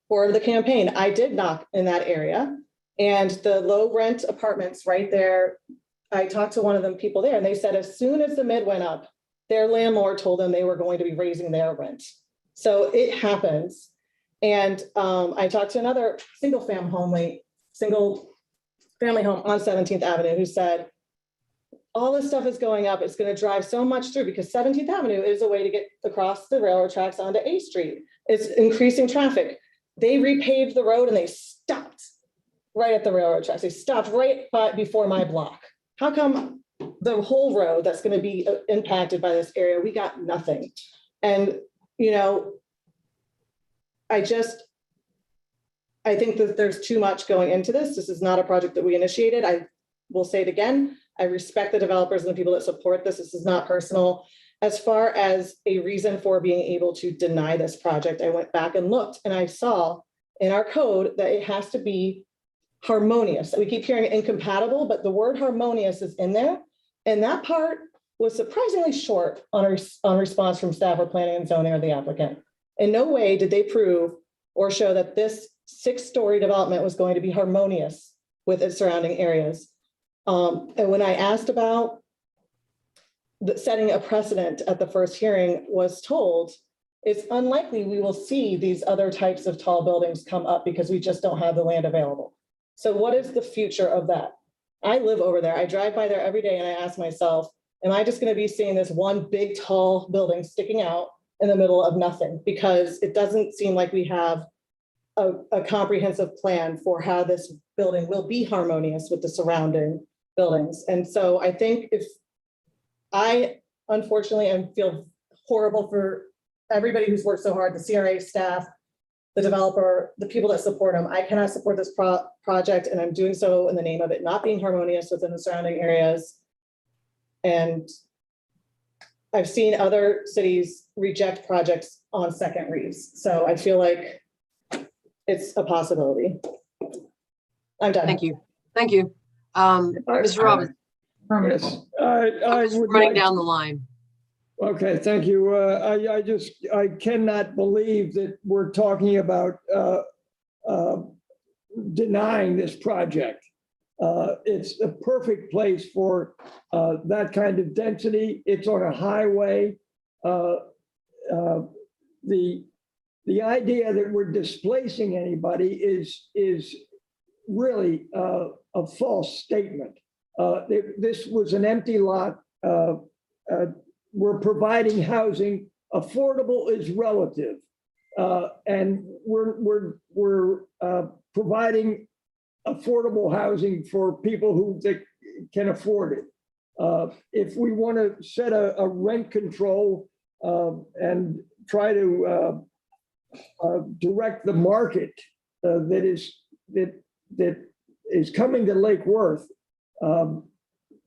for the campaign, I did knock in that area, and the low rent apartments right there, I talked to one of them people there, and they said as soon as the mid went up, their landlord told them they were going to be raising their rent. So it happens. And I talked to another single family home on 17th Avenue who said, all this stuff is going up. It's going to drive so much through, because 17th Avenue is a way to get across the railroad tracks onto A Street. It's increasing traffic. They repaved the road and they stopped right at the railroad tracks. They stopped right before my block. How come the whole road that's going to be impacted by this area, we got nothing? And, you know, I think that there's too much going into this. This is not a project that we initiated. I will say it again. I respect the developers and the people that support this. This is not personal. As far as a reason for being able to deny this project, I went back and looked, and I saw in our code that it has to be harmonious. We keep hearing incompatible, but the word harmonious is in there. And that part was surprisingly short on response from staff or planning and zoning or the applicant. In no way did they prove or show that this 6-story development was going to be harmonious with its surrounding areas. And when I asked about setting a precedent at the first hearing, was told it's unlikely we will see these other types of tall buildings come up because we just don't have the land available. So what is the future of that? I live over there. I drive by there every day, and I ask myself, am I just going to be seeing this one big tall building sticking out in the middle of nothing? Because it doesn't seem like we have a comprehensive plan for how this building will be harmonious with the surrounding buildings. And so I think unfortunately, feel horrible for everybody who's worked so hard, the CRA staff, the developer, the people that support them. I cannot support this project, and I'm doing so in the name of it not being harmonious within the surrounding areas. And I've seen other cities reject projects on second reads. So I feel like it's a possibility. I'm done. Thank you. Thank you. Mr. Robbins. Yes, I would Running like down the line. Okay, thank you. I cannot believe that we're talking about denying this project. It's a perfect place for that kind of density. It's on a highway. The idea that we're displacing anybody is really a false statement. This was an empty lot. We're providing housing. Affordable is relative, and we're providing affordable housing for people who can afford it. If we want to set a rent control and try to direct the market that is coming to Lake Worth,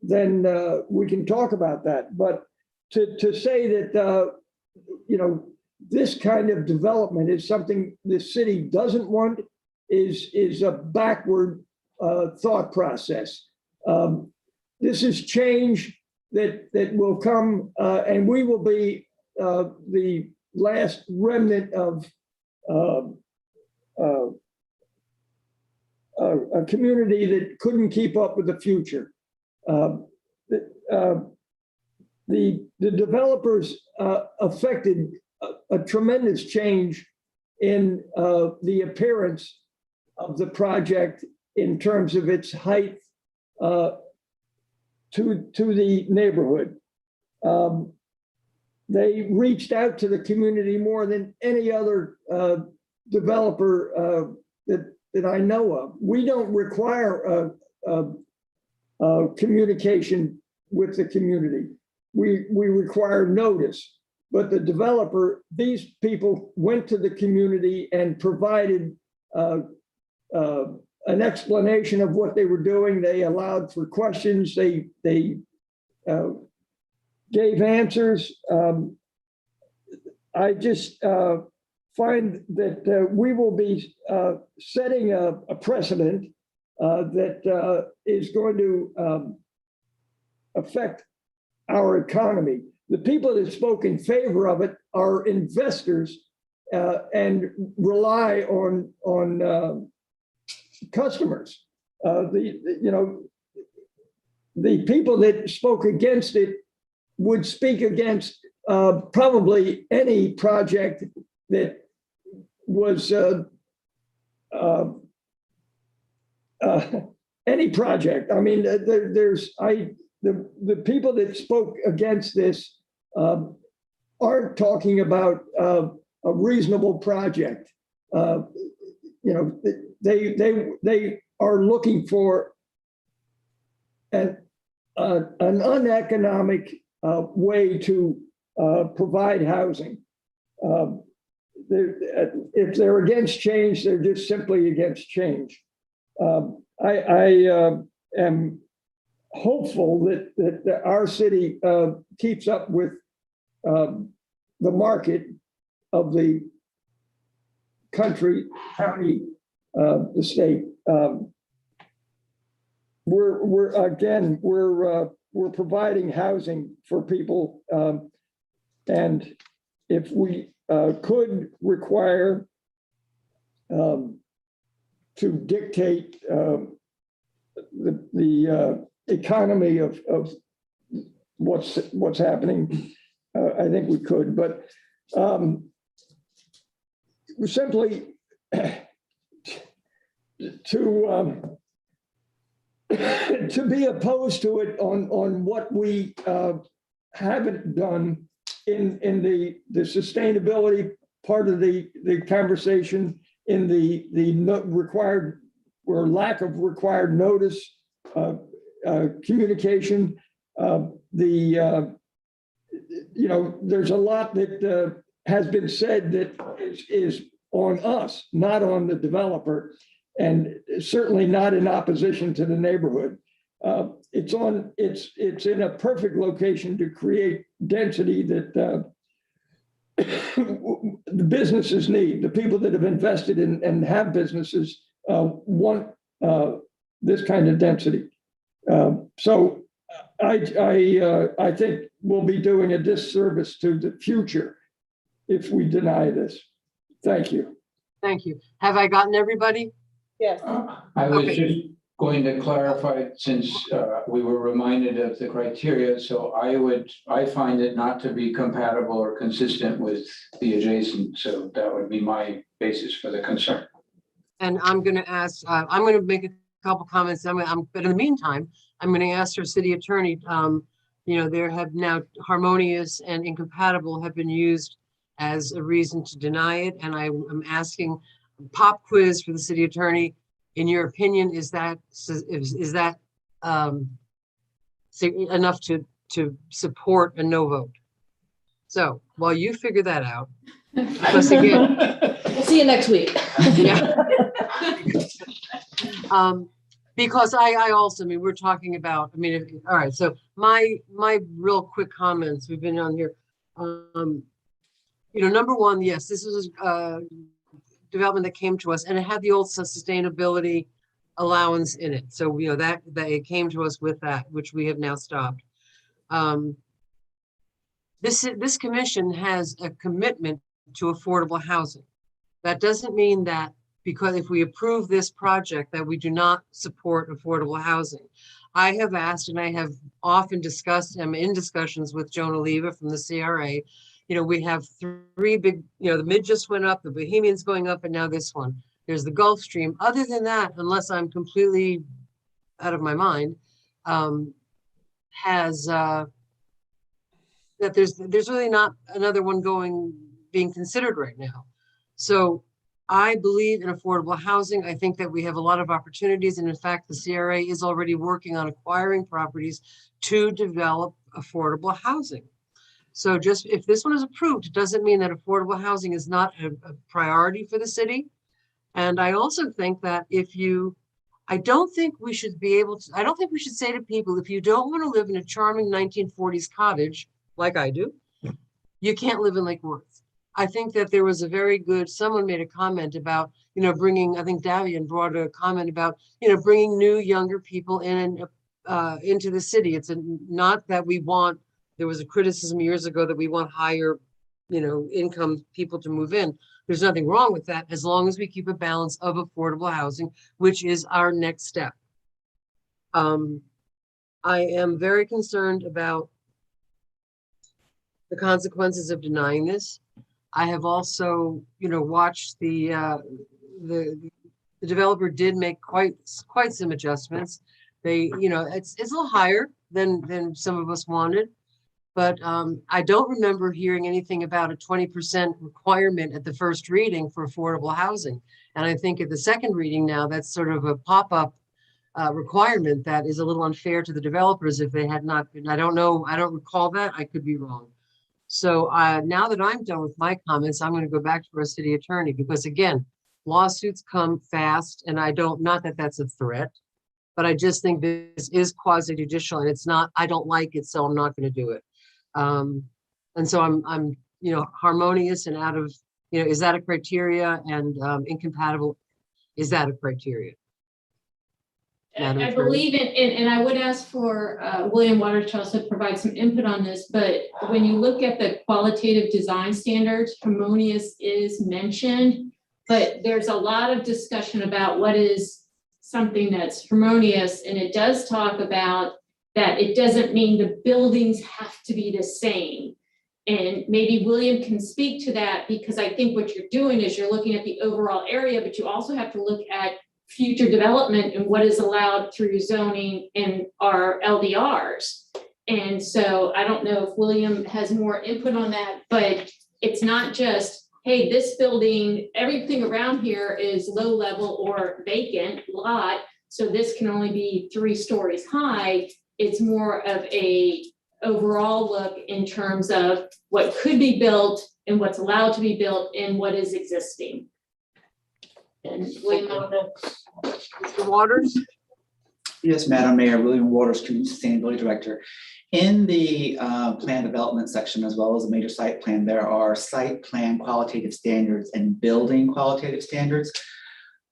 then we can talk about that. But to say that this kind of development is something the city doesn't want is a backward thought process. This is change that will come, and we will be the last remnant of a community that couldn't keep up with the future. The developers affected a tremendous change in the appearance of the project in terms of its height to the neighborhood. They reached out to the community more than any other developer that I know of. We don't require communication with the community. We require notice, but the developer, these people went to the community and provided an explanation of what they were doing. They allowed for questions. They gave answers. I just find that we will be setting a precedent that is going to affect our economy. The people that spoke in favor of it are investors and rely on customers. The people that spoke against it would speak against probably any project that was any project. I mean, the people that spoke against this aren't talking about a reasonable project. They are looking for an uneconomic way to provide provide housing. If they're against change, they're just simply against change. I am hopeful that our city keeps up with the market of the country, county, the state. We're providing housing for people, and if we could require to dictate the economy of what's happening, I think we could, but simply to be opposed to it on what we haven't done in the sustainability part of the conversation, in the required or lack of required notice, communication. There's a lot that has been said that is on us, not on the developer, and certainly not in opposition to the neighborhood. It's in a perfect location to create density that the businesses need. The people that have invested in and have businesses want this kind of density. So I think we'll be doing a disservice to the future if we deny this. Thank you. Thank you. Have I gotten everybody? Yes. I was just going to clarify, since we were reminded of the criteria, so I find it not to be compatible or consistent with the adjacent, so that would be my basis for the concern. And I'm going to ask, I'm going to make a couple comments. But in the meantime, I'm going to ask our city attorney, there have now harmonious and incompatible have been used as a reason to deny it. And I am asking a pop quiz for the city attorney. In your opinion, is that enough to support a no vote? So while you figure that out, because again, We'll see you next week. yeah. Because I also, I mean, we're talking about, I mean, all right, so my real quick comments, we've been on here. Number one, yes, this is a development that came to us and it had the old sustainability allowance in it. So, that it came to us with that, which we have now stopped. This commission has a commitment to affordable housing. That doesn't mean that because if we approve this project that we do not support affordable housing. I have asked and I have often discussed, I'm in discussions with Joan Oliva from the CRA. We have three big, the Mid just went up, the Bohemian's going up, and now this one. There's the Gulf Stream. Other than that, unless I'm completely out of my mind, that there's really not another one being considered right now. So I believe in affordable housing. I think that we have a lot of opportunities. And in fact, the CRA is already working on acquiring properties to develop affordable housing. So just if this one is approved, it doesn't mean that affordable housing is not a priority for the city. And I also think that I don't think we should say to people, if you don't want to live in a charming 1940s cottage, like I do, you can't live in Lake Worth. I think that there was a very good, someone made a comment about, bringing, I think Davian brought a comment about, bringing new, younger people in into the city. It's not that we want, there was a criticism years ago that we want higher, income people to move in. There's nothing wrong with that as long as we keep a balance of affordable housing, which is our next step. I am very concerned about the consequences of denying this. I have also, watched the developer did make quite some adjustments. They, it's a little higher than some of us wanted, but I don't remember hearing anything about a 20% requirement at the first reading for affordable housing. And I think at the second reading now, that's sort of a pop-up requirement that is a little unfair to the developers if they had not been. I don't know. I don't recall that. I could be wrong. So now that I'm done with my comments, I'm going to go back to our city attorney because again, lawsuits come fast and not that that's a threat, but I just think this is quasi judicial and it's not, I don't like it, so I'm not going to do it. And so I'm harmonious and out of, is that a criteria, and incompatible, is that a criteria? I believe in, and I would ask for William Waters to also provide some input on this, but when you look at the qualitative design standards, harmonious is mentioned, but there's a lot of discussion about what is something that's harmonious, and it does talk about that it doesn't mean the buildings have to be the same. And maybe William can speak to that, because I think what you're doing is you're looking at the overall area, but you also have to look at future development and what is allowed through zoning and our LDRs. And so I don't know if William has more input on that, but it's not just, hey, this building, everything around here is low level or vacant lot, so this can only be 3 stories high. It's more of a overall look in terms of what could be built and what's allowed to be built and what is existing. And William, I don't know. Mr. Waters? Yes, Madam Mayor, William Waters, Community Sustainability Director. In the plan development section, as well as a major site plan, there are site plan qualitative standards and building qualitative standards.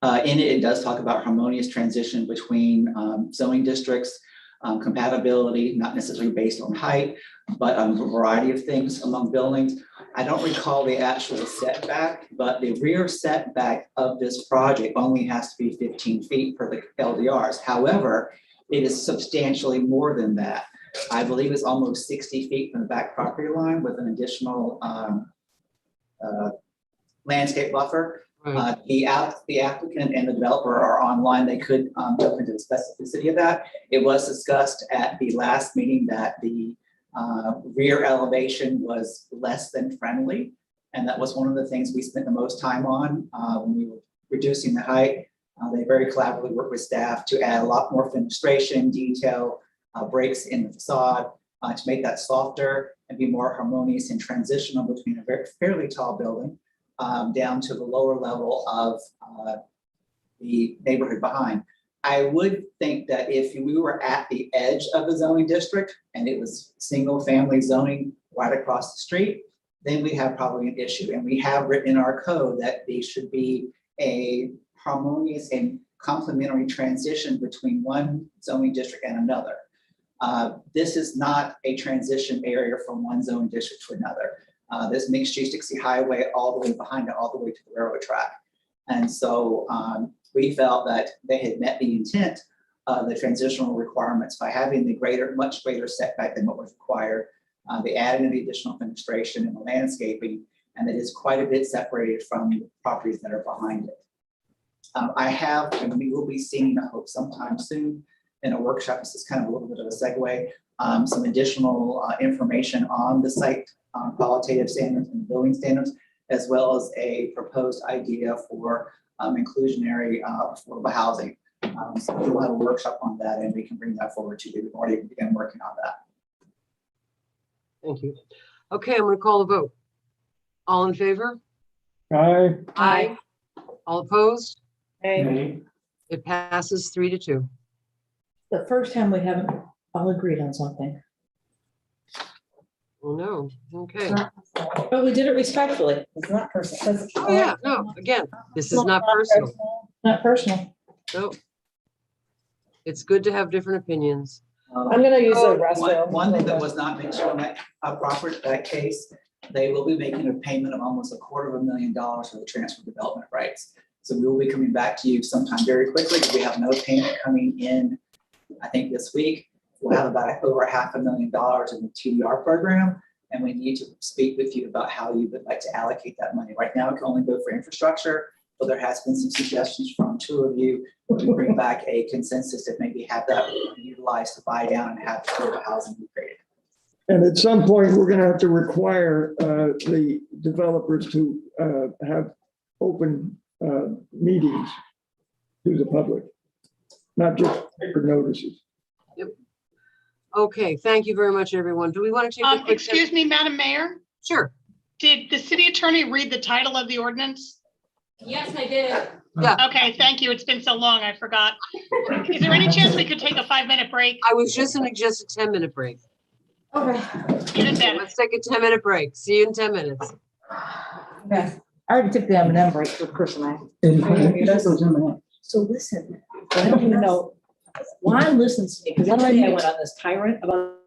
In it, it does talk about harmonious transition between zoning districts, compatibility, not necessarily based on height, but a variety of things among buildings. I don't recall the actual setback, but the rear setback of this project only has to be 15 feet per the LDRs. However, it is substantially more than that. I believe it's almost 60 feet from the back property line with an additional landscape buffer. Right. The applicant and the developer are online. They could go into the specificity of that. It was discussed at the last meeting that the rear elevation was less than friendly. And that was one of the things we spent the most time on when we were reducing the height. They very collaboratively work with staff to add a lot more fenestration, detail, breaks in the facade to make that softer and be more harmonious and transitional between a fairly tall building down to the lower level of the neighborhood behind. I would think that if we were at the edge of the zoning district and it was single family zoning right across the street, then we have probably an issue. And we have written in our code that there should be a harmonious and complementary transition between one zoning district and another. This is not a transition area from one zoning district to another. This mixed use Dixie Highway all the way behind it, all the way to the railroad track. And so we felt that they had met the intent of the transitional requirements by having the much greater setback than what was required. They added in the additional fenestration and the landscaping, and it is quite a bit separated from the properties that are behind it. I have, and we will be seeing, I hope sometime soon, in a workshop, this is kind of a little bit of a segue, some additional information on the site qualitative standards and building standards, as well as a proposed idea for inclusionary affordable housing. So we'll have a workshop on that and we can bring that forward to you. We've already begun working on that. Thank you. Okay, I'm going to call the vote. All in favor? Aye. Aye. All opposed? Okay. It passes 3-2. The first time we haven't all agreed on something. Oh, no. Okay. But we did it respectfully. It's not personal. Oh, yeah, no, again, this is not personal. Not personal. No. It's good to have different opinions. I'm gonna use the One restroom. thing that was not mentioned on that case, they will be making a payment of almost $250,000 for the transfer development rights. So we will be coming back to you sometime very quickly because we have no payment coming in, I think this week. We'll have about over $500,000 in the TDR program. And we need to speak with you about how you would like to allocate that money. Right now, it can only go for infrastructure, but there has been some suggestions from two of you to bring back a consensus that maybe have that utilized to buy down and have affordable housing be created. And at some point, we're gonna have to require the developers to have open meetings to the public, not just paper notices. Yep. Okay, thank you very much, everyone. Do we want to take a quick? Excuse me, Madam Mayor, Sure. did the city attorney read the title of the ordinance? Yes, I did. Yeah. Okay, thank you. It's been so long, I forgot. Is there any chance we could take a 5-minute break? I was just gonna suggest a 10-minute break. Okay. Even better. Let's take a 10-minute break. See you in 10 minutes. Okay. I already took the M&M break for personal. So listen, I don't even know. Juan listens to me because I went on this tyrant about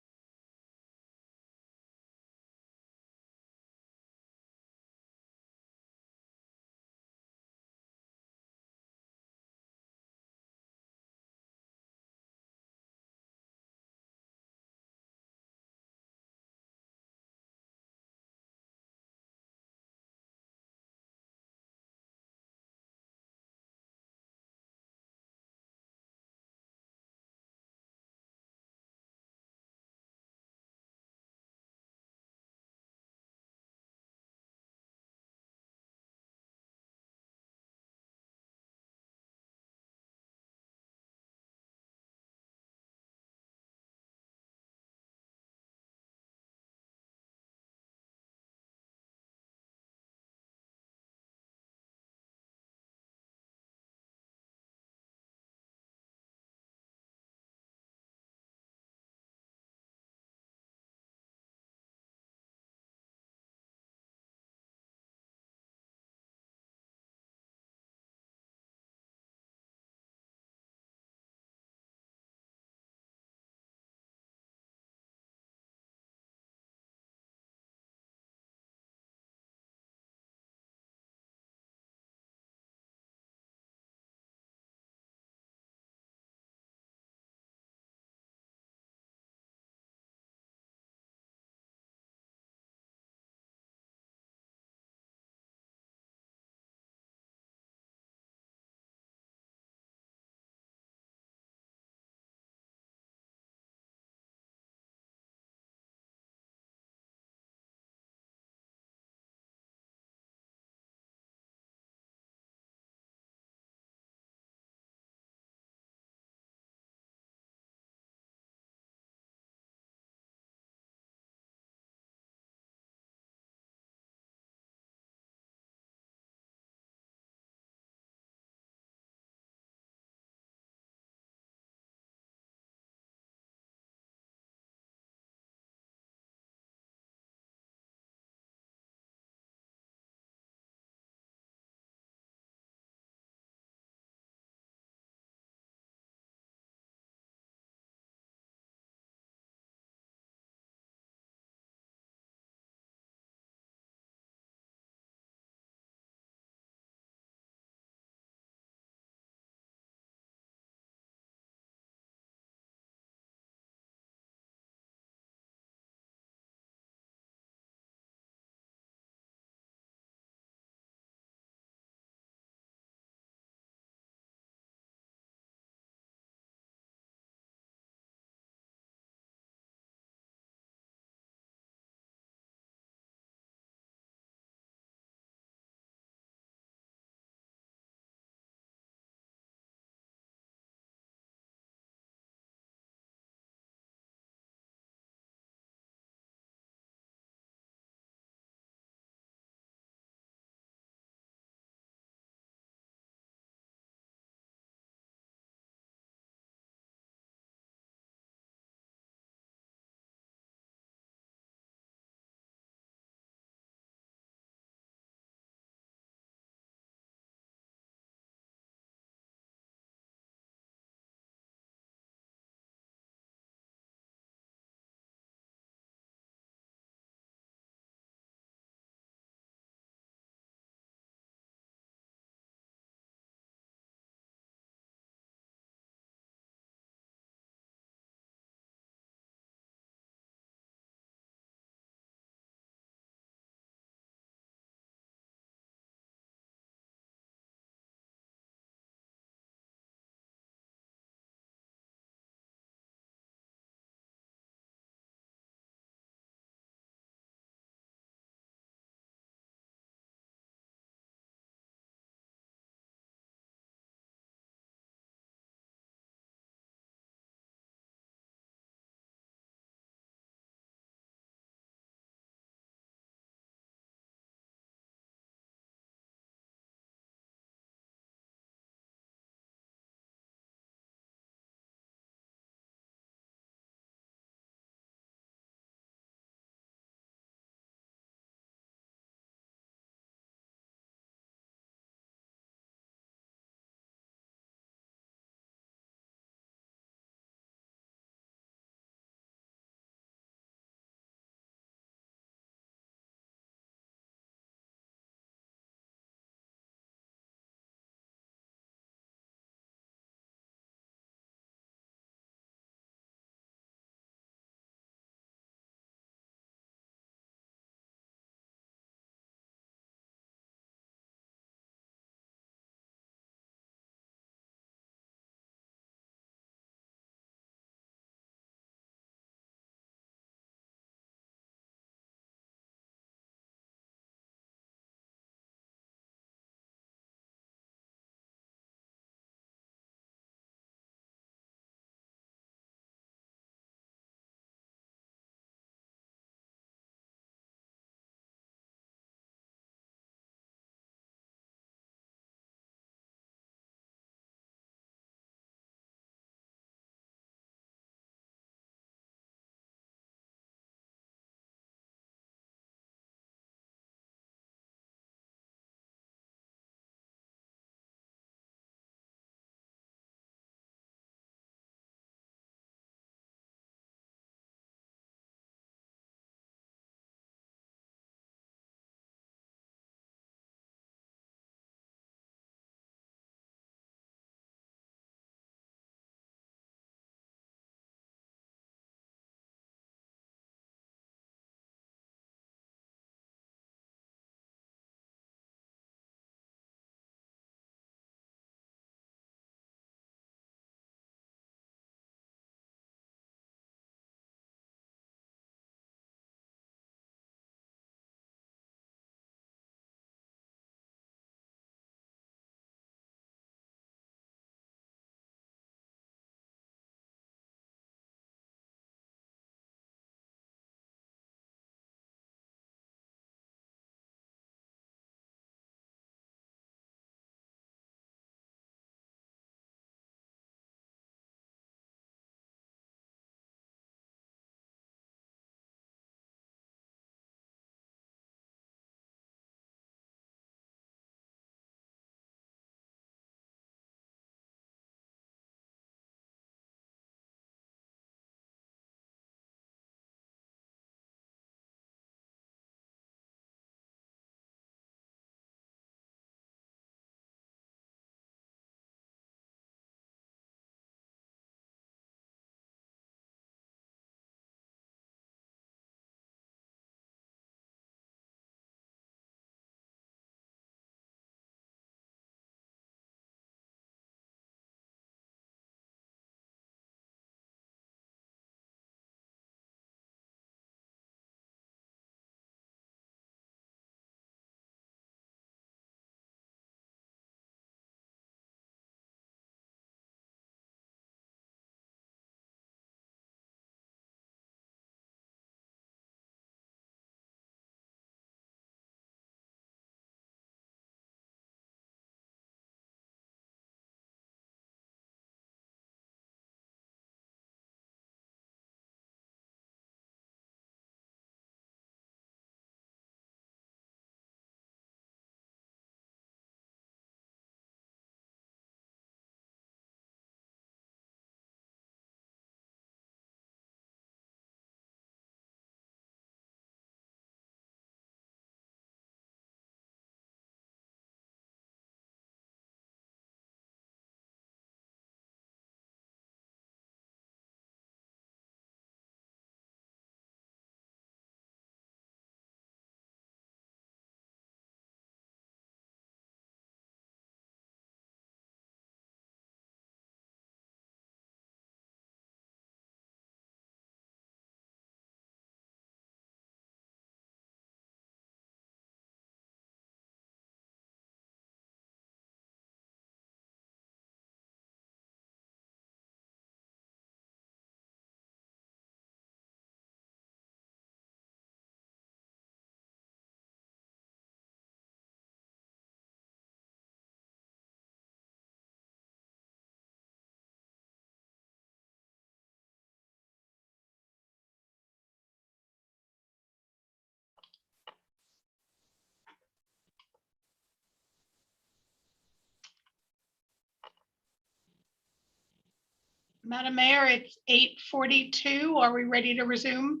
Madam Mayor, it's 8:42. Are we ready to resume?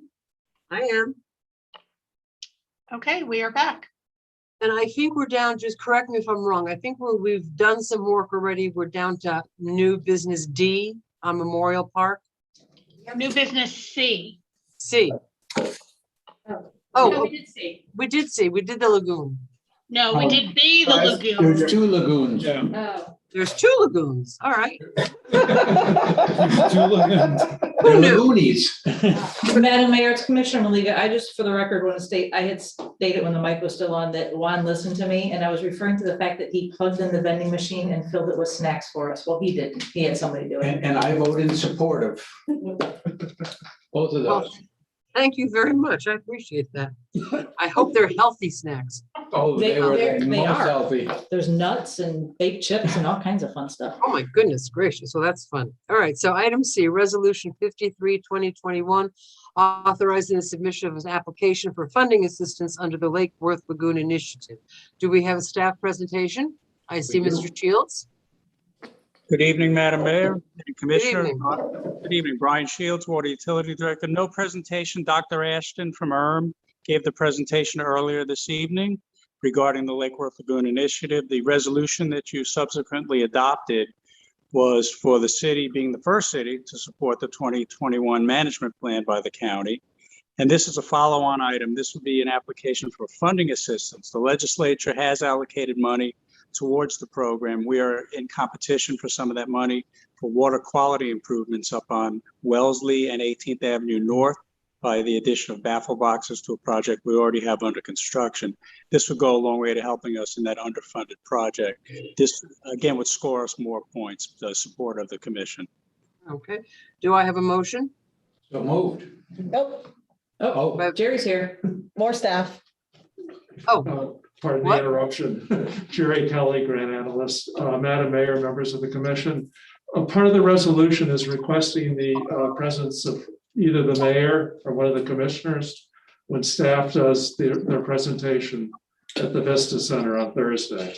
I am. Okay, we are back. And I think we're down, just correct me if I'm wrong, I think we've done some work already. We're down to new business D on Memorial Park. New business C. C. No, Oh, we did see. we did see, we did the lagoon. No, we did B, the lagoon. There's two lagoons. Oh, There's two lagoons. All right. Two lagoons. They're Who knew? lagoonies. Madam Mayor, it's Commissioner Maliga. I just, for the record, want to state, I had stated when the mic was still on that Juan listened to me, and I was referring to the fact that he plugged in the vending machine and filled it with snacks for us. Well, he didn't. He had somebody do it. And I vote in support of both of Well, those. thank you very much. I appreciate that. I hope they're healthy snacks. Oh, they were the They most are. healthy. There's nuts and baked chips and all kinds of fun stuff. Oh, my goodness gracious. Well, that's fun. All right. So item C, resolution 53, 2021, authorizing the submission of an application for funding assistance under the Lake Worth Lagoon Initiative. Do we have a staff presentation? I see do. Mr. Shields. Good evening, Madam Mayor and Commissioner. evening. Good evening, Brian Shields, Water Utility Director. No presentation. Dr. Ashton from ERM gave the presentation earlier this evening regarding the Lake Worth Lagoon Initiative. The resolution that you subsequently adopted was for the city being the first city to support the 2021 management plan by the county. And this is a follow-on item. This would be an application for funding assistance. The legislature has allocated money towards the program. We are in competition for some of that money for water quality improvements up on Wellesley and 18th Avenue North by the addition of baffle boxes to a project we already have under construction. This would go a long way to helping us in that underfunded project. This, again, would score us more points, the support of the commission. Okay. Do I have a motion? So moved. Nope, Oh, Jerry's here. more staff. Oh, Pardon the What? interruption. Jerry Kelly, grant analyst. Madam Mayor, members of the commission. Part of the resolution is requesting the presence of either the mayor or one of the commissioners when staff does their presentation at the Vista Center on Thursday.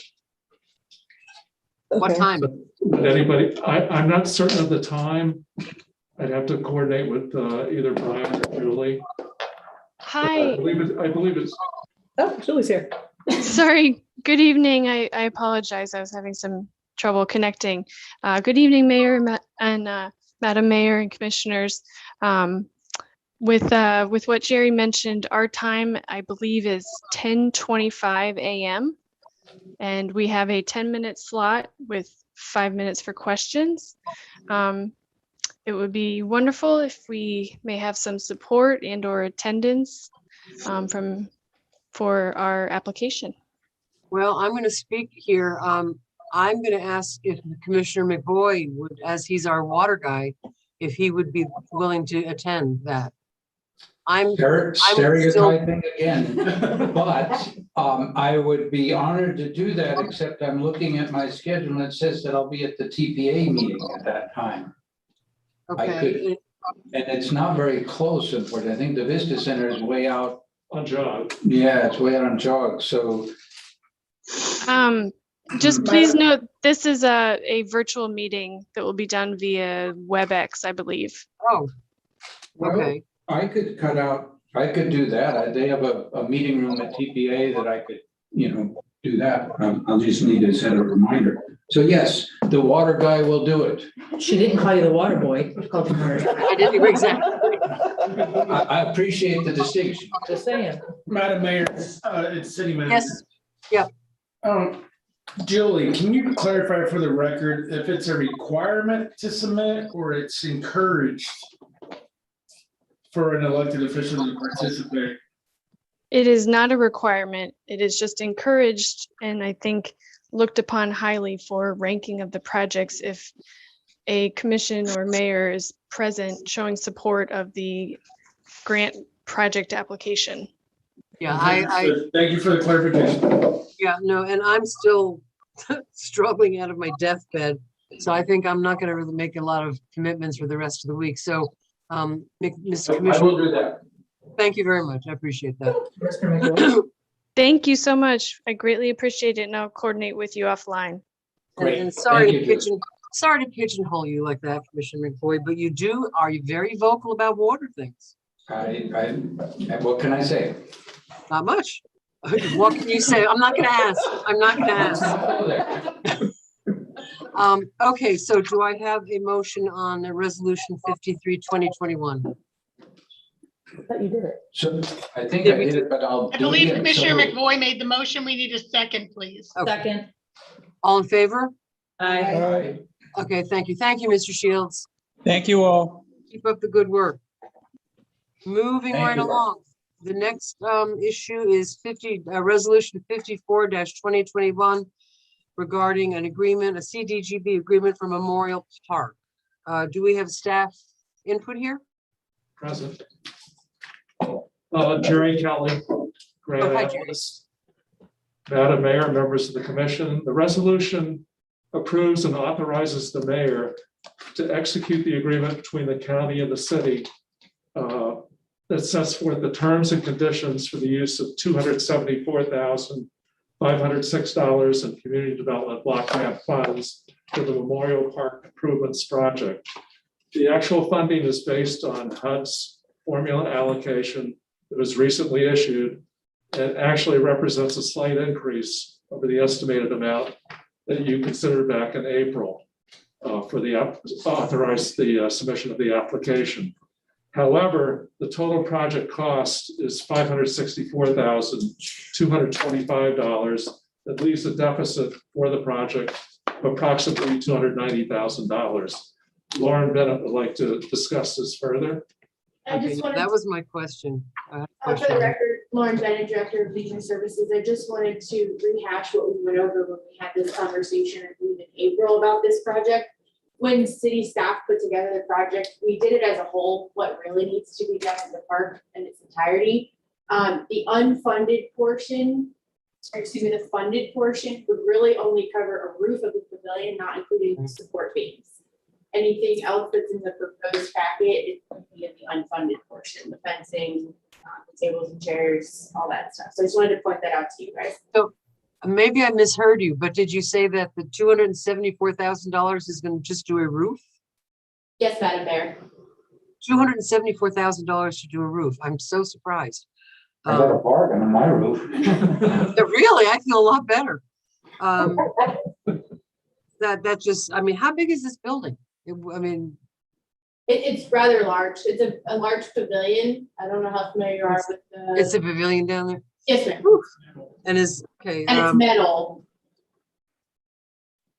what Okay. time? Would anybody, I'm not certain of the time. I'd have to coordinate with either Brian or Julie. Hi, I believe it's, Oh, Julie's here. sorry. Good evening. I apologize. I was having some trouble connecting. Good evening, Mayor and Madam Mayor and Commissioners. With what Jerry mentioned, our time, I believe, is 10:25 a.m. And we have a 10-minute slot with 5 minutes for questions. It would be wonderful if we may have some support and or attendance for our application. Well, I'm going to speak here. I'm going to ask if Commissioner McBoy would, as he's our water guy, if he would be willing to attend that. stereotyping again, but I would be honored to do that, except I'm looking at my schedule and it says that I'll be at the TPA meeting at that time. I Okay. could, and it's not very close, unfortunately. I think the Vista Center is way out. on Jog. Yeah, it's way out on Jog, so. Just please note, this is a virtual meeting that will be done via WebEx, I believe. Oh, okay. I could do that. They have a meeting room at TPA that I could, do that. I'll just need to set a reminder. So yes, the water guy will do it. She didn't call you the water boy. She called you Murray. I didn't exactly. I appreciate the distinction. Just saying. Madam Mayor, it's City Manager. Yes. Yeah. Julie, can you clarify for the record if it's a requirement to submit or it's encouraged for an elected official to participate? It is not a requirement. It is just encouraged and I think looked upon highly for ranking of the projects if a commission or mayor is present showing support of the grant project application. Yeah, Thank you for the clarification. Yeah, no, and I'm still struggling out of my deathbed. So I think I'm not going to really make a lot of commitments for the rest of the week. So, Mr. Commissioner. I will do that. Thank you very much. I appreciate that. Thank you so much. I greatly appreciate it and I'll coordinate with you offline. Great. And sorry Thank to you, pitch in, sorry to pigeonhole you like that, Commissioner McBoy, but are you very vocal about water things? What can I say? Not much. What can you say? I'm not gonna ask. I'm not gonna ask. Okay, so do I have a motion on the resolution 53, 2021? I thought you did it. So I think I did it, but I'll I do it believe again. Commissioner So- McVoy made the motion. We need a second, please. Okay. Second. All in favor? Aye. Okay, thank you. Thank you, Mr. Shields. Thank you all. Keep up the good work. Moving Thank right you. along. The next issue is resolution 54-2021 regarding an agreement, a CDGB agreement for Memorial Park. Do we have staff input here? Present. Jerry Kelly. Grant Oh, hi, Jerry. Atlas. Madam Mayor, members of the commission, the resolution approves and authorizes the mayor to execute the agreement between the county and the city that sets forth the terms and conditions for the use of $274,506 in community development block grant funds for the Memorial Park Improvements Project. The actual funding is based on HUD's formula allocation that was recently issued and actually represents a slight increase over the estimated amount that you considered back in April for the authorized the submission of the application. However, the total project cost is $564,225. That leaves a deficit for the project of approximately $290,000. Lauren Bennett would like to discuss this further. I Okay, just wanted, that was my question. for the record, Lauren Bennett, Director of Legal Services, I just wanted to rehash what we went over when we had this conversation, I believe in April, about this project. When city staff put together the project, we did it as a whole, what really needs to be done in the park in its entirety. The unfunded portion, or excuse me, the funded portion would really only cover a roof of the pavilion, not including support beams. Anything else that's in the proposed packet, it would be in the unfunded portion, the fencing, the tables and chairs, all that stuff. So I just wanted to point that out to you guys. So maybe I misheard you, but did you say that the $274,000 is going to just do a roof? Yes, Madam Mayor. $274,000 to do a roof. I'm so surprised. I got a bargain on my roof. Really, I feel a lot better. That just, I mean, how big is this building? I mean, It's rather large. It's a large pavilion. I don't know how familiar you are with the. it's a pavilion down there. Yes, ma'am. And is, okay. And it's metal.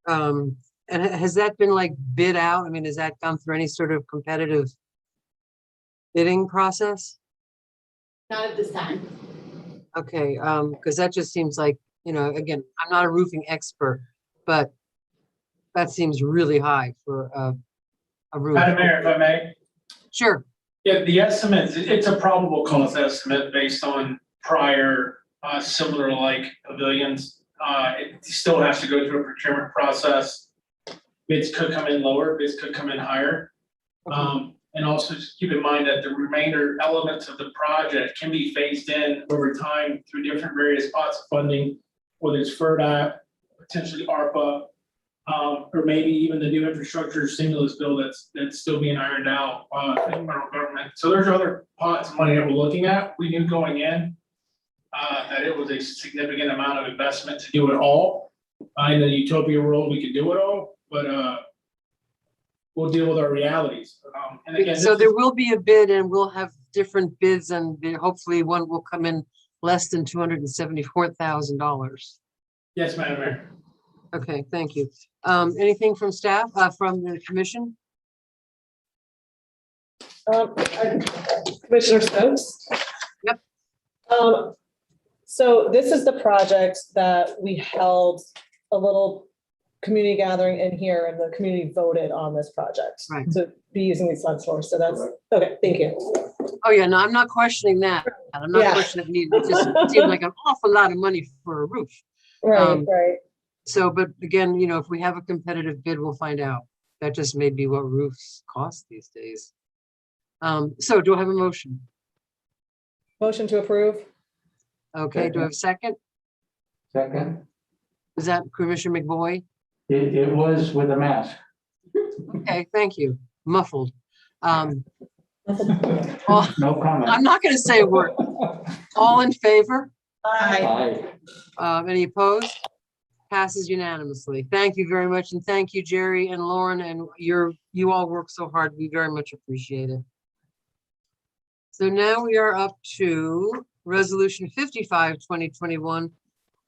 And has that been like bid out? I mean, has that gone through any sort of competitive bidding process? Not at this time. Okay, because that just seems like, again, I'm not a roofing expert, but that seems really high for a roof. Madam Mayor, if I may. Sure. Yeah, the estimate, it's a probable cost estimate based on prior similar like pavilions. It still has to go through a procurement process. Bids could come in lower, bids could come in higher. And also just keep in mind that the remainder elements of the project can be phased in over time through different various pots of funding, whether it's FERDAP, potentially ARPA, or maybe even the new infrastructure stimulus bill that's still being ironed out in the federal government. So there's other pots of money that we're looking at. We knew going in that it was a significant amount of investment to do it all. In the utopia world, we could do it all, but we'll deal with our realities. And again, So there will be a bid and we'll have different bids and hopefully one will come in less than $274,000. Yes, Madam Mayor. Okay, thank you. Anything from staff, from the commission? Commissioner Stokes? Yep. So this is the project that we held a little community gathering in here and the community voted on this project to be using these funds for. So that's, okay, thank you. Oh, yeah, no, I'm not questioning that. I'm not questioning it. It just seemed like an awful lot of money for a roof. Right, right. So, but again, if we have a competitive bid, we'll find out. That just may be what roofs cost these days. So do I have a motion? Motion to approve. Okay, do I have a second? Second, Is that Commissioner McBoy? it was with a mask. Okay, thank you. Muffled. All- No comment. I'm not going to say a word. All in favor? Aye. Any opposed? Passes unanimously. Thank you very much. And thank you, Jerry and Lauren, and you all work so hard. We very much appreciate it. So now we are up to Resolution 55, 2021,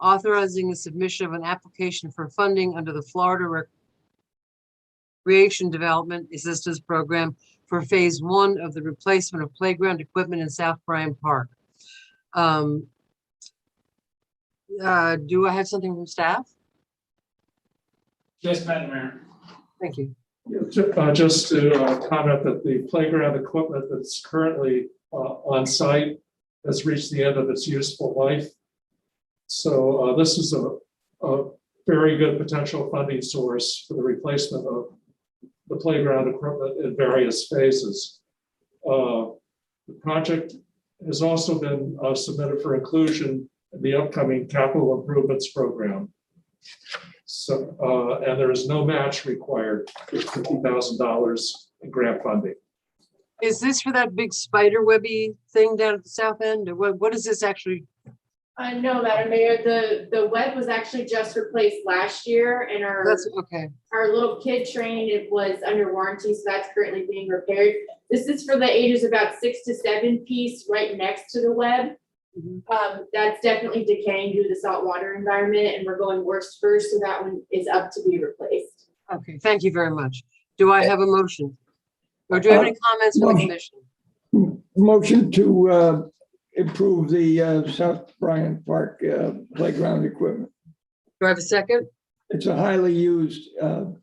authorizing the submission of an application for funding under the Florida Recreation Development Assistance Program for Phase 1 of the replacement of playground equipment in South Bryan Park. Do I have something from staff? Yes, Madam Mayor. Thank you. Just to comment that the playground equipment that's currently on site has reached the end of its useful life. So this is a very good potential funding source for the replacement of the playground equipment in various phases. The project has also been submitted for inclusion in the upcoming capital improvements program. So, and there is no match required for $50,000 in grant funding. Is this for that big spider webby thing down at the south end? Or what is this actually? No, Madam Mayor, the web was actually just replaced last year and That's okay. our little kid train, it was under warranty, so that's currently being repaired. This is for the ages about 6 to 7 piece right next to the web. That's definitely decaying due to the saltwater environment, and we're going worst first, so that one is up to be replaced. Okay, thank you very much. Do I have a motion? Or do you have any comments from the commission? Motion to improve the South Bryan Park playground equipment. Do I have a second? It's a highly used and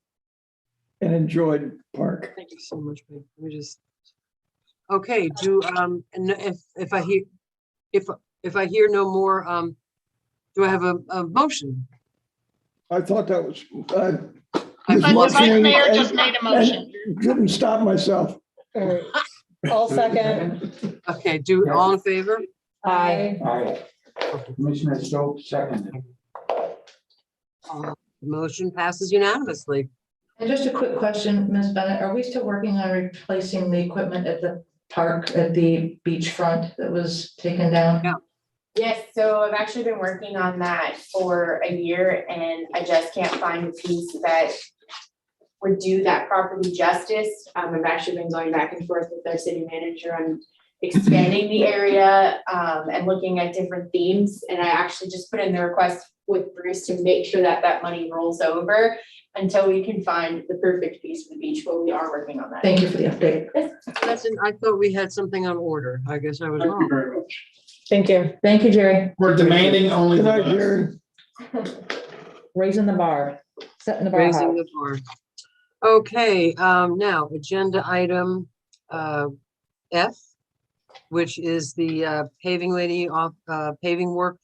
enjoyed park. Thank you so much, babe. Let me just. Okay, and if I hear no more, do I have a motion? I thought that was. The Vice Mayor just made a motion. Couldn't stop myself. All right. All second. Okay, all in favor? Aye. Aye. Commissioner Stokes, seconded. The motion passes unanimously. And just a quick question, Ms. Bennett, are we still working on replacing the equipment at the park at the beachfront that was taken down? Yeah. Yes, so I've actually been working on that for a year, and I just can't find a piece that would do that property justice. I've actually been going back and forth with our city manager on expanding the area and looking at different themes. And I actually just put in the request with Bruce to make sure that that money rolls over until we can find the perfect piece for the beach, but we are working on that. Thank you for the update. I thought we had something on order. I guess I was Thank you wrong. very much. Thank you. Thank you, Jerry. We're demanding only Good the night, best. Jerry. Raising the bar, setting the bar Raising high. the bar. Okay, now agenda item F, which is the paving lady off paving work,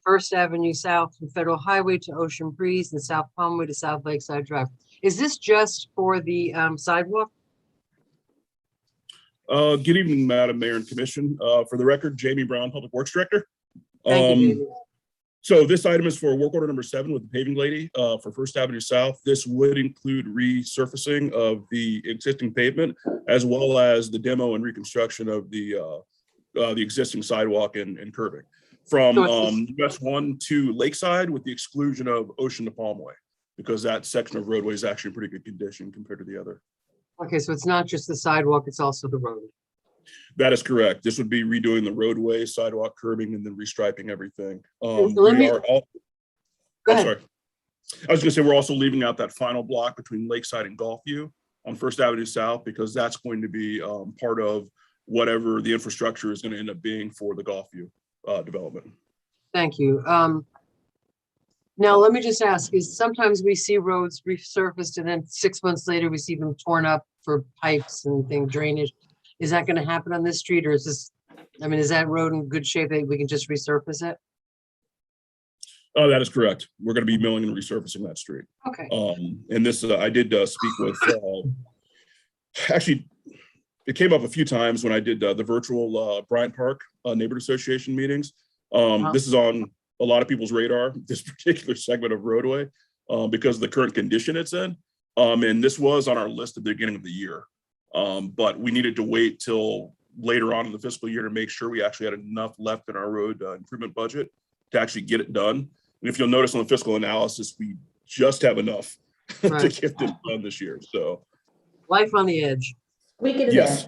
First Avenue South from Federal Highway to Ocean Breeze and South Palmway to South Lakeside Drive. Is this just for the sidewalk? Good evening, Madam Mayor and Commission. For the record, Jamie Brown, Public Works Director. Thank you, Jamie. So this item is for work order number 7 with the paving lady for First Avenue South. This would include resurfacing of the existing pavement as well as the demo and reconstruction of the existing sidewalk and curbing from US 1 to Lakeside with the exclusion of Ocean to Palmway, because that section of roadway is actually in pretty good condition compared to the other. Okay, so it's not just the sidewalk, it's also the road. That is correct. This would be redoing the roadway, sidewalk, curbing, and then restriping everything. Go I'm ahead. sorry. I was gonna say, we're also leaving out that final block between Lakeside and Gulfview on First Avenue South, because that's going to be part of whatever the infrastructure is gonna end up being for the Gulfview development. Thank you. Now, let me just ask, is sometimes we see roads resurfaced and then 6 months later we see them torn up for pipes and things, drainage. Is that going to happen on this street, or is this, I mean, is that road in good shape that we can just resurface it? Oh, that is correct. We're gonna be milling and resurfacing that street. Okay. And this, I did speak with, actually, it came up a few times when I did the virtual Bryant Park Neighborhood Association meetings. This is on a lot of people's radar, this particular segment of roadway, because of the current condition it's in. And this was on our list at the beginning of the year. But we needed to wait till later on in the fiscal year to make sure we actually had enough left in our road improvement budget to actually get it done. And if you'll notice on the fiscal analysis, we just have enough to Right. get this done this year. So Life on the edge. We could. yes,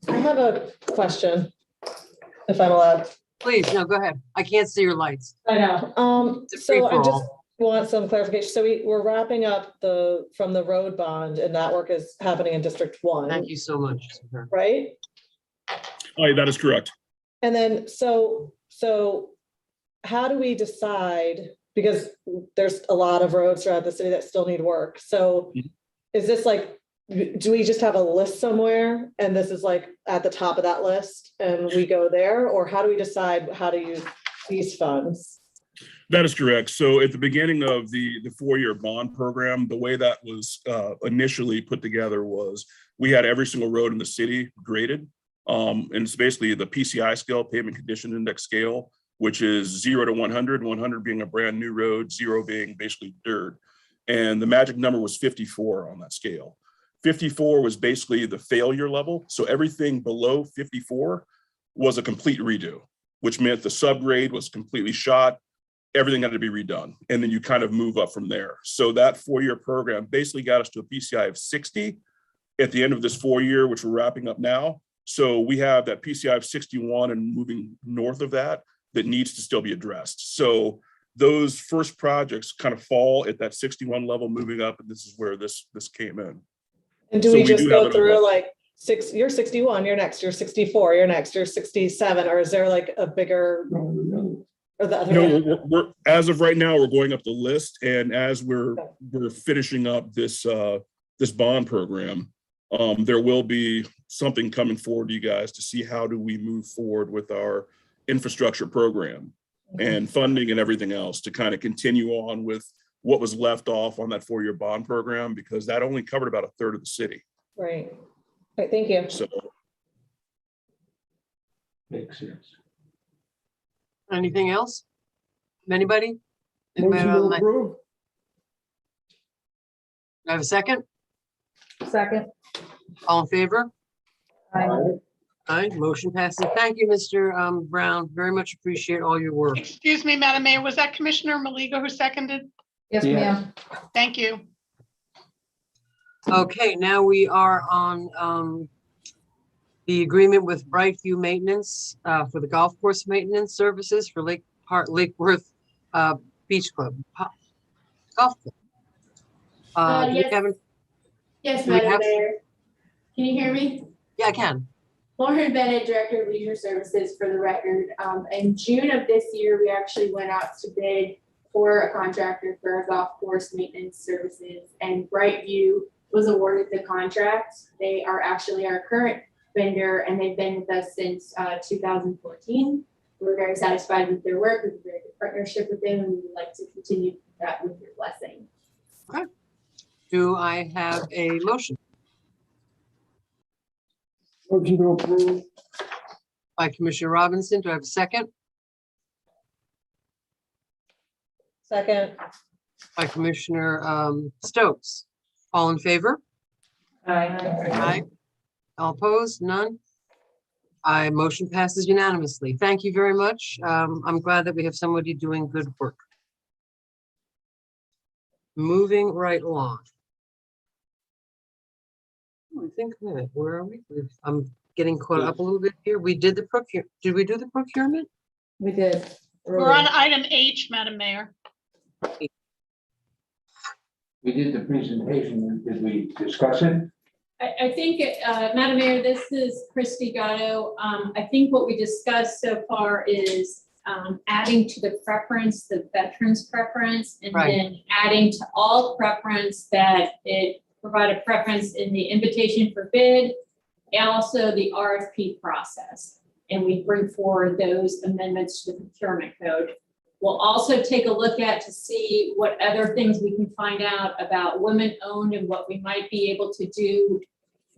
I have a question, if I'm allowed. Please, no, go ahead. I can't see your lights. I know. It's a So I just free-for-all. want some clarification. So we're wrapping up from the road bond, and that work is happening in District 1. Thank you so much. Right? that is correct. And then, so how do we decide, because there's a lot of roads throughout the city that still need work. So is this like, do we just have a list somewhere and this is like at the top of that list and we go there? Or how do we decide how to use these funds? That is correct. So at the beginning of the 4-year bond program, the way that was initially put together was we had every single road in the city graded. And it's basically the PCI scale, pavement condition index scale, which is 0 to 100, 100 being a brand new road, 0 being basically dirt. And the magic number was 54 on that scale. 54 was basically the failure level. So everything below 54 was a complete redo, which meant the subgrade was completely shot. Everything had to be redone. And then you kind of move up from there. So that 4-year program basically got us to a PCI of 60 at the end of this 4-year, which we're wrapping up now. So we have that PCI of 61 and moving north of that needs to still be addressed. So those first projects kind of fall at that 61 level moving up. And this is where this came in. And do So we we just do go have it through all. like you're 61, you're next, you're 64, you're next, you're 67, or is there like a bigger? Or the other way? No, we're as of right now, we're going up the list. And as we're finishing up this bond program, there will be something coming forward to you guys to see how do we move forward with our infrastructure program and funding and everything else to kind of continue on with what was left off on that 4-year bond program, because that only covered about 1/3 of the city. Right. Okay, thank you. So Makes sense. Anything else? Anybody? Motion to Do approve. I have a second? Second. All in favor? Aye. Aye, motion passes. Thank you, Mr. Brown. Very much appreciate all your work. Excuse me, Madam Mayor, was that Commissioner Maliga who seconded? Yes, Yes. ma'am. Thank you. Okay, now we are on the agreement with Brightview Maintenance for the golf course maintenance services for Lake Worth Beach Club. Golf Club. Do we Yes. have an- Yes, Do we Madam have- Mayor. Can you hear me? Yeah, I can. Lauren Bennett, Director of Leisure Services, for the record. In June of this year, we actually went out to bid for a contractor for our golf course maintenance services, and Brightview was awarded the contract. They are actually our current vendor, and they've been with us since 2014. We're very satisfied with their work. We have a very good partnership with them, and we would like to continue that with your blessing. Do I have a motion Motion to approve. by Commissioner Robinson? Do I have a second? Second. By Commissioner Stokes? All in favor? Aye. All opposed? None? Motion passes unanimously. Thank you very much. I'm glad that we have somebody doing good work. Moving right along. I think, where are we? I'm getting caught up a little bit here. We did the did we do the procurement? We did. We're on item H, Madam Mayor. We did the presentation. Did we discuss it? I think, Madam Mayor, this is Christy Gatto. I think what we discussed so far is adding to the preference, the veterans preference, and Right. then adding to all preference that it provide a preference in the invitation for bid and also the RFP process. And we bring forward those amendments to the procurement code. We'll also take a look at to see what other things we can find out about women-owned and what we might be able to do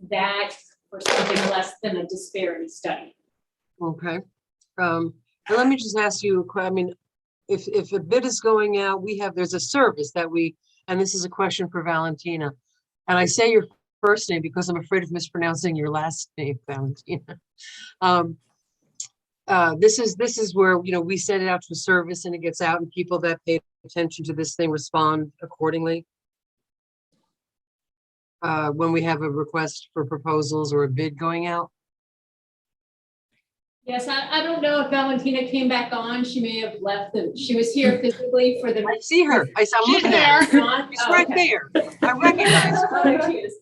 that for something less than a disparity study. Okay. And let me just ask you, I mean, if a bid is going out, there's a service that and this is a question for Valentina. And I say your first name because I'm afraid of mispronouncing your last name, Valentina. This is where, you know, we send it out to a service and it gets out and people that pay attention to this thing respond accordingly. When we have a request for proposals or a bid going out. Yes, I don't know if Valentina came back on. She may have left. She was here physically for the. I see her. I'm She's looking at her. there. She's right there. I recognize her. Oh, there she is.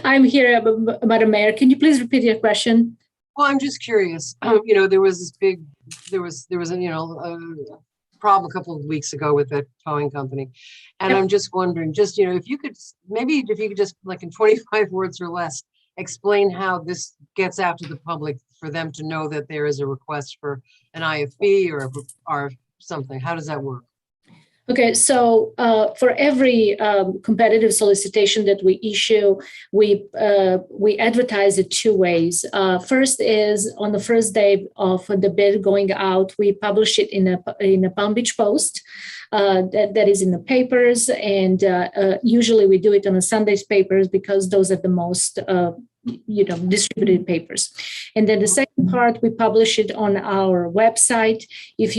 I'm here, Madam Mayor. Can you please repeat your question? Well, I'm just curious. You know, there was this big, there was a, you know, a problem a couple of weeks ago with that towing company. And Yep. I'm just wondering, just, you know, if you could, maybe if you could just like in 25 words or less, explain how this gets out to the public for them to know that there is a request for an IFB or something. How does that work? Okay, so for every competitive solicitation that we issue, we advertise it two ways. First is on the first day of the bid going out, we publish it in a Palm Beach Post. That is in the papers, and usually we do it on the Sunday's papers because those are the most distributed papers. And then the second part, we publish it on our website. If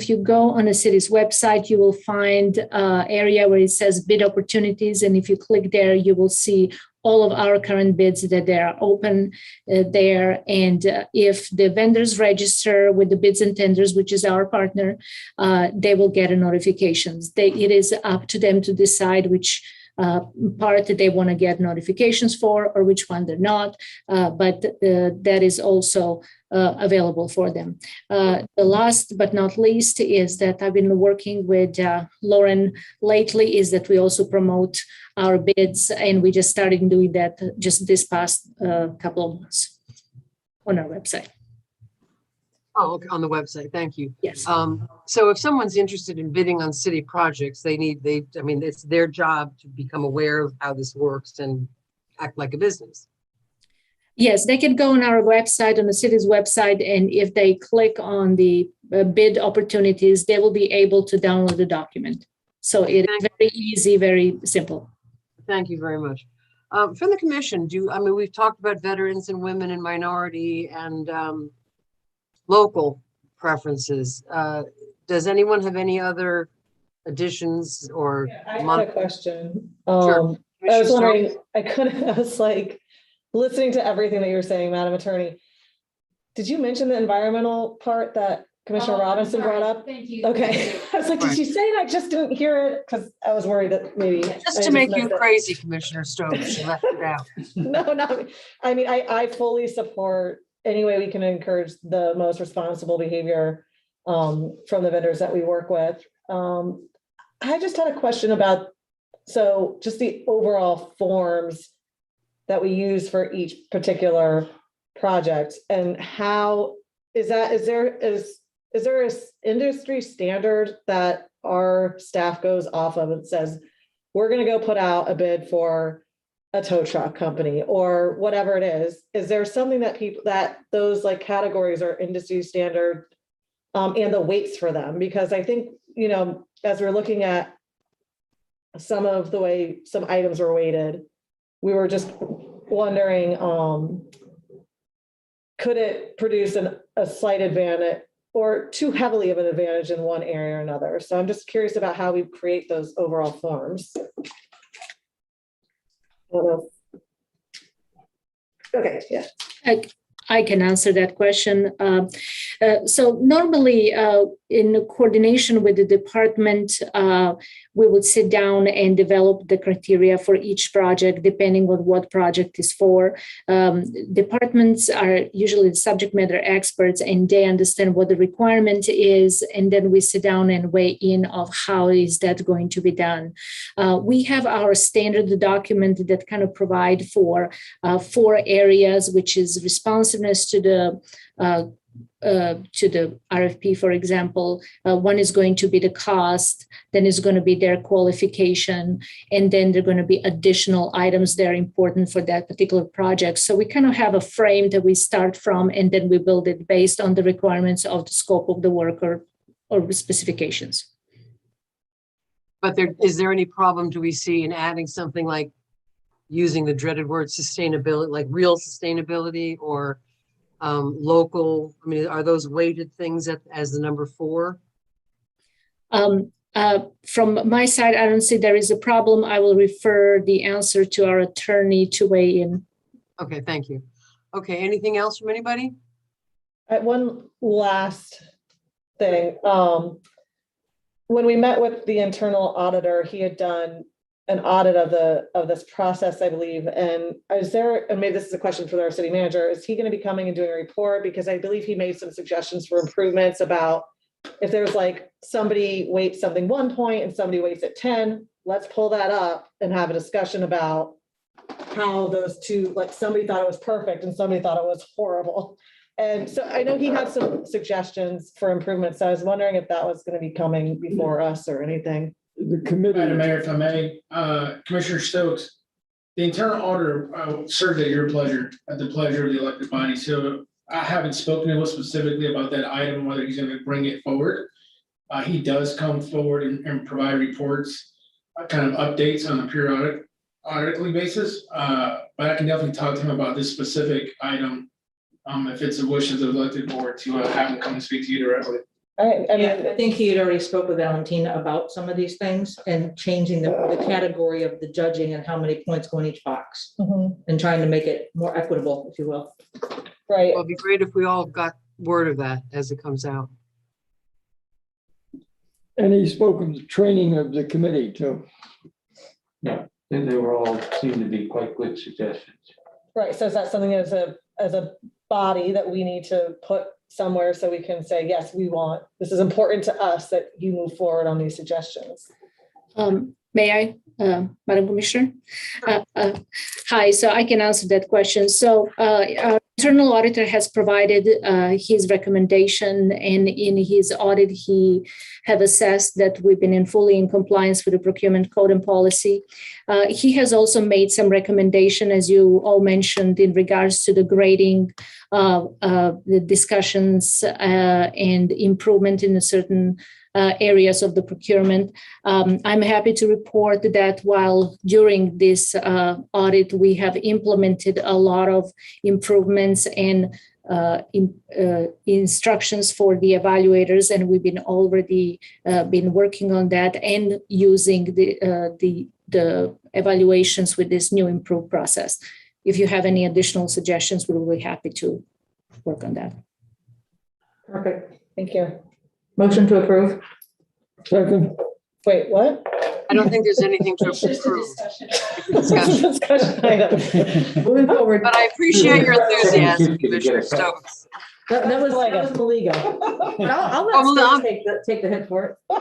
you go on the city's website, you will find an area where it says bid opportunities, and if you click there, you will see all of our current bids that they are open there. And if the vendors register with the bids and tenders, which is our partner, they will get a notifications. It is up to them to decide which part that they want to get notifications for or which one they're not, but that is also available for them. The last but not least is that I've been working with Lauren lately is that we also promote our bids, and we just started doing that just this past couple of months on our website. Oh, okay, on the website. Thank you. Yes. So if someone's interested in bidding on city projects, I mean, it's their job to become aware of how this works and act like a business. Yes, they can go on our website, on the city's website, and if they click on the bid opportunities, they will be able to download the document. So it is very easy, very simple. Thank you very much. From the commission, we've talked about veterans and women and minority and local preferences. Does anyone have any other additions or? I had a question. Sure. I was wondering, I was like, listening to everything that you were saying, Madam Attorney, did you mention the environmental part that Commissioner Robinson brought up? Thank you. Okay, I was like, did you say it? I just didn't hear it because I was worried that maybe. Just to make you crazy, Commissioner Stokes, she left it out. No, not me. I mean, I fully support any way we can encourage the most responsible behavior from the vendors that we work with. I just had a question about, so just the overall forms that we use for each particular project, and how is there an industry standard that our staff goes off of and says, we're going to go put out a bid for a tow truck company or whatever it is? Is there something that those like categories are industry standard and the weights for them? Because I think, as we're looking at some of the way some items were weighted, we were just wondering, could it produce a slight advantage or too heavily of an advantage in one area or another? So I'm just curious about how we create those overall forms. Okay, yeah. I can answer that question. So normally in coordination with the department, we would sit down and develop the criteria for each project, depending on what project is for. Departments are usually the subject matter experts, and they understand what the requirement is. And then we sit down and weigh in of how is that going to be done. We have our standard document that kind of provide for 4 areas, which is responsiveness to the RFP, for example. One is going to be the cost, then is going to be their qualification, and then there are going to be additional items that are important for that particular project. So we kind of have a frame that we start from, and then we build it based on the requirements of the scope of the work or specifications. But is there any problem do we see in adding something like using the dreaded word sustainability, like real sustainability or local? I mean, are those weighted things as the number 4? From my side, I don't see there is a problem. I will refer the answer to our attorney to weigh in. Okay, thank you. Okay, anything else from anybody? One last thing. When we met with the internal auditor, he had done an audit of this process, I believe. And is there, and maybe this is a question for our city manager, is he going to be coming and doing a report? Because I believe he made some suggestions for improvements about if there's like somebody weights something 1 point and somebody weights at 10, let's pull that up and have a discussion about how those two, like somebody thought it was perfect and somebody thought it was horrible. And so I know he had some suggestions for improvements. So I was wondering if that was going to be coming before us or anything. The committee. Madam Mayor, if I may, Commissioner Stokes, the internal auditor served at your pleasure, at the pleasure of the elected body. So I haven't spoken to him specifically about that item, whether he's going to bring it forward. He does come forward and provide reports, kind of updates on a periodically basis. But I can definitely talk to him about this specific item. If it's a wish of the elected board to have him come and speak to you directly. I think he had already spoke with Valentina about some of these things and changing the category of the judging and how many points go in each box and trying to make it more equitable, if you will. Right. Well, it'd be great if we all got word of that as it comes out. And he spoke of the training of the committee too. Yeah, they were all seem to be quite good suggestions. Right. So is that something as a body that we need to put somewhere so we can say, yes, this is important to us that you move forward on these suggestions? May I, Madam Commissioner? Hi, so I can answer that question. So our internal auditor has provided his recommendation, and in his audit, he have assessed that we've been fully in compliance with the procurement code and policy. He has also made some recommendation, as you all mentioned, in regards to the grading, the discussions and improvement in a certain areas of the procurement. I'm happy to report that while during this audit, we have implemented a lot of improvements and instructions for the evaluators, and we've been already been working on that and using the evaluations with this new improved process. If you have any additional suggestions, we'll be happy to work on that. Perfect. Thank you. Motion to approve. Second. Wait, what? I don't think there's anything to It's just a approve. discussion. It's a discussion. Discussion item. Moving forward. But I appreciate your enthusiasm, Commissioner Stokes. That was Maligo. But I'll let Steve take the hit for it.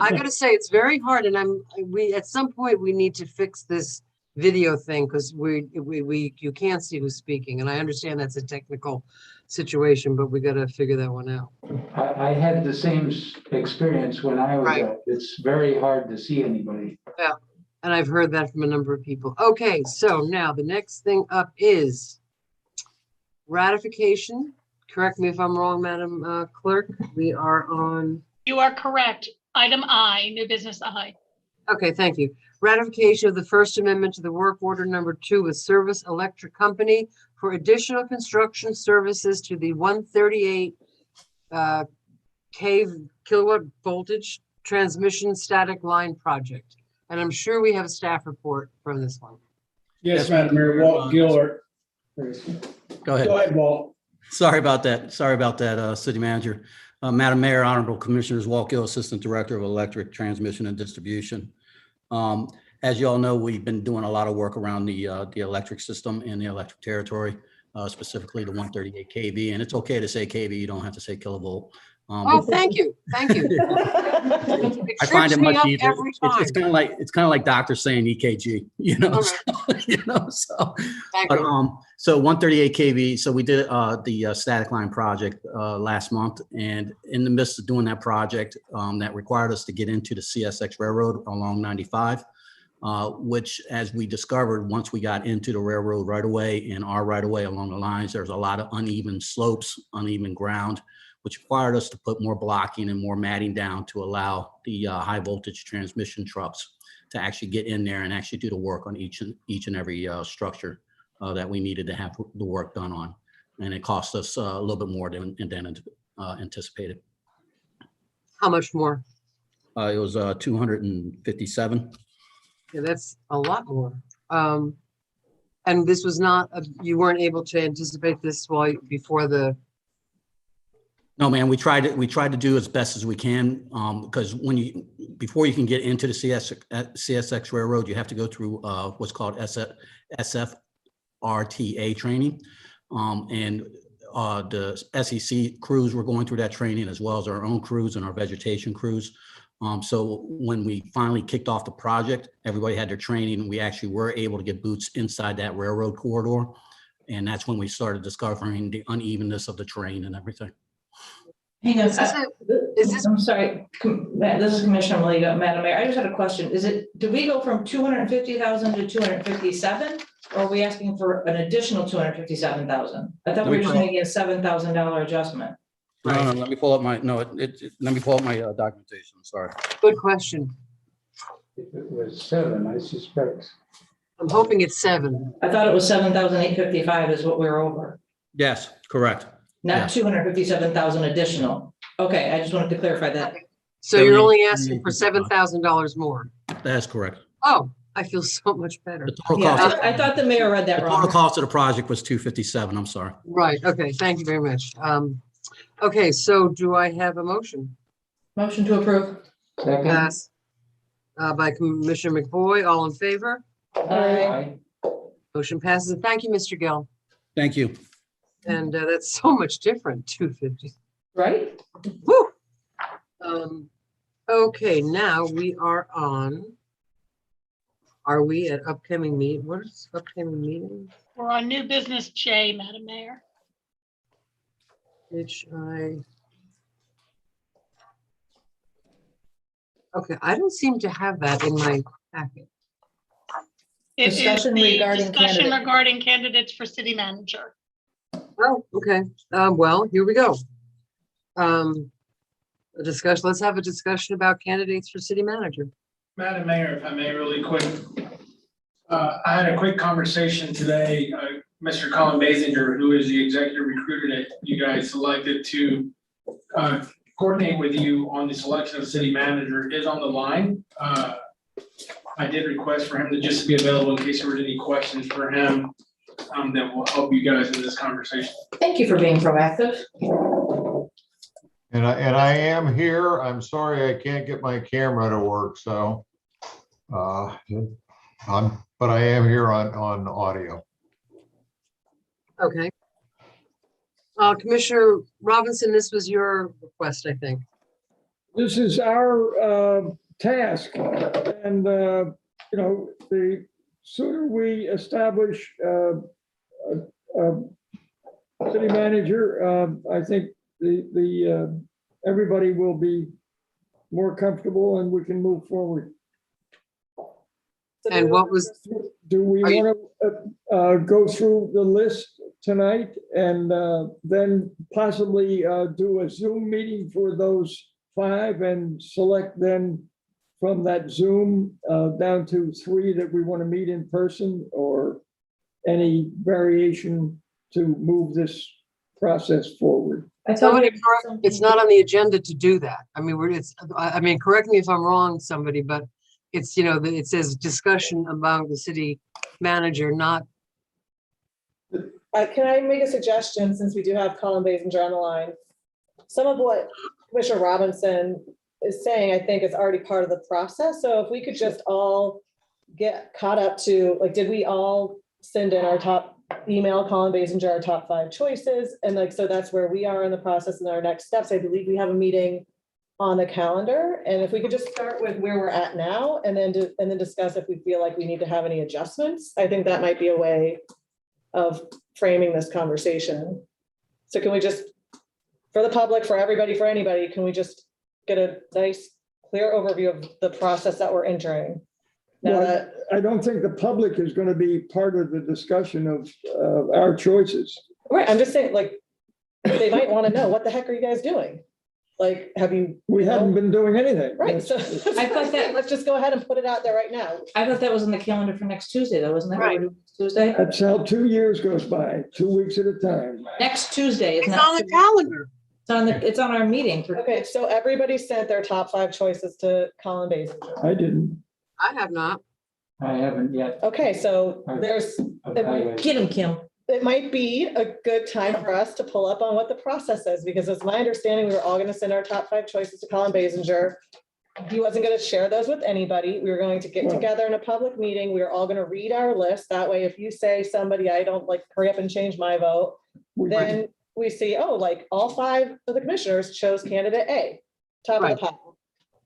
I gotta say, it's very hard, and at some point, we need to fix this video thing, because you can't see who's speaking, and I understand that's a technical situation, but we gotta figure that one out. I had the same experience when I was up. It's very hard to see anybody. Yeah, and I've heard that from a number of people. Okay, so now the next thing up is ratification. Correct me if I'm wrong, Madam Clerk. We are on. You are correct. Item I, new business I. Okay, thank you. Ratification of the First Amendment to the work order number 2 with Service Electric Company for additional construction services to the 138 kilowatt voltage transmission static line project. And I'm sure we have a staff report from this one. Yes, Madam Mayor, Walt Gillard. Go ahead. Go ahead, Walt. Sorry about that, City Manager. Madam Mayor, Honorable Commissioners, Walt Gill, Assistant Director of Electric Transmission and Distribution. As you all know, we've been doing a lot of work around the electric system in the electric territory, specifically the 138 kV. And it's okay to say kV, you don't have to say kilovolt. Oh, thank you. Thank you. I find it much easier. Every time. It's kind of like doctors saying EKG, you know. So, so 138 kV. So we did the static line project last month, and in the midst of doing that project, that required us to get into the CSX Railroad along 95, which, as we discovered, once we got into the railroad right away and our right away along the lines, there's a lot of uneven slopes, uneven ground, which required us to put more blocking and more matting down to allow the high voltage transmission trucks to actually get in there and actually do the work on each and every structure that we needed to have the work done on. And it cost us a little bit more than anticipated. How much more? It was 257. Yeah, that's a lot more. And this was not, you weren't able to anticipate this before the. No, man, we tried to do as best as we can, because before you can get into the CSX Railroad, you have to go through what's called SFRTA training. And the SEC crews were going through that training, as well as our own crews and our vegetation crews. So when we finally kicked off the project, everybody had their training, and we actually were able to get boots inside that railroad corridor. And that's when we started discovering the unevenness of the terrain and everything. Hang on, I'm sorry, this is Commissioner Maliga, Madam Mayor. I just had a question. Did we go from 250,000 to 257? Or are we asking for an additional 257,000? I thought we were just making a $7,000 adjustment. No, let me pull up my, let me pull up my documentation, sorry. Good question. If it was 7, I suspect. I'm hoping it's 7. I thought it was 7,855 is what we were over. Yes, correct. Not 257,000 additional. Okay, I just wanted to clarify that. So you're only asking for $7,000 more? That's correct. Oh, I feel so much better. Yeah, I thought the mayor read that The wrong. total cost of the project was 257, I'm sorry. Right, okay, thank you very much. Okay, so do I have a motion? Motion to approve. Second. Pass. By Commissioner McBoy, all in favor? Aye. Motion passes. And thank you, Mr. Gill. Thank you. And that's so much different, 250. Right? Woo! Okay, now we are we at upcoming meeting? What is upcoming meeting? We're on new business J, Madam Mayor. Okay, I don't seem to have that in my packet. It is Discussion the regarding discussion candidate. regarding candidates for city manager. Oh, okay. Well, here we go. Let's have a discussion about candidates for city manager. Madam Mayor, if I may, really quick. I had a quick conversation today. Mr. Colin Basinger, who is the executive recruiter that you guys selected to coordinate with you on the selection of city manager, is on the line. I did request for him to just be available in case there were any questions for him that will help you guys in this conversation. Thank you for being proactive. And I am here. I'm sorry I can't get my camera to work, so but I am here on audio. Okay. Commissioner Robinson, this was your request, I think. This is our task, and the sooner we establish a city manager, I think the everybody will be more comfortable and we can move forward. And what was? Do we want to go through the list tonight and then possibly do a Zoom meeting for those 5 and select then from that Zoom down to 3 that we want to meet in person, or any variation to move this process forward? Somebody correct, it's not on the agenda to do that. I mean, correct me if I'm wrong, somebody, but it's, it says discussion about the city manager, not. Can I make a suggestion, since we do have Colin Basinger on the line? Some of what Commissioner Robinson is saying, I think, is already part of the process. So if we could just all get caught up to, did we all send in our top email, Colin Basinger, our top 5 choices? And so that's where we are in the process and our next steps. I believe we have a meeting on the calendar. And if we could just start with where we're at now and then discuss if we feel like we need to have any adjustments, I think that might be a way of framing this conversation. So can we just, for the public, for everybody, for anybody, can we just get a nice, clear overview of the process that we're entering? Now that I don't think the public is going to be part of the discussion of our choices. Right, I'm just saying, they might want to know, what the heck are you guys doing? Like, have you? We hadn't been doing anything. Right, so I thought that- let's just go ahead and put it out there right now. I thought that was on the calendar for next Tuesday, though, wasn't that what we're doing next Tuesday? That's how 2 years goes by, 2 weeks at a time. Next Tuesday. It's on the calendar. It's on our meeting. Okay, so everybody sent their top 5 choices to Colin Basinger. I didn't. I have not. I haven't yet. Okay, so there's, Get him, Kim. it might be a good time for us to pull up on what the process is, because it's my understanding we were all gonna send our top 5 choices to Colin Basinger. He wasn't gonna share those with anybody. We were going to get together in a public meeting. We were all gonna read our list. That way, if you say somebody, I don't like, hurry up and change my vote, then we see, oh, like all 5 of the commissioners chose candidate A, top of the pile.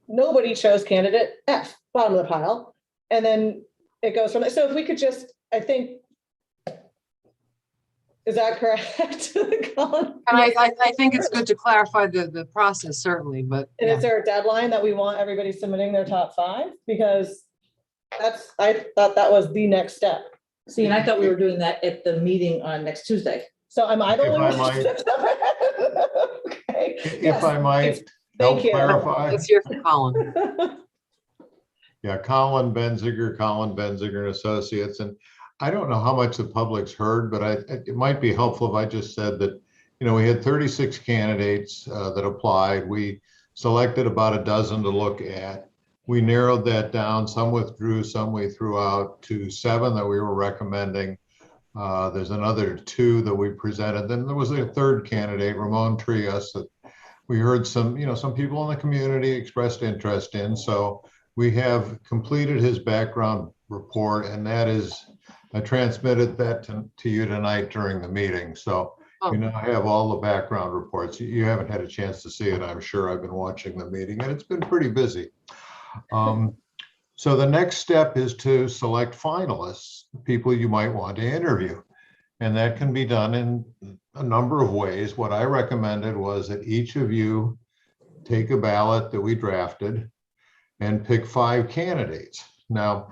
Nobody chose candidate F, bottom of the pile. And then it goes from there. So if we could just, I think, is that correct? Colin? And I think it's good to clarify the process, certainly, but. And is there a deadline that we want everybody submitting their top 5? Because I thought that was the next step. See, and I thought we were doing that at the meeting on next Tuesday. So am I the If only I one? might- Okay. If I might help Thank you. clarify. Let's hear from Colin. Yeah, Colin Benziger and Associates. And I don't know how much the public's heard, but it might be helpful if I just said that, we had 36 candidates that applied. We selected about a dozen to look at. We narrowed that down. Some withdrew, some we threw out, to 7 that we were recommending. There's another 2 that we presented. Then there was a 3rd candidate, Ramon Trias, that we heard some people in the community expressed interest in. So we have completed his background report, and I transmitted that to you tonight during the meeting. So I have all the background reports. You haven't had a chance to see it, I'm sure. I've been watching the meeting, and it's been pretty busy. So the next step is to select finalists, people you might want to interview. And that can be done in a number of ways. What I recommended was that each of you take a ballot that we drafted and pick 5 candidates. Now,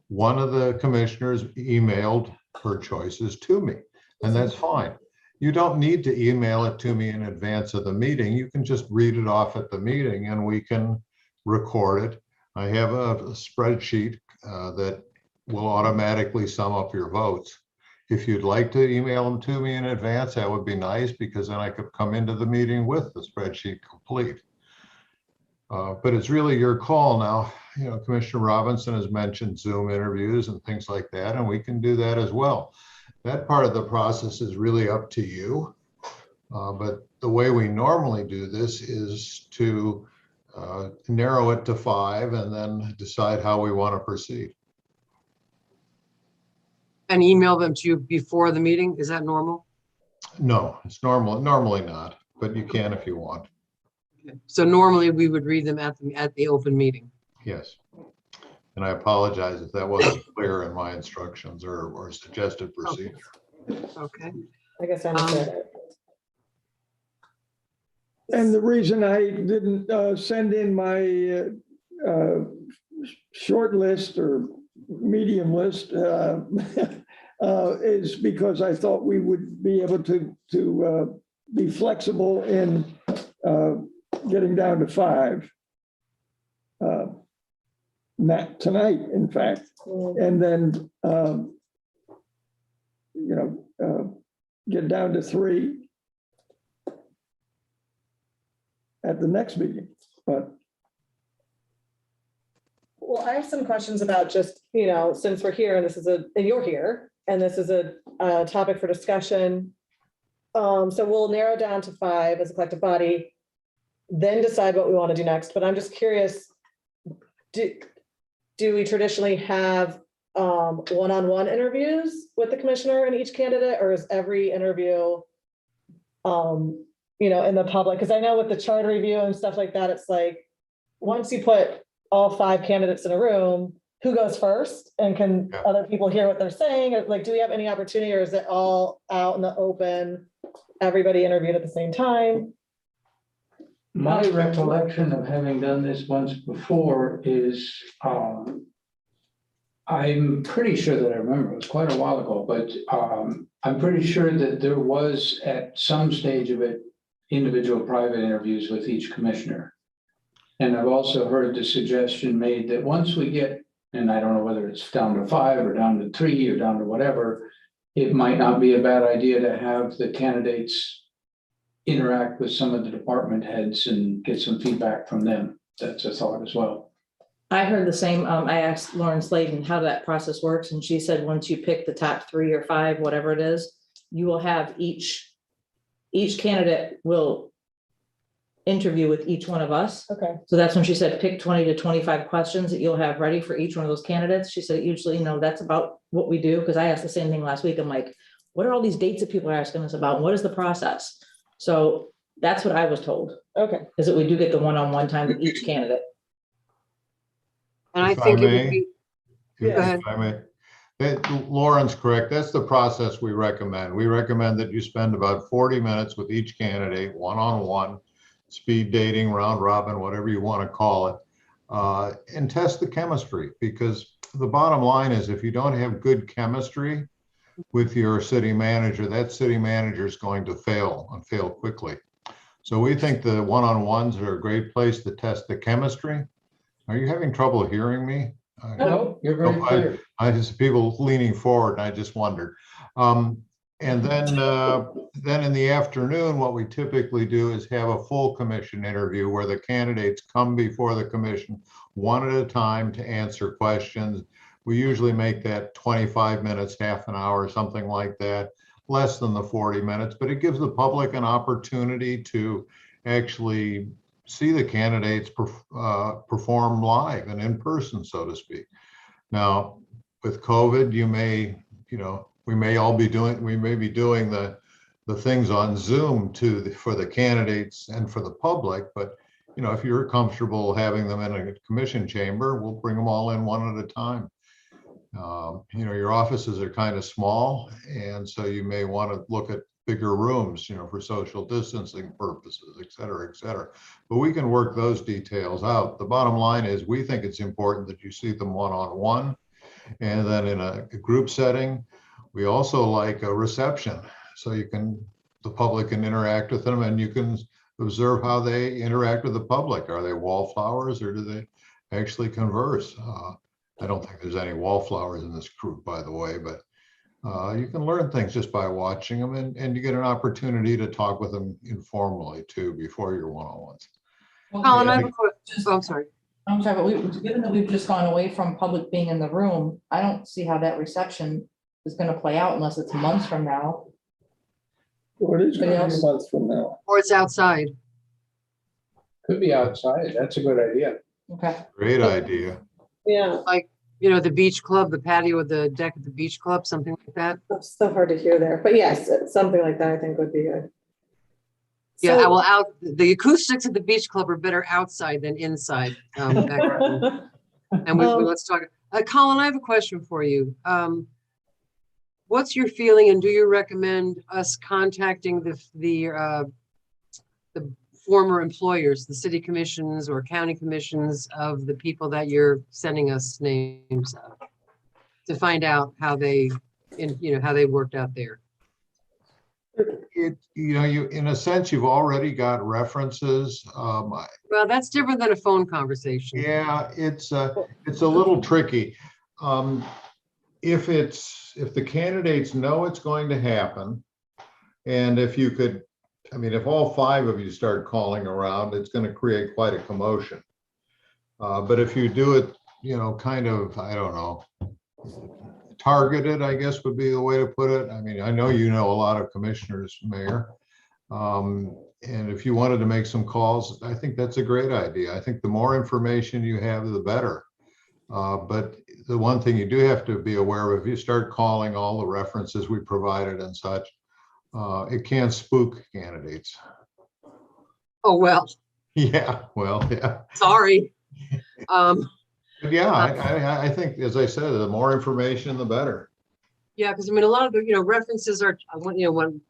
one of the commissioners emailed her choices to me, and that's fine. You don't need to email it to me in advance of the meeting. You can just read it off at the meeting and we can record it. I have a spreadsheet that will automatically sum up your votes. If you'd like to email them to me in advance, that would be nice, because then I could come into the meeting with the spreadsheet complete. But it's really your call now. Commissioner Robinson has mentioned Zoom interviews and things like that, and we can do that as well. That part of the process is really up to you. But the way we normally do this is to narrow it to 5 and then decide how we want to proceed. And email them to you before the meeting? Is that normal? No, it's normally not, but you can if you want. Okay. So normally we would read them at the open meeting. Yes. And I apologize if that wasn't clear in my instructions or suggested procedure. Okay. I guess I understand it. And the reason I didn't send in my short list or medium list is because I thought we would be able to be flexible in getting down to 5. Not tonight, in fact, and then get down to 3 at the next meeting. But Well, I have some questions about just, since we're here and and you're here, and this is a topic for discussion. So we'll narrow down to 5 as a collective body, then decide what we want to do next. But I'm just curious, do we traditionally have one-on-one interviews with the commissioner and each candidate, or is every interview in the public? Because I know with the charter review and stuff like that, it's like, once you put all 5 candidates in a room, who goes first, and can other people hear what they're saying? Or like, do we have any opportunity, or is it all out in the open, everybody interviewed at the same time? My recollection of having done this once before is, I'm pretty sure that I remember, it was quite a while ago, but I'm pretty sure that there was at some stage of it, individual private interviews with each commissioner. And I've also heard the suggestion made that once we get, and I don't know whether it's down to 5 or down to 3 or down to whatever, it might not be a bad idea to have the candidates interact with some of the department heads and get some feedback from them. That's a thought as well. I heard the same. I asked Lauren Slayton how that process works, and she said, once you pick the top 3 or 5, whatever it is, you will have each candidate will interview with each one of us. Okay. So that's when she said, pick 20 to 25 questions that you'll have ready for each one of those candidates. She said, usually, that's about what we do. Cause I asked the same thing last week. I'm like, what are all these dates that people are asking us about? What is the process? So that's what I was told. Okay. Is that we do get the one-on-one time with each candidate. And I If think it would may, be, if go ahead. I may, Lauren's correct. That's the process we recommend. We recommend that you spend about 40 minutes with each candidate, one-on-one, speed dating, round robin, whatever you want to call it, and test the chemistry. Because the bottom line is, if you don't have good chemistry with your city manager, that city manager is going to fail and fail quickly. So we think the one-on-ones are a great place to test the chemistry. Are you having trouble hearing me? No, you're very clear. I just, people leaning forward, and I just wondered. And then in the afternoon, what we typically do is have a full commission interview where the candidates come before the commission one at a time to answer questions. We usually make that 25 minutes, half an hour, something like that, less than the 40 minutes, but it gives the public an opportunity to actually see the candidates perform live and in person, so to speak. Now, with COVID, we may be doing the things on Zoom for the candidates and for the public, but if you're comfortable having them in a commission chamber, we'll bring them all in one at a time. Your offices are kind of small, and so you may want to look at bigger rooms, for social distancing purposes, et cetera, et cetera. But we can work those details out. The bottom line is, we think it's important that you see them one-on-one, and then in a group setting. We also like a reception, so the public can interact with them, and you can observe how they interact with the public. Are they wallflowers, or do they actually converse? I don't think there's any wallflowers in this group, by the way, but you can learn things just by watching them, and you get an opportunity to talk with them informally too before your one-on-ones. Colin, I have a question. Oh, I'm sorry. I'm sorry, but given that we've just gone away from public being in the room, I don't see how that reception is going to play out unless it's months from now. Or it is going to be months from now. Or it's outside. Could be outside. That's a good idea. Okay. Great idea. Yeah. Like, the beach club, the patio with the deck at the beach club, something like that. That's so hard to hear there, but yes, something like that I think would be good. Yeah, So- the acoustics at the beach club are better outside than inside. And let's talk. Colin, I have a question for you. What's your feeling, and do you recommend us contacting the former employers, the city commissions or county commissions of the people that you're sending us names of, to find out how they worked out there? You in a sense, you've already got references. Well, that's different than a phone conversation. Yeah, it's a little tricky. If the candidates know it's going to happen, and if all 5 of you start calling around, it's going to create quite a commotion. But if you do it, kind of, I don't know, targeted, I guess would be the way to put it. I mean, I know a lot of commissioners, Mayor. And if you wanted to make some calls, I think that's a great idea. I think the more information you have, the better. But the one thing you do have to be aware of, if you start calling all the references we provided and such, it can spook candidates. Oh, well. Yeah, well, yeah. Sorry. But yeah, I think, as I said, the more information, the better. Yeah, because a lot of the, references are, when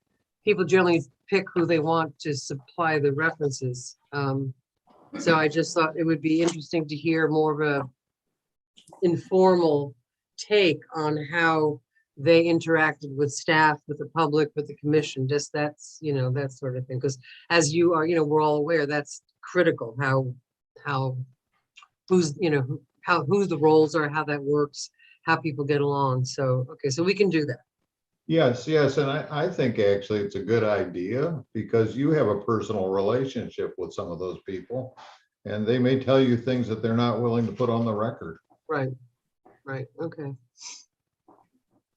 people generally pick who they want to supply the references. So I just thought it would be interesting to hear more of a informal take on how they interacted with staff, with the public, with the commission, just that's, that sort of thing. Because as you are, we're all aware, that's critical, how who's, who the roles are, how that works, how people get along. So, okay, so we can do that. Yes, yes, and I think actually it's a good idea because you have a personal relationship with some of those people. And they may tell you things that they're not willing to put on the record. Right, okay.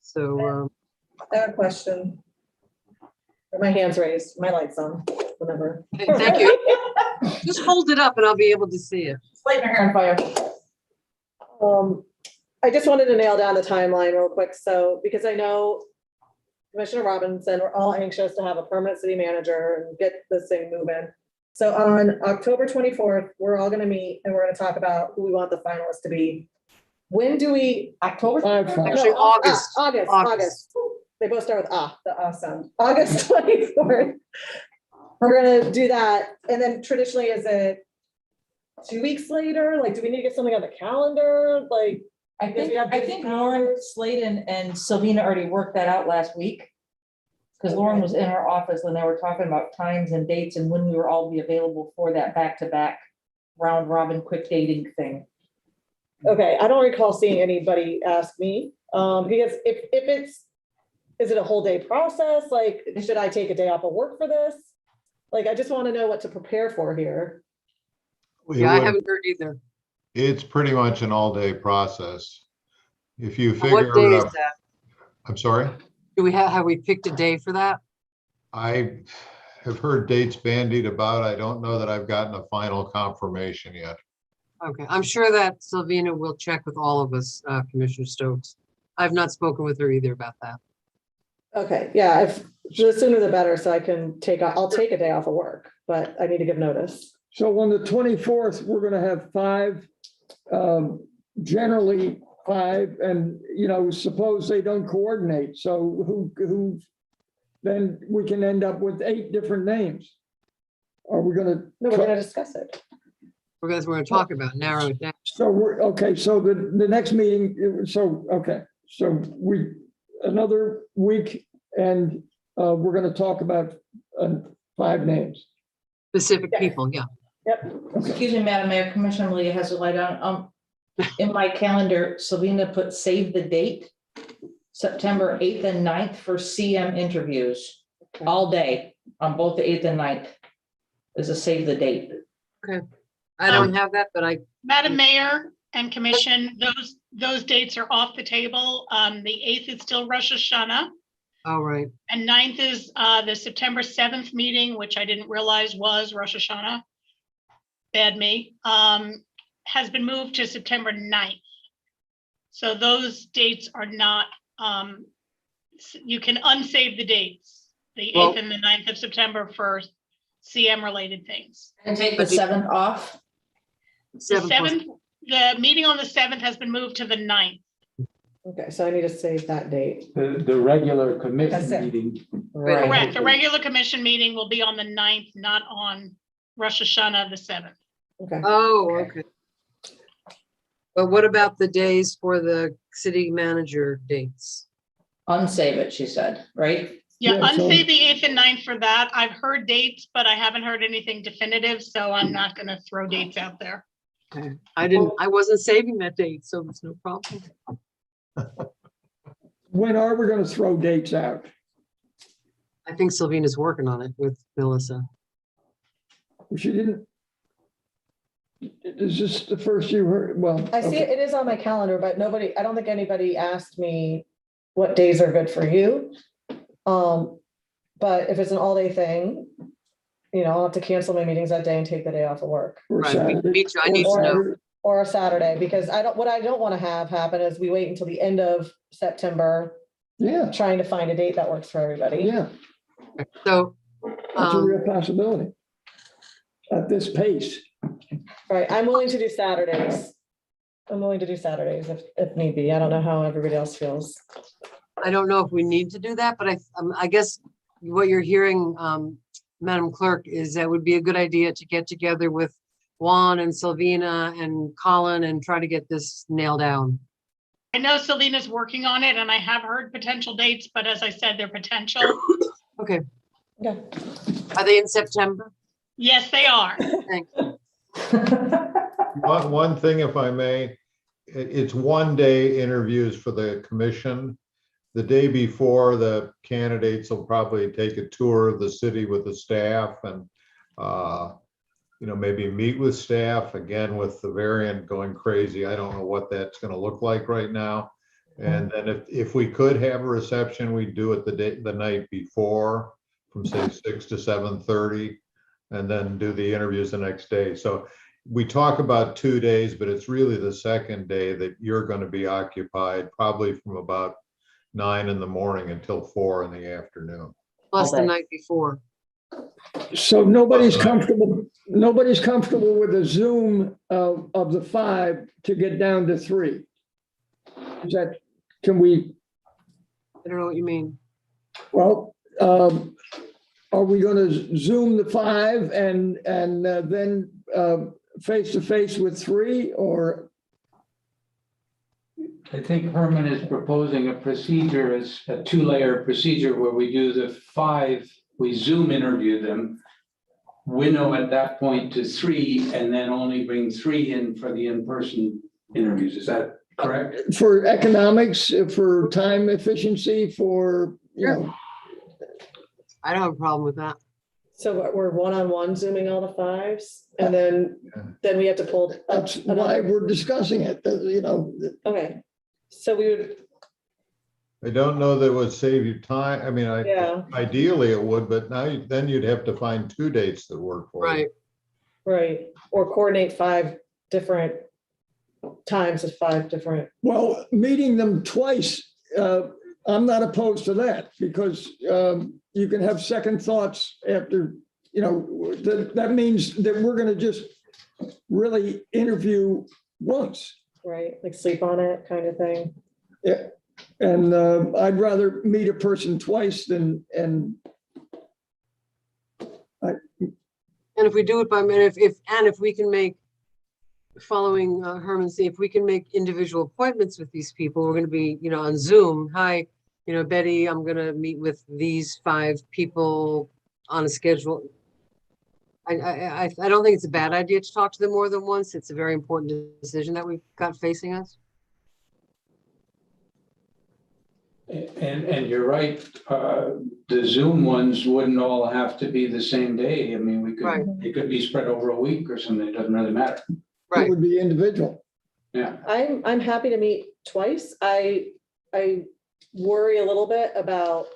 So, I have a question. My hand's raised, my light's on, whatever. thank you. Just hold it up and I'll be able to see it. Lighting her hair on fire. I just wanted to nail down the timeline real quick. So, because I know Commissioner Robinson, we're all anxious to have a permanent city manager and get this thing moving. So on October 24th, we're all gonna meet and we're gonna talk about who we want the finalists to be. When do we, October? Actually, August. They both start with the sound. August 24th. We're gonna do that. And then traditionally, is it 2 weeks later? Like, do we need to get something on the calendar? Like, I think Lauren Slade and Sylvina already worked that out last week. Because Lauren was in our office when they were talking about times and dates and when we were all be available for that back-to-back round robin quick dating thing. okay, I don't recall seeing anybody ask me, because if is it a whole day process? Like, should I take a day off of work for this? Like, I just want to know what to prepare for here. Yeah, I haven't heard either. It's pretty much an all-day process. If you What figure, day is that? I'm sorry? Have we picked a day for that? I have heard dates bandied about. I don't know that I've gotten a final confirmation yet. Okay, I'm sure that Sylvina will check with all of us, Commissioner Stokes. I've not spoken with her either about that. Okay, yeah, if the sooner the better, so I can I'll take a day off of work, but I need to give notice. So on the 24th, we're gonna have 5, generally 5, and, suppose they don't coordinate, so who, then we can end up with 8 different names. Are we gonna? No, we're gonna discuss it. We're gonna talk about, narrow it down. So okay, so the next meeting, so another week, and we're gonna talk about 5 names. Specific people, yeah. Yep. Excuse me, Madam Mayor, Commissioner Malia has a light on. In my calendar, Sylvina put save the date, September 8th and 9th for CM interviews, all day on both the 8th and 9th. Is a save the date. Okay, I don't have that, but Madam Mayor and Commission, those dates are off the table. The 8th is still Rosh Hashanah. All right. And 9th is the September 7th meeting, which I didn't realize was Rosh Hashanah. Bad me. Has been moved to September 9th. So those dates are not, you can unsave the dates, the 8th and the 9th of September for CM related things. And take the 7th off? The 7th, the meeting on the 7th has been moved to the 9th. Okay, so I need to save that date. The regular commission meeting. Right. Correct. The regular commission meeting will be on the 9th, not on Rosh Hashanah, the 7th. Okay. Oh, okay. But what about the days for the city manager dates? Unsave it, she said, right? Yeah, unsave the 8th and 9th for that. I've heard dates, but I haven't heard anything definitive, so I'm not gonna throw dates out there. Okay. I wasn't saving that date, so it's no problem. When are we gonna throw dates out? I think Sylvina's working on it with Melissa. She didn't. Is this the first you heard? Well, I see it is on my calendar, but I don't think anybody asked me what days are good for you. But if it's an all day thing, I'll have to cancel my meetings that day and take the day off of work. Right, me too. I need to know. Or a Saturday, because what I don't want to have happen is we wait until the end of September. Yeah. Trying to find a date that works for everybody. Yeah. So. That's a real possibility. At this pace. Right, I'm willing to do Saturdays. I'm willing to do Saturdays if need be. I don't know how everybody else feels. I don't know if we need to do that, but I guess what you're hearing, Madam Clerk, is that would be a good idea to get together with Juan and Sylvina and Colin and try to get this nailed down. I know Selena's working on it and I have heard potential dates, but as I said, they're potential. Okay. Okay. Are they in September? Yes, they are. Thanks. One thing, if I may, it's 1 day interviews for the commission. The day before, the candidates will probably take a tour of the city with the staff and, maybe meet with staff. Again, with the variant going crazy, I don't know what that's going to look like right now. And then if we could have a reception, we'd do it the night before from say 6 to 7:30 and then do the interviews the next day. So we talk about 2 days, but it's really the second day that you're going to be occupied, probably from about 9 in the morning until 4 in the afternoon. Plus the night before. So nobody's comfortable with a Zoom of the 5 to get down to 3. Is that, can we, I don't know what you mean. well, are we going to Zoom the 5 and then face to face with 3, or? I think Herman is proposing a procedure, as a 2-layer procedure where we do the 5, we Zoom interview them, winnow at that point to 3, and then only bring 3 in for the in-person interviews. Is that correct? For economics, for time efficiency, for, I don't have a problem with that. So we're one-on-one Zooming all the 5s, and then we have to pull. That's why we're discussing it, Okay, so we would, I don't know that would save you time. I mean, ideally it would, but then you'd have to find 2 dates that work for you. right, or coordinate 5 different times with 5 different. Well, meeting them twice, I'm not opposed to that, because you can have second thoughts after, that means that we're going to just really interview once. Right, like sleep on it kind of thing. Yeah. And I'd rather meet a person twice than, And if we do it by minute, if we can make, following Herman, see if we can make individual appointments with these people, we're going to be, on Zoom. Hi, Betty, I'm going to meet with these 5 people on a schedule. I don't think it's a bad idea to talk to them more than once. It's a very important decision that we've got facing us. And you're right, the Zoom ones wouldn't all have to be the same day. I mean, it could be spread over a week or something. It doesn't really matter. It would be individual. Yeah. I'm happy to meet twice. I worry a little bit about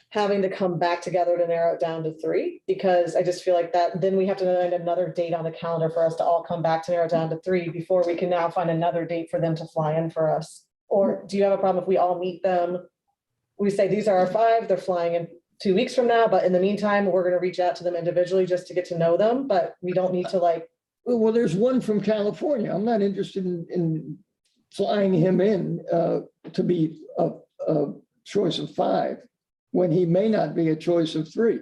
having to come back together to narrow it down to 3, because I just feel like that, then we have to find another date on the calendar for us to all come back to narrow it down to 3 before we can now find another date for them to fly in for us. Or do you have a problem if we all meet them? We say, these are our 5, they're flying in 2 weeks from now, but in the meantime, we're going to reach out to them individually just to get to know them, but we don't need to Well, there's one from California. I'm not interested in flying him in to be a choice of 5 when he may not be a choice of 3.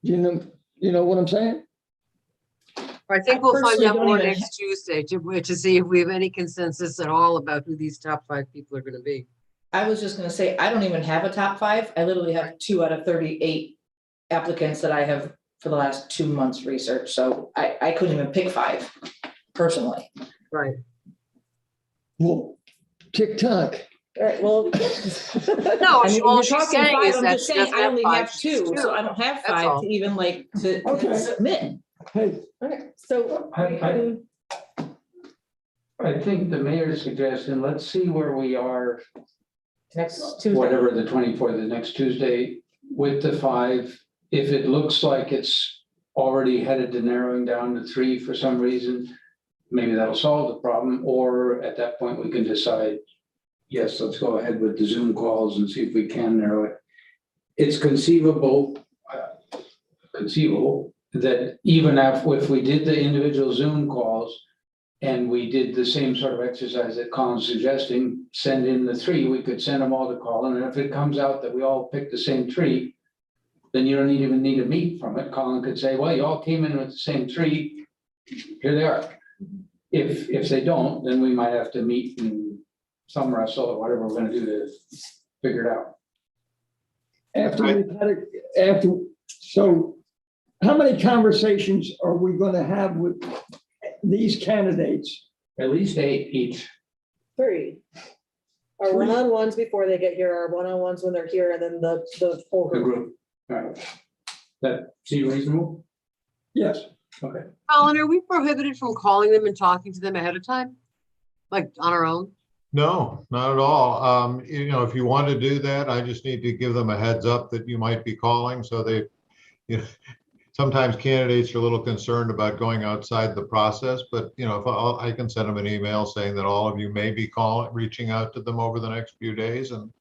You know what I'm saying? I think we'll find out more next Tuesday to see if we have any consensus at all about who these top 5 people are going to be. I was just gonna say, I don't even have a top 5. I literally have 2 out of 38 applicants that I have for the last 2 months research. So I couldn't even pick 5 personally. Right. Well, TikTok. All right, well. No, I mean, all you're she's talking saying 5, is I'm that just she saying doesn't I have only 5, have 2, so I don't have That's 5 all. to even to submit. Hey. Okay, so. I think the mayor's suggestion, let's see where we are, Next Tuesday. whatever the 24th, the next Tuesday, with the 5. If it looks like it's already headed to narrowing down to 3 for some reason, maybe that'll solve the problem. Or at that point, we can decide, yes, let's go ahead with the Zoom calls and see if we can narrow it. It's conceivable that even if we did the individual Zoom calls and we did the same sort of exercise that Colin's suggesting, send in the 3, we could send them all to Colin. And if it comes out that we all picked the same 3, then you don't even need a meet from it. Colin could say, well, you all came in with the same 3. Here they are. if they don't, then we might have to meet and some wrestle or whatever we're gonna do to figure it out. After we've had it, so how many conversations are we gonna have with these candidates? At least 8 each. 3. Our one-on-ones before they get here, our one-on-ones when they're here, and then the whole The group. group. All right. That seem reasonable? Yes. Okay. Colin, are we prohibited from calling them and talking to them ahead of time? Like on our own? No, not at all. You know, if you want to do that, I just need to give them a heads up that you might be calling, so they, you know, sometimes candidates are a little concerned about going outside the process, but you know, if I can send them an email saying that all of you may be reaching out to them over the next few days and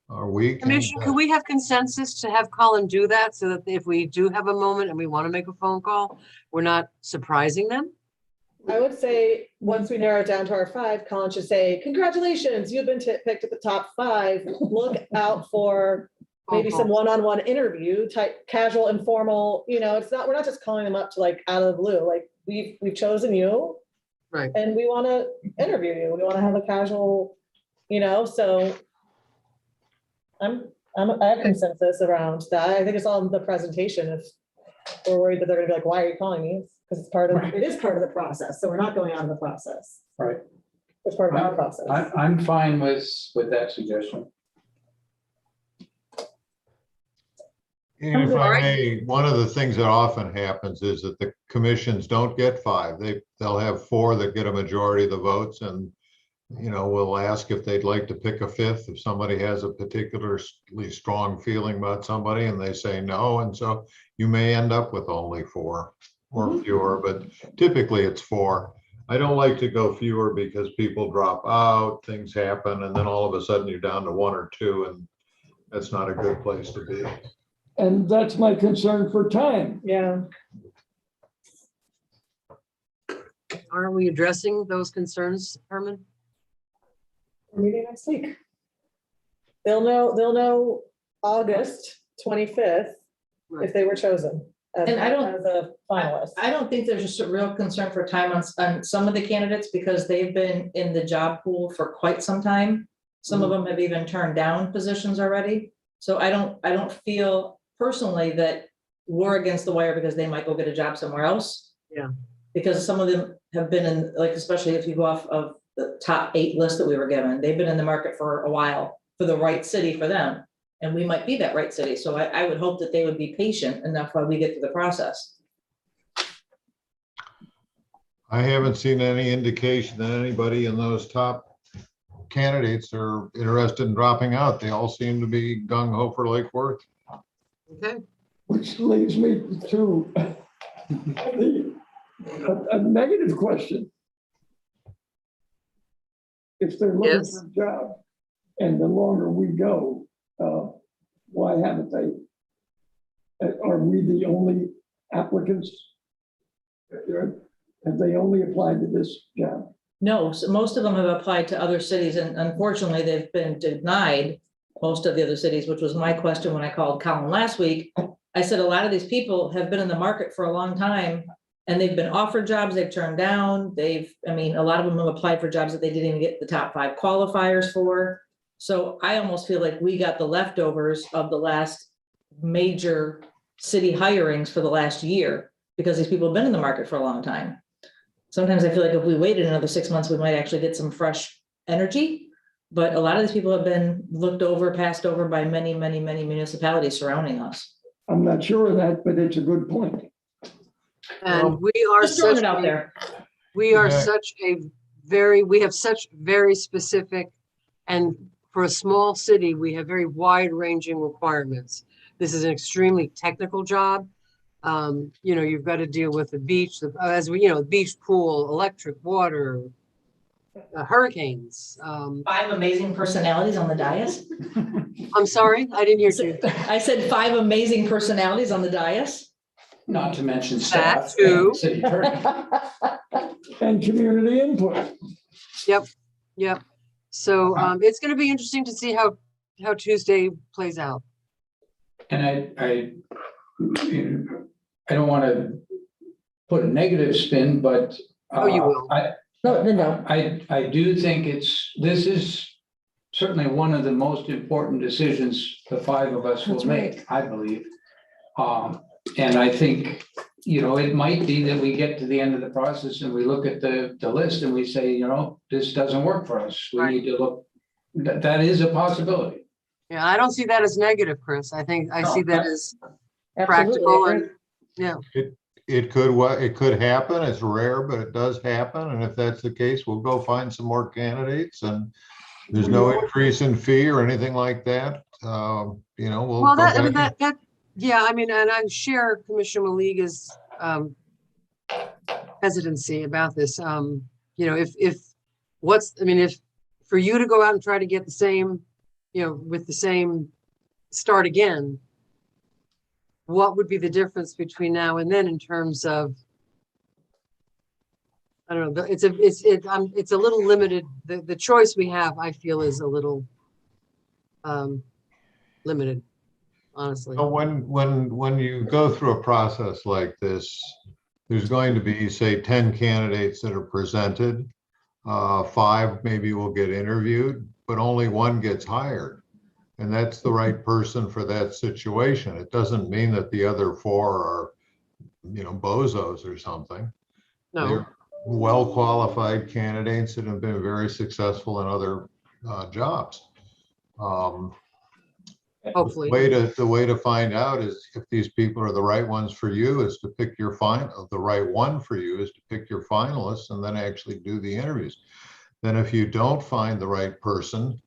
or week. Commissioner, could we have consensus to have Colin do that so that if we do have a moment and we want to make a phone call, we're not surprising them? I would say, once we narrow it down to our 5, Colin should say, congratulations, you've been picked at the top 5. Look out for maybe some one-on-one interview type, casual, informal, you know, we're not just calling them up to like out of the blue, like we've chosen you. Right. And we want to interview you. We want to have a casual, you know, so I have consensus around that. I think it's all in the presentation. If we're worried that they're gonna be like, why are you calling me? Because it is part of the process. So we're not going out of the process. Right. It's part of our process. I'm fine with that suggestion. And if I may, one of the things that often happens is that the commissions don't get 5. They'll have 4 that get a majority of the votes, and you know, we'll ask if they'd like to pick a 5th if somebody has a particularly strong feeling about somebody and they say no. And so you may end up with only 4 or fewer, but typically it's 4. I don't like to go fewer because people drop out, things happen, and then all of a sudden you're down to 1 or 2, and that's not a good place to be. And that's my concern for time. Yeah. Are we addressing those concerns, Herman? We're meeting next week. They'll know August 25th if they were chosen as And I don't- as a finalist. I don't think there's just a real concern for time on some of the candidates because they've been in the job pool for quite some time. Some of them have even turned down positions already. So I don't feel personally that we're against the wire because they might go get a job somewhere else. Yeah. Because some of them have been in, like, especially if you go off of the top 8 list that we were given, they've been in the market for a while for the right city for them. And we might be that right city. So I would hope that they would be patient enough while we get through the process. I haven't seen any indication that anybody in those top candidates are interested in dropping out. They all seem to be gung ho for Lake Worth. Okay. Which leads me to a negative question. If they're looking Yes. for a job and the longer we go, why haven't they? Are we the only applicants? Have they only applied to this job? No, so most of them have applied to other cities and unfortunately they've been denied most of the other cities, which was my question when I called Colin last week. I said, a lot of these people have been in the market for a long time and they've been offered jobs they've turned down. A lot of them have applied for jobs that they didn't even get the top 5 qualifiers for. So I almost feel like we got the leftovers of the last major city hirings for the last year because these people have been in the market for a long time. Sometimes I feel like if we waited another 6 months, we might actually get some fresh energy. But a lot of these people have been looked over, passed over by many, many, many municipalities surrounding us. I'm not sure of that, but it's a good point. And we are Just throwing such it out there. we are Yeah. such a we have such very specific, and for a small city, we have very wide ranging requirements. This is an extremely technical job. You know, you've got to deal with the beach, beach, pool, electric, water, hurricanes. 5 amazing personalities on the dais. I'm sorry, I didn't hear you. I said 5 amazing personalities on the dais. Not to mention staff. That too. and city attorney. And community input. Yep. So it's going to be interesting to see how Tuesday plays out. And I don't want to put a negative spin, but Oh, you will. No. I do think this is certainly one of the most important decisions the five of us will That's right. make, I believe. And I think, it might be that we get to the end of the process and we look at the list and we say, this doesn't work for us. We need to look, that is a possibility. Yeah, I don't see that as negative, Chris. I think I see that as Absolutely. practical and, yeah. It could happen. It's rare, but it does happen. And if that's the case, we'll go find some more candidates, and there's no increase in fee or anything like that. We'll Well, go that, back. yeah, I mean, and I share Commissioner Maliga's hesitancy about this. If for you to go out and try to get the same, with the same start again, what would be the difference between now and then in terms of, I don't know, it's a little limited. The choice we have, I feel, is a little limited, honestly. When you go through a process like this, there's going to be, say, 10 candidates that are presented. 5 maybe will get interviewed, but only 1 gets hired. And that's the right person for that situation. It doesn't mean that the other 4 are, bozos or something. No. They're well-qualified candidates that have been very successful in other jobs. Hopefully. The way to find out is if these people are the right ones for you is to pick your the right one for you is to pick your finalists and then actually do the interviews. Then if you don't find the right person,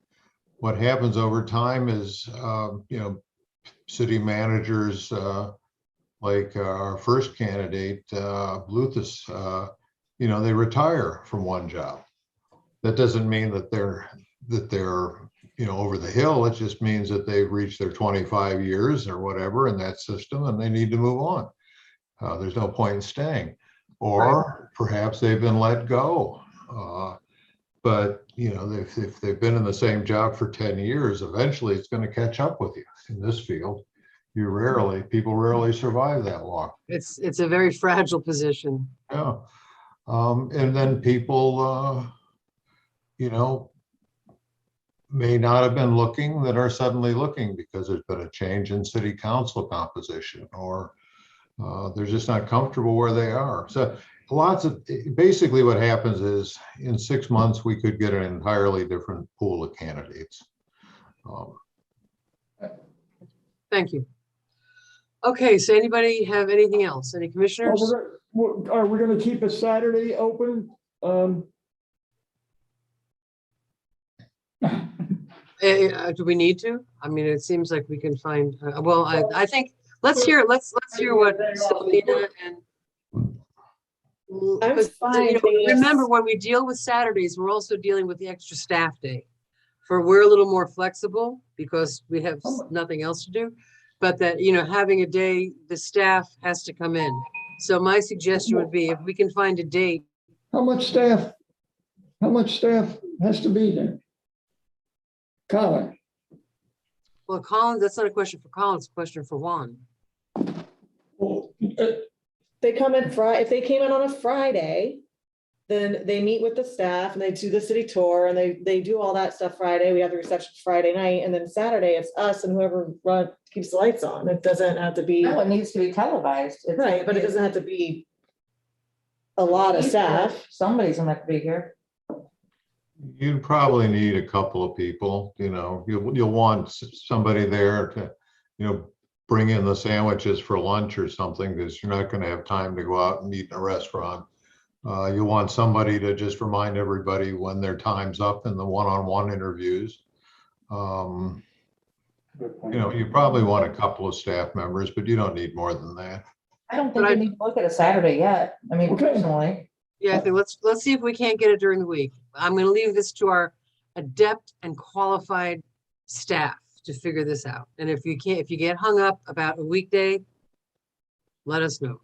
what happens over time is, city managers, like our first candidate, Bluthus, they retire from one job. That doesn't mean that they're over the hill. It just means that they've reached their 25 years or whatever in that system and they need to move on. There's no point in staying. Or perhaps they've been let go. But if they've been in the same job for 10 years, eventually it's going to catch up with you in this field. People rarely survive that long. It's a very fragile position. Yeah. And then people, may not have been looking that are suddenly looking because there's been a change in city council composition, or they're just not comfortable where they are. So basically what happens is in 6 months, we could get an entirely different pool of candidates. Thank you. Okay, so anybody have anything else? Any commissioners? Are we going to keep a Saturday open? Do we need to? I mean, it seems like we can find, I think, let's hear what Selena and. I'm fine. Remember, when we deal with Saturdays, we're also dealing with the extra staff day. We're a little more flexible because we have nothing else to do. But that, having a day, the staff has to come in. So my suggestion would be if we can find a date. How much staff has to be there? Colin. Well, Colin, that's not a question for Colin, it's a question for Juan. They come in if they came in on a Friday, then they meet with the staff and they do the city tour and they do all that stuff Friday. We have the reception Friday night, and then Saturday it's us and whoever keeps the lights on. It doesn't have to be. No, it needs to be televised. Right, but it doesn't have to be a lot of staff. Somebody's gonna have to be here. You'd probably need a couple of people, you'll want somebody there to, bring in the sandwiches for lunch or something, because you're not going to have time to go out and eat in a restaurant. You want somebody to just remind everybody when their time's up in the one-on-one interviews. You probably want a couple of staff members, but you don't need more than that. I don't think we need to look at a Saturday yet. I mean, personally. Yeah, I think let's see if we can't get it during the week. I'm going to leave this to our adept and qualified staff to figure this out. And if you get hung up about a weekday, let us know.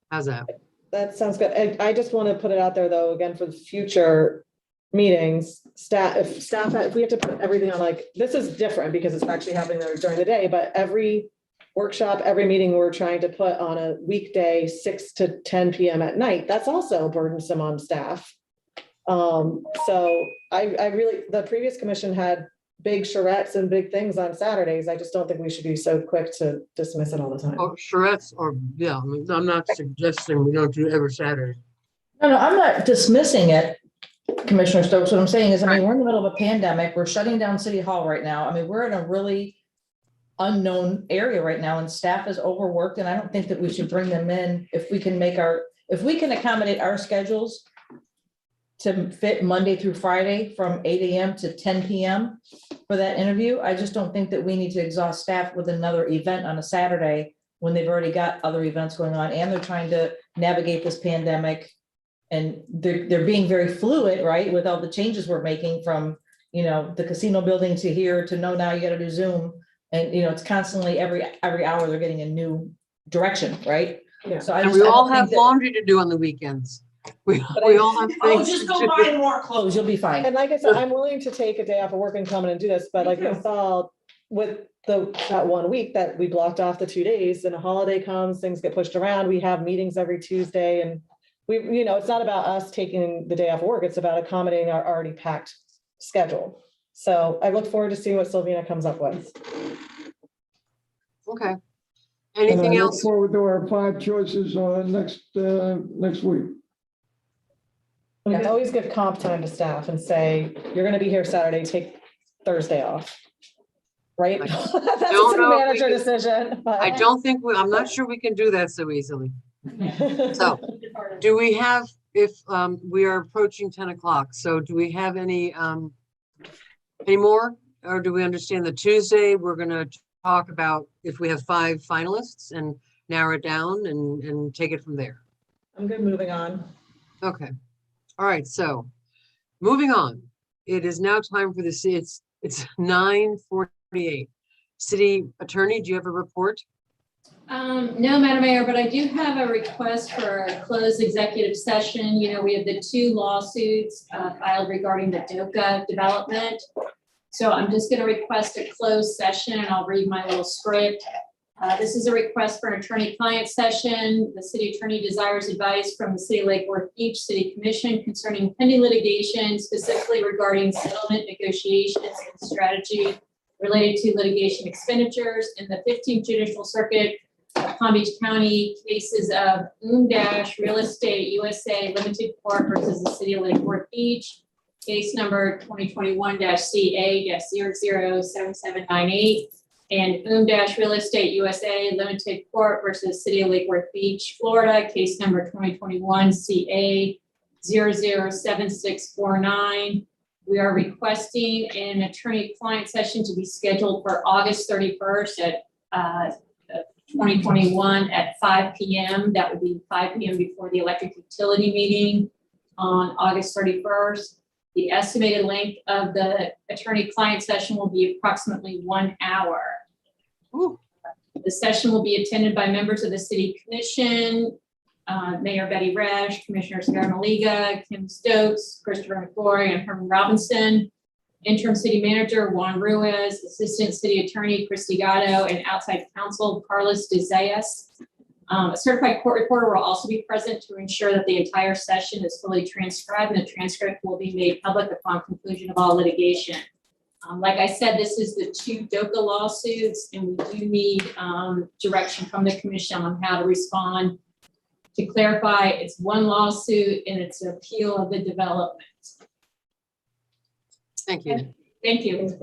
How's that? That sounds good. I just want to put it out there though, again, for the future meetings, if we have to put everything on, this is different because it's actually happening there during the day, but every workshop, every meeting we're trying to put on a weekday, 6 to 10 PM at night, that's also burdensome on staff. So I really, the previous commission had big charrettes and big things on Saturdays. I just don't think we should be so quick to dismiss it all the time. Or charrettes, or, yeah, I mean, I'm not suggesting we don't do every Saturday. No, I'm not dismissing it, Commissioner Stokes. What I'm saying is, I mean, we're in the middle of a pandemic. We're shutting down City Hall right now. I mean, we're in a really unknown area right now and staff is overworked. And I don't think that we should bring them in if we can if we can accommodate our schedules to fit Monday through Friday from 8 AM to 10 PM for that interview. I just don't think that we need to exhaust staff with another event on a Saturday when they've already got other events going on and they're trying to navigate this pandemic. And they're being very fluid, right? With all the changes we're making from, the casino building to here to no, now you gotta do Zoom. And, it's constantly every hour they're getting a new direction, right? Yeah. So And we all have laundry to do on the weekends. We all have Oh, things. just to go do. buy more clothes, you'll be fine. And like I said, I'm willing to take a day off of work and come in and do this, but like I saw with that 1 week that we blocked off the 2 days and a holiday comes, things get pushed around. We have meetings every Tuesday and it's not about us taking the day off work. It's about accommodating our already packed schedule. So I look forward to seeing what Sylvina comes up with. Okay. And I Anything look else? forward to our 5 choices next week. We can always give comp time to staff and say, you're gonna be here Saturday, take Thursday off. Right? That's a don't city know if we manager can- decision. I don't think, I'm not sure we can do that so easily. So do we have, if we are approaching 10 o'clock, so do we have any more? Or do we understand that Tuesday, we're gonna talk about if we have 5 finalists and narrow it down and take it from there? I'm good moving on. Okay. All right, so moving on. It is now time for it's 9:48. City Attorney, do you have a report? No, Madam Mayor, but I do have a request for a closed executive session. We have the 2 lawsuits filed regarding the DOCA development. So I'm just going to request a closed session and I'll read my little script. This is a request for an attorney-client session. The city attorney desires advice from the City of Lake Worth Beach City Commission concerning pending litigation, specifically regarding settlement negotiations and strategy related to litigation expenditures in the 15th Judicial Circuit of Palm Beach County, cases of Real Estate USA Limited Corp. Versus the City of Lake Worth Beach, case number 2021-CA-007798, and Real Estate USA Limited Corp. Versus City of Lake Worth Beach, Florida, case number 2021-CA-007649. We are requesting an attorney-client session to be scheduled for August 31st at 2021 at 5 PM. That would be 5 PM before the electric utility meeting on August 31st. The estimated length of the attorney-client session will be approximately 1 hour. Ooh. The session will be attended by members of the City Commission, Mayor Betty Resch, Commissioner Sarah Maliga, Kim Stokes, Christopher McCoy, and Herman Robinson, Interim City Manager Juan Ruiz, Assistant City Attorney Christy Gatto, and outside counsel Carlos De Zayas. A certified court reporter will also be present to ensure that the entire session is fully transcribed, and the transcript will be made public upon conclusion of all litigation. Like I said, this is the 2 DOCA lawsuits, and we do need direction from the commission on how to respond. To clarify, it's 1 lawsuit and it's an appeal of the development. Thank you. Thank you.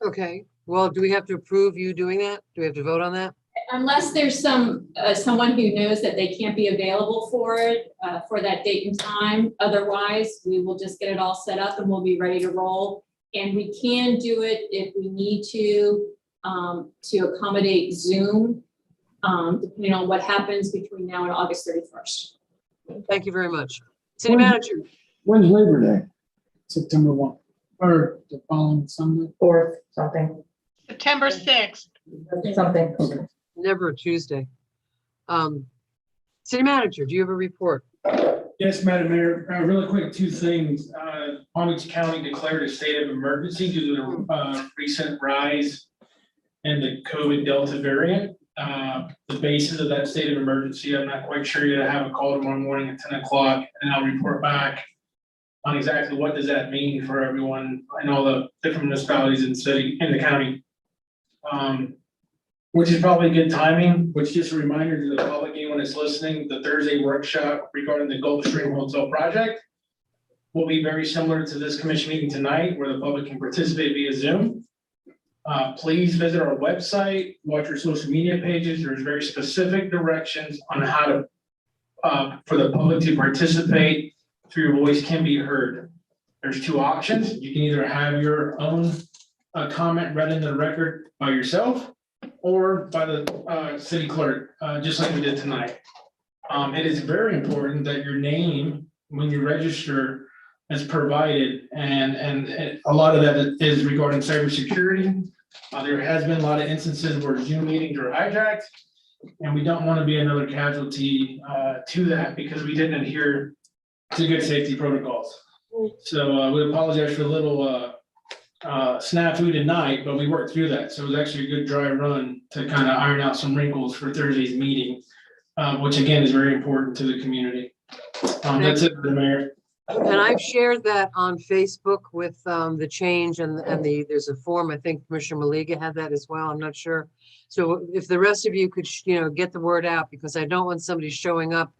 Okay, well, do we have to approve you doing that? Do we have to vote on that? Unless there's someone who knows that they can't be available for it, for that date and time. Otherwise, we will just get it all set up and we'll be ready to roll. And we can do it if we need to accommodate Zoom, depending on what happens between now and August 31st. Thank you very much. City Manager. When's Labor Day? September 1, or the following Sunday. Or something, September 6th. something. Never a Tuesday. City Manager, do you have a report? Yes, Madam Mayor, really quick, 2 things. Palm Beach County declared a state of emergency due to the recent rise and the COVID Delta variant. The basis of that state of emergency, I'm not quite sure yet. I have a call tomorrow morning at 10 o'clock, and I'll report back on exactly what does that mean for everyone in all the different municipalities in the city, in the county. Which is probably good timing, which just a reminder to the public, anyone that's listening, the Thursday workshop regarding the Gulfstream Hotel project will be very similar to this commission meeting tonight, where the public can participate via Zoom. Please visit our website, watch our social media pages. There's very specific directions on how to, for the public to participate so your voice can be heard. There's two options. You can either have your own comment read into the record by yourself or by the city clerk, just like we did tonight. It is very important that your name, when you register, is provided, and a lot of that is regarding cybersecurity. There has been a lot of instances where Zoom meetings are hijacked, and we don't want to be another casualty to that because we didn't adhere to good safety protocols. So we apologize for the little snafu tonight, but we worked through that. So it was actually a good dry run to kind of iron out some wrinkles for Thursday's meeting, which again is very important to the community. That's it, Mayor. And I've shared that on Facebook with the change and there's a form, I think Commissioner Maliga had that as well. I'm not sure. So if the rest of you could, get the word out, because I don't want somebody showing up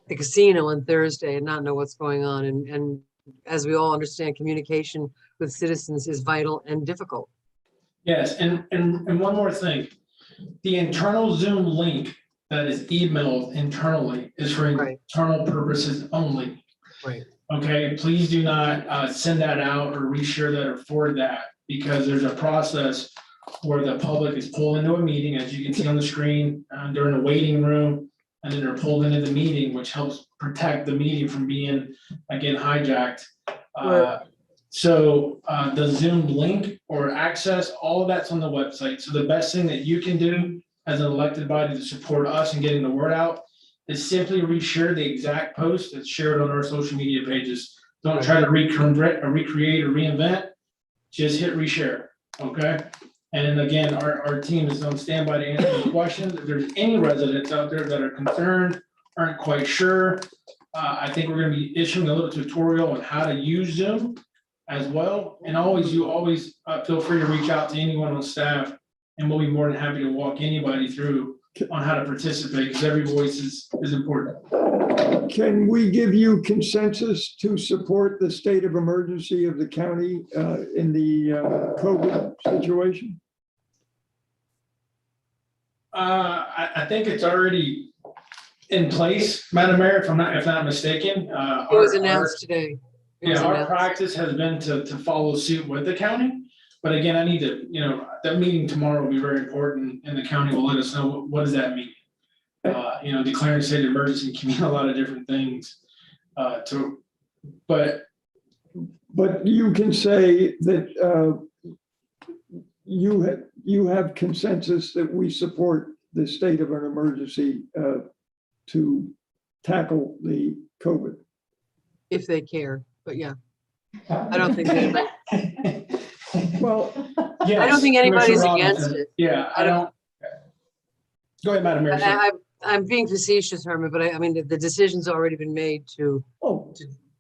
at the casino on Thursday and not know what's going on. And as we all understand, communication with citizens is vital and difficult. Yes, and one more thing. The internal Zoom link that is emailed internally is for internal purposes only. Right. Okay, please do not send that out or reshare that or forward that, because there's a process where the public is pulled into a meeting, as you can see on the screen. They're in a waiting room, and then they're pulled into the meeting, which helps protect the meeting from being, again, hijacked. So the Zoom link or access, all of that's on the website. So the best thing that you can do as an elected body to support us in getting the word out is simply reshare the exact post that's shared on our social media pages. Don't try to recreate or reinvent, just hit reshare, okay? And again, our team is on standby to answer the questions. If there's any residents out there that are concerned, aren't quite sure, I think we're gonna be issuing a little tutorial on how to use Zoom as well. And you always feel free to reach out to anyone on staff, and we'll be more than happy to walk anybody through on how to participate, because every voice is important. Can we give you consensus to support the state of emergency of the county in the COVID situation? I think it's already in place, Madam Mayor, if not mistaken. It was announced today. Our practice has been to follow suit with the county. But again, I need to, that meeting tomorrow will be very important, and the county will let us know what does that mean. Declaring state of emergency can mean a lot of different things. But you can say that you have consensus that we support the state of an emergency to tackle the COVID. If they care, but yeah, I don't think anybody. Well, yes, I don't think anybody's Commissioner against Robinson. it. Yeah, I don't. Go ahead, Madam Mayor. I'm being facetious, Herman, but I mean, the decision's already been made to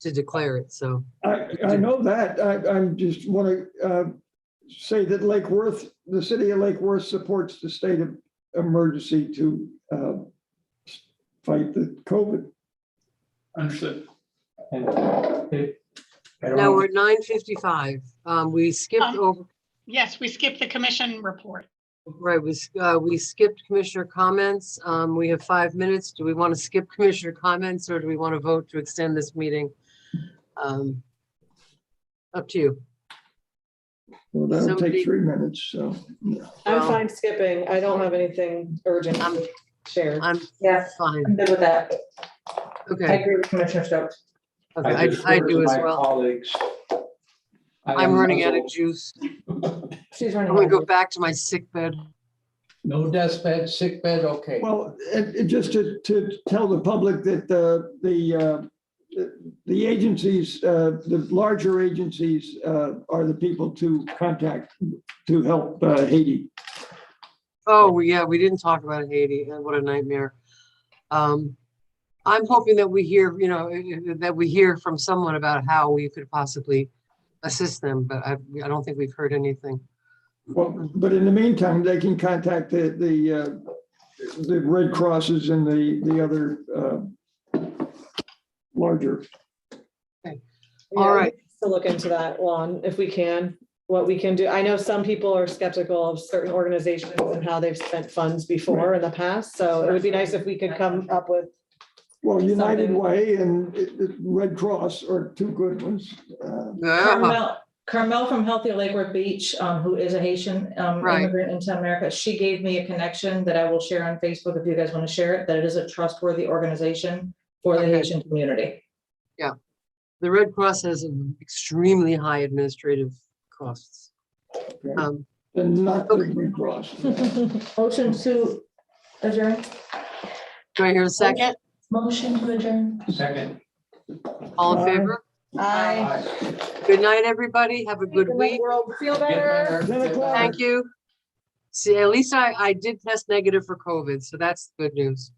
declare it, so. I know that. I just want to say that Lake Worth, the city of Lake Worth supports the state of emergency to fight the COVID. Understood. Now we're at 9:55. We skipped over. Yes, we skipped the commission report. Right, we skipped commissioner comments. We have 5 minutes. Do we want to skip commissioner comments, or do we want to vote to extend this meeting? Up to you. Well, that'll take 3 minutes, so. I'm fine skipping. I don't have anything urgent to share. I'm fine. I'm good with that. Okay. I agree with Commissioner Stokes. Okay, I do as well. Colleagues. I'm running out of juice. She's I'm running. gonna go back to my sick bed. No death bed, sick bed, okay. Well, just to tell the public that the the agencies, the larger agencies are the people to contact to help Haiti. Oh, yeah, we didn't talk about Haiti. What a nightmare. I'm hoping that we hear, that we hear from someone about how we could possibly assist them, but I don't think we've heard anything. Well, but in the meantime, they can contact the Red Crosses and the other larger. Okay. Yeah, All right. To look into that, Lon, if we can, what we can do. I know some people are skeptical of certain organizations and how they've spent funds before in the past. So it would be nice if we could come up with. Well, United something. Way and Red Cross are two good ones. Carmel from Healthy Lake Worth Beach, who is a Haitian Right. immigrant into America, she gave me a connection that I will share on Facebook if you guys want to share it, that it is a trustworthy organization for the Haitian community. Yeah. The Red Cross has extremely high administrative costs. And not the Red Cross. Motion to adjourn. Do I hear a second? Motion to adjourn. Second. All in favor? Aye. Good night, everybody. Have a good week. World feel better. Thank you. See, at least I did test negative for COVID, so that's good news.